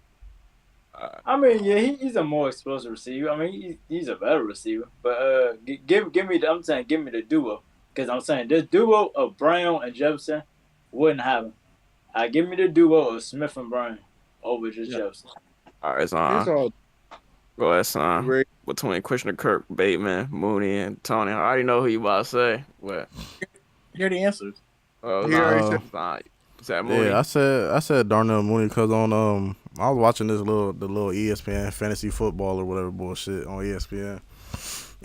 I mean, yeah, he's a more explosive receiver. I mean, he's a better receiver. But give me the duo, because I'm saying this duo of Brown and Jefferson wouldn't happen. Give me the duo of Smith and Brown over just Jefferson. All right, son. Go ahead, son. Between Christian Kirk, Bateman, Mooney, and Tony. I already know who you about to say. But here are the answers. He already Uh, said. Is that Mooney? Yeah, I said Darnell Mooney because on I was watching the little ESPN fantasy football or whatever bullshit on ESPN,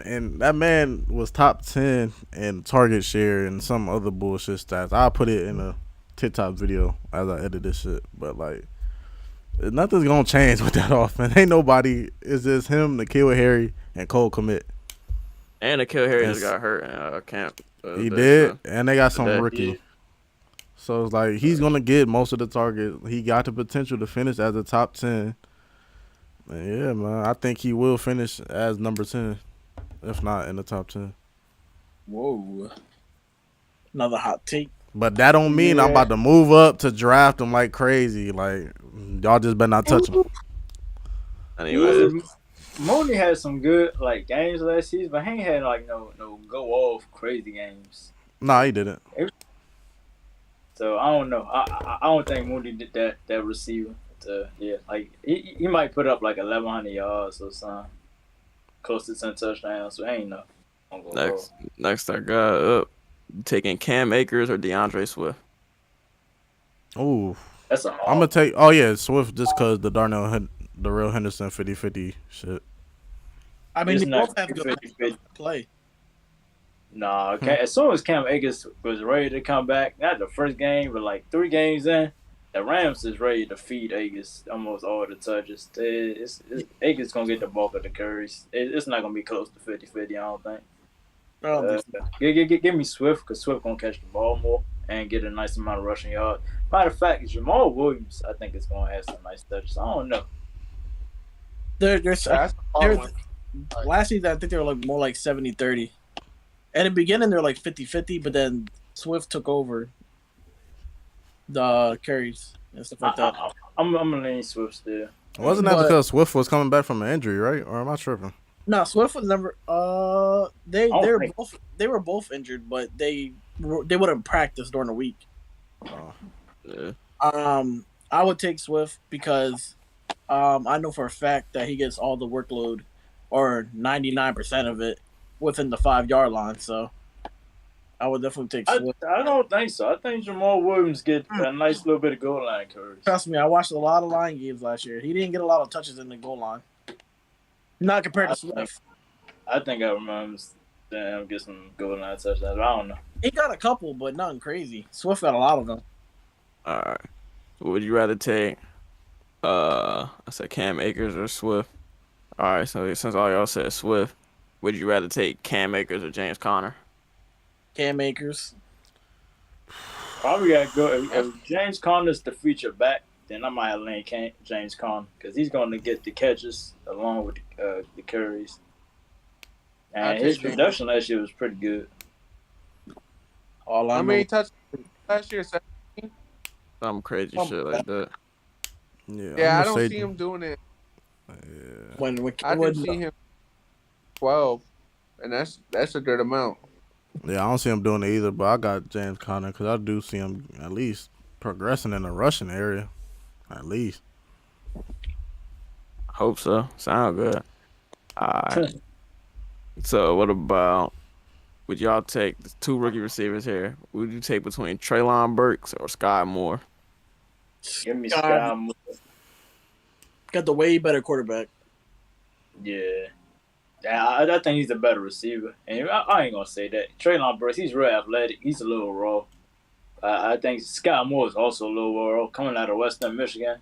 and that man was top 10 in target share and some other bullshit stats. I'll put it in a TikTok video as I edit this shit, but like nothing's gonna change with that offense. Ain't nobody. It's just him, N'Keal Harry, and Cole Kmet. And Akil Harry just got hurt in camp. He did, and they got some rookie. So it's like he's gonna get most of the target. He got the potential to finish as a top 10. And yeah, man, I think he will finish as number 10, if not in the top 10. Whoa. Another hot take. But that don't mean I'm about to move up to draft him like crazy. Like y'all just better not touch him. Anyway, Mooney had some good games last season, but he ain't had no go off crazy games. Nah, he didn't. So I don't know. I don't think Mooney did that receiver. He might put up 1,100 yards or something, close to 10 touchdowns. So I ain't know. Next I got up taking Cam Akers or DeAndre Swift. Ooh, that's a. I'm gonna take. Oh yeah, Swift just cause the Darrell Henderson 50-50 shit. I mean, they both have good play. Nah, as soon as Cam Akers was ready to come back, not the first game, but 3 games in, the Rams is ready to feed Akers almost all the touches. Akers going to get the bulk of the carries. It's not going to be close to 50-50, I don't think. Give me Swift, because Swift going to catch the ball more and get a nice amount of rushing yards. Matter of fact, Jamal Williams, I think, is going to have some nice touches. I don't know. Last season, I think they were more like 70-30. At the beginning, they're 50-50, but then Swift took over the carries and stuff like that. I'm gonna lean Swift still. Wasn't that because Swift was coming back from an injury, right? Or am I tripping? No, Swift was never. They were both injured, but they wouldn't practice during the week. Yeah. I would take Swift because I know for a fact that he gets all the workload, or 99% of it, within the 5-yard line. So I would definitely take Swift. I don't think so. I think Jamal Williams get a nice little bit of goal line coverage. Trust me, I watched a lot of line games last year. He didn't get a lot of touches in the goal line. Not compared to Swift. I think I remember him get some goal line touchdowns. I don't know. He got a couple, but nothing crazy. Swift got a lot of them. All right. Would you rather take I said Cam Akers or Swift? All right, so since all y'all said Swift, would you rather take Cam Akers or James Conner? Cam Akers. Probably gotta go. If James Conner's the feature back, then I might have lean James Conner because he's going to get the catches along with the carries. And his production last year was pretty good. How many touchdowns last year? 17? Some crazy shit like that. Yeah, I don't see him doing it. Yeah. I can see him 12, and that's a good amount. Yeah, I don't see him doing it either, but I got James Conner because I do see him at least progressing in the rushing area. At least. Hope so. Sound good. All right. So what about, would y'all take the 2 rookie receivers here? Would you take between Treylon Burks or Sky Moore? Give me Sky Moore. Got the way better quarterback. Yeah. I think he's a better receiver. And I ain't going to say that. Treylon Burks, he's real athletic. He's a little raw. I think Scott Moore is also a little raw. Coming out of Western Michigan,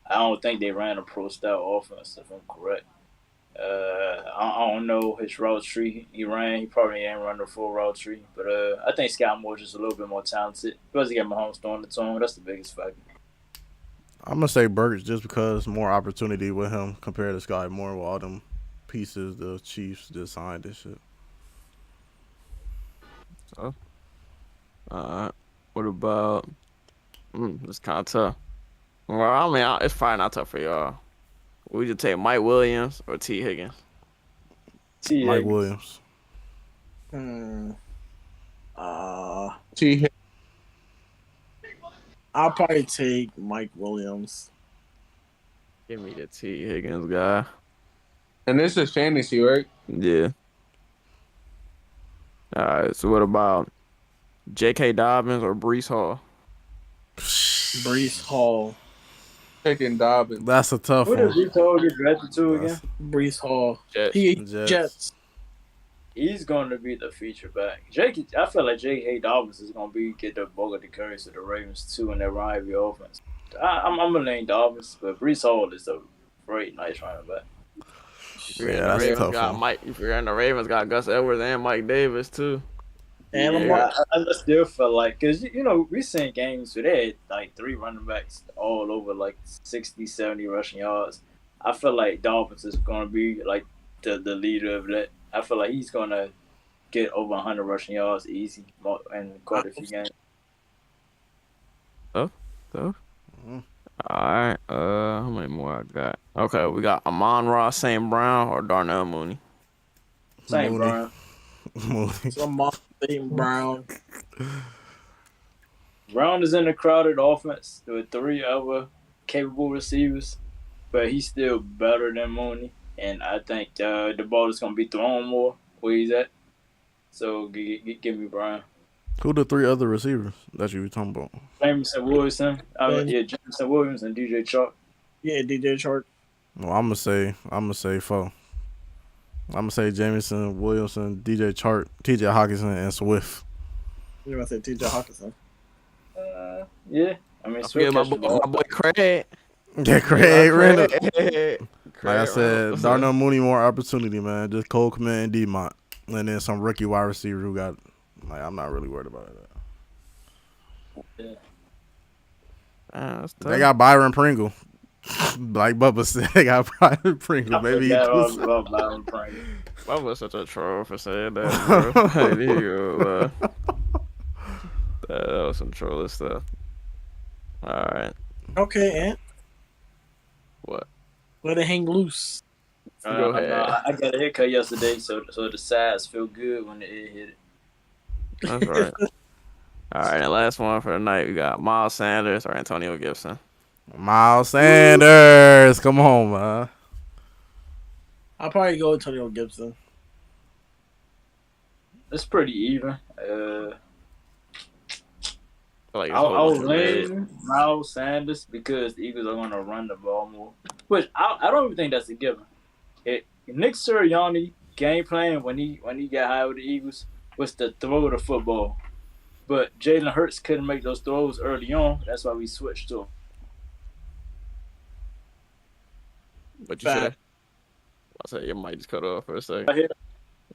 I don't think they ran a pro-style offense, if I'm correct. I don't know his route tree he ran. He probably ain't run the full route tree. But I think Scott Moore is just a little bit more talented. Plus, he got Mahomes throwing it to him. That's the biggest factor. I'm going to say Burks just because more opportunity with him compared to Sky Moore with all them pieces the Chiefs just signed this shit. So, what about, it's kind of tough. Well, I mean, it's probably not tough for y'all. Would you take Mike Williams or T. Higgins? Mike Williams. T. Higgins. I'll probably take Mike Williams. Give me the T. Higgins guy. And this is fantasy, right? Yeah. All right, so what about J.K. Dobbins or Brees Hall? Brees Hall. Taking Dobbins. That's a tough Who did one. Brees Hall get drafted to again? Brees Hall. Jets. Jets. He's going to be the feature back. I feel like J.K. Dobbins is going to get the bulk of the carries to the Ravens too in their rivalry offense. I'm going to name Dobbins, but Brees Hall is a great nice running back. Yeah, that's a tough one. You forgetting the Ravens got Gus Edwards and Mike Davis too. And Yeah, Lamar. I still feel like, because, we seen games where they had like 3 running backs all over like 60, 70 rushing yards. I feel like Dobbins is going to be like the leader of that. I feel like he's going to get over 100 rushing yards easy in quite a few games. So? Alright, how many more I got? Okay, we got Amon-Ra St. Brown or Darnell Mooney. St. Brown. Lamar St. Brown. Brown is in a crowded offense with 3 other capable receivers, but he's still better than Mooney. And I think the ball is going to be thrown more where he's at. So give me Brown. Who the 3 other receivers that you were talking about? Jameson Williams, Jameson Williams and DJ Chark. Yeah, DJ Chark. Well, I'm gonna say 4. I'm gonna say Jameson Williamson, DJ Chark, TJ Hawkinson, and Swift. You gonna say TJ Hawkinson? Yeah. I mean, Yeah, my boy Craig. Yeah, Craig Randall. Craig Like I said, Darnell Mooney more opportunity, man. Just Cole Kmet and D-Mont. And then some rookie wide receiver who got, like, I'm not really worried about that. Yeah. They got Byron Pringle. Like Bubba said, they got Byron Pringle. Maybe about Byron Pringle. Bubba's such a troll for saying that, bro. Hey, there you go, that was some trolling stuff. Alright. Okay, Ant. What? Let it hang loose. Go ahead. I got a haircut yesterday, so the sides feel good when the air hit it. That's right. Alright, and last one for the night, we got Miles Sanders or Antonio Gibson. Miles Sanders. Come on, man. I'll probably go Antonio Gibson. It's pretty even. Like I'll lean Miles Sanders because the Eagles are going to run the ball more. Which I don't even think that's a given. Nick Sirianni game plan when he got hired with the Eagles was to throw the football. But Jalen Hurts couldn't make those throws early on. That's why we switched to him. But you said, I said your mic just cut off for a second.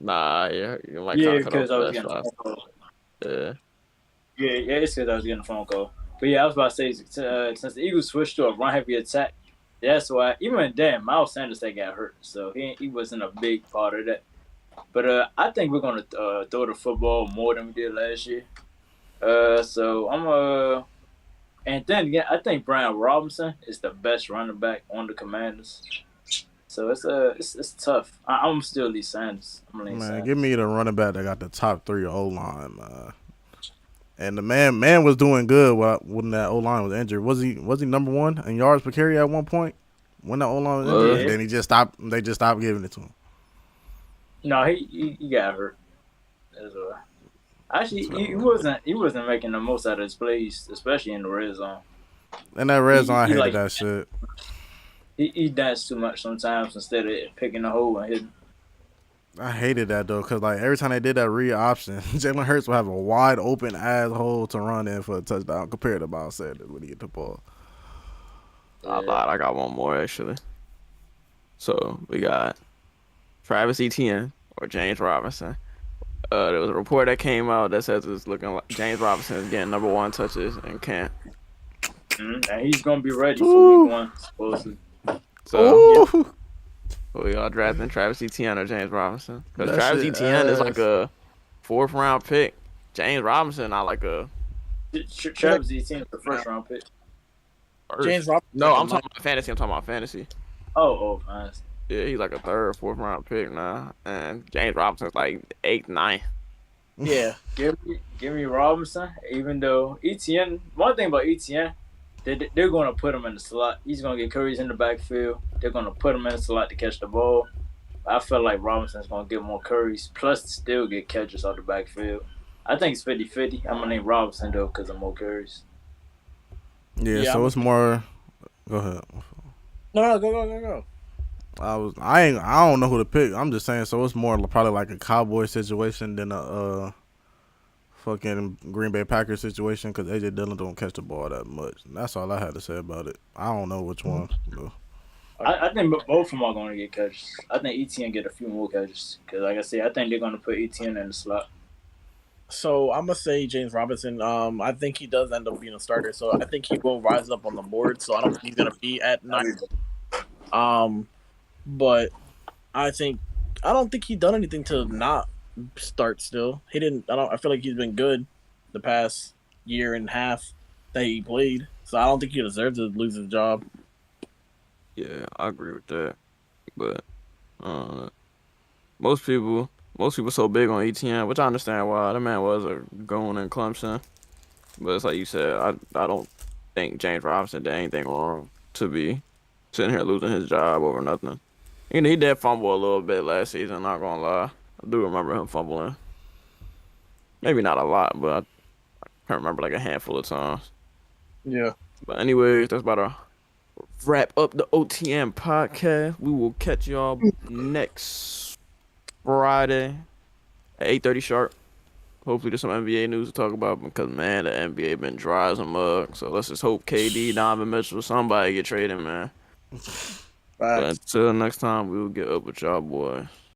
Nah, your mic cut off. Because I was getting a phone call. Yeah. Yeah, it's because I was getting a phone call. But yeah, I was about to say, since the Eagles switched to a run-heavy attack, that's why, even then, Miles Sanders got hurt. So he wasn't a big part of that. But I think we're going to throw the football more than we did last year. So I'm and then again, I think Brian Robinson is the best running back on the Commanders. So it's tough. I'm still Lee Sanders. Man, give me the running back that got the top 3 O-line, man. And the man was doing good when that O-line was injured. Was he number 1 in yards per carry at one point when that O-line was injured? And then he just stopped. They just stopped giving it to him. No, he got hurt. Actually, he wasn't making the most out of his plays, especially in the red zone. In that red zone, I hated that shit. He danced too much sometimes instead of picking the hole and hitting. I hated that though, cause like every time they did that read option, Jalen Hurts would have a wide open ass hole to run in for a touchdown compared to Miles Sanders when he get the ball. I lied. I got one more actually. So we got Travis Etienne or James Robinson. There was a report that came out that says it's looking like James Robinson is getting number 1 touches in camp. And he's gonna be ready for week 1, supposedly. So we all drafting Travis Etienne or James Robinson. Because Travis Etienne is like a 4th round pick. James Robinson not like a. Travis Etienne is the 1st round pick. James Robinson. No, I'm talking about fantasy. Oh, fantasy. Yeah, he's like a 3rd, 4th round pick now, and James Robinson's like 8th, 9th. Yeah, give me Robinson. Even though Etienne, one thing about Etienne, they're going to put him in the slot. He's going to get carries in the backfield. They're going to put him in the slot to catch the ball. I feel like Robinson's going to get more carries, plus still get catches out the backfield. I think it's 50-50. I'm gonna name Robinson though because I'm more curious. Yeah, so it's more. Go ahead. No, go. I don't know who to pick. I'm just saying. So it's more probably like a Cowboy situation than a fucking Green Bay Packers situation because AJ Dillon don't catch the ball that much. And that's all I had to say about it. I don't know which one. Though. I think both of them are going to get catches. I think ETN get a few more catches because, like I said, I think they're going to put ETN in the slot. So I'm gonna say James Robinson. I think he does end up being a starter. So I think he will rise up on the board. So I don't think he's gonna be at 9. But I don't think he done anything to not start. Still, he didn't. I feel like he's been good the past year and a half that he played. So I don't think he deserves to lose his job. Yeah, I agree with that. But most people so big on ETN, which I understand why. The man was a going in Clemson. But it's like you said, I don't think James Robinson did anything wrong to be sitting here losing his job over nothing. And he did fumble a little bit last season, not gonna lie. I do remember him fumbling. Maybe not a lot, but I can remember like a handful of times. Yeah. But anyways, that's about to wrap up the OTN podcast. We will catch y'all next Friday at 8:30 sharp. Hopefully there's some NBA news to talk about because, man, the NBA been dry as a mug. So let's just hope KD, Donovan Mitchell, somebody get traded, man. But until next time, we will get up with y'all boys.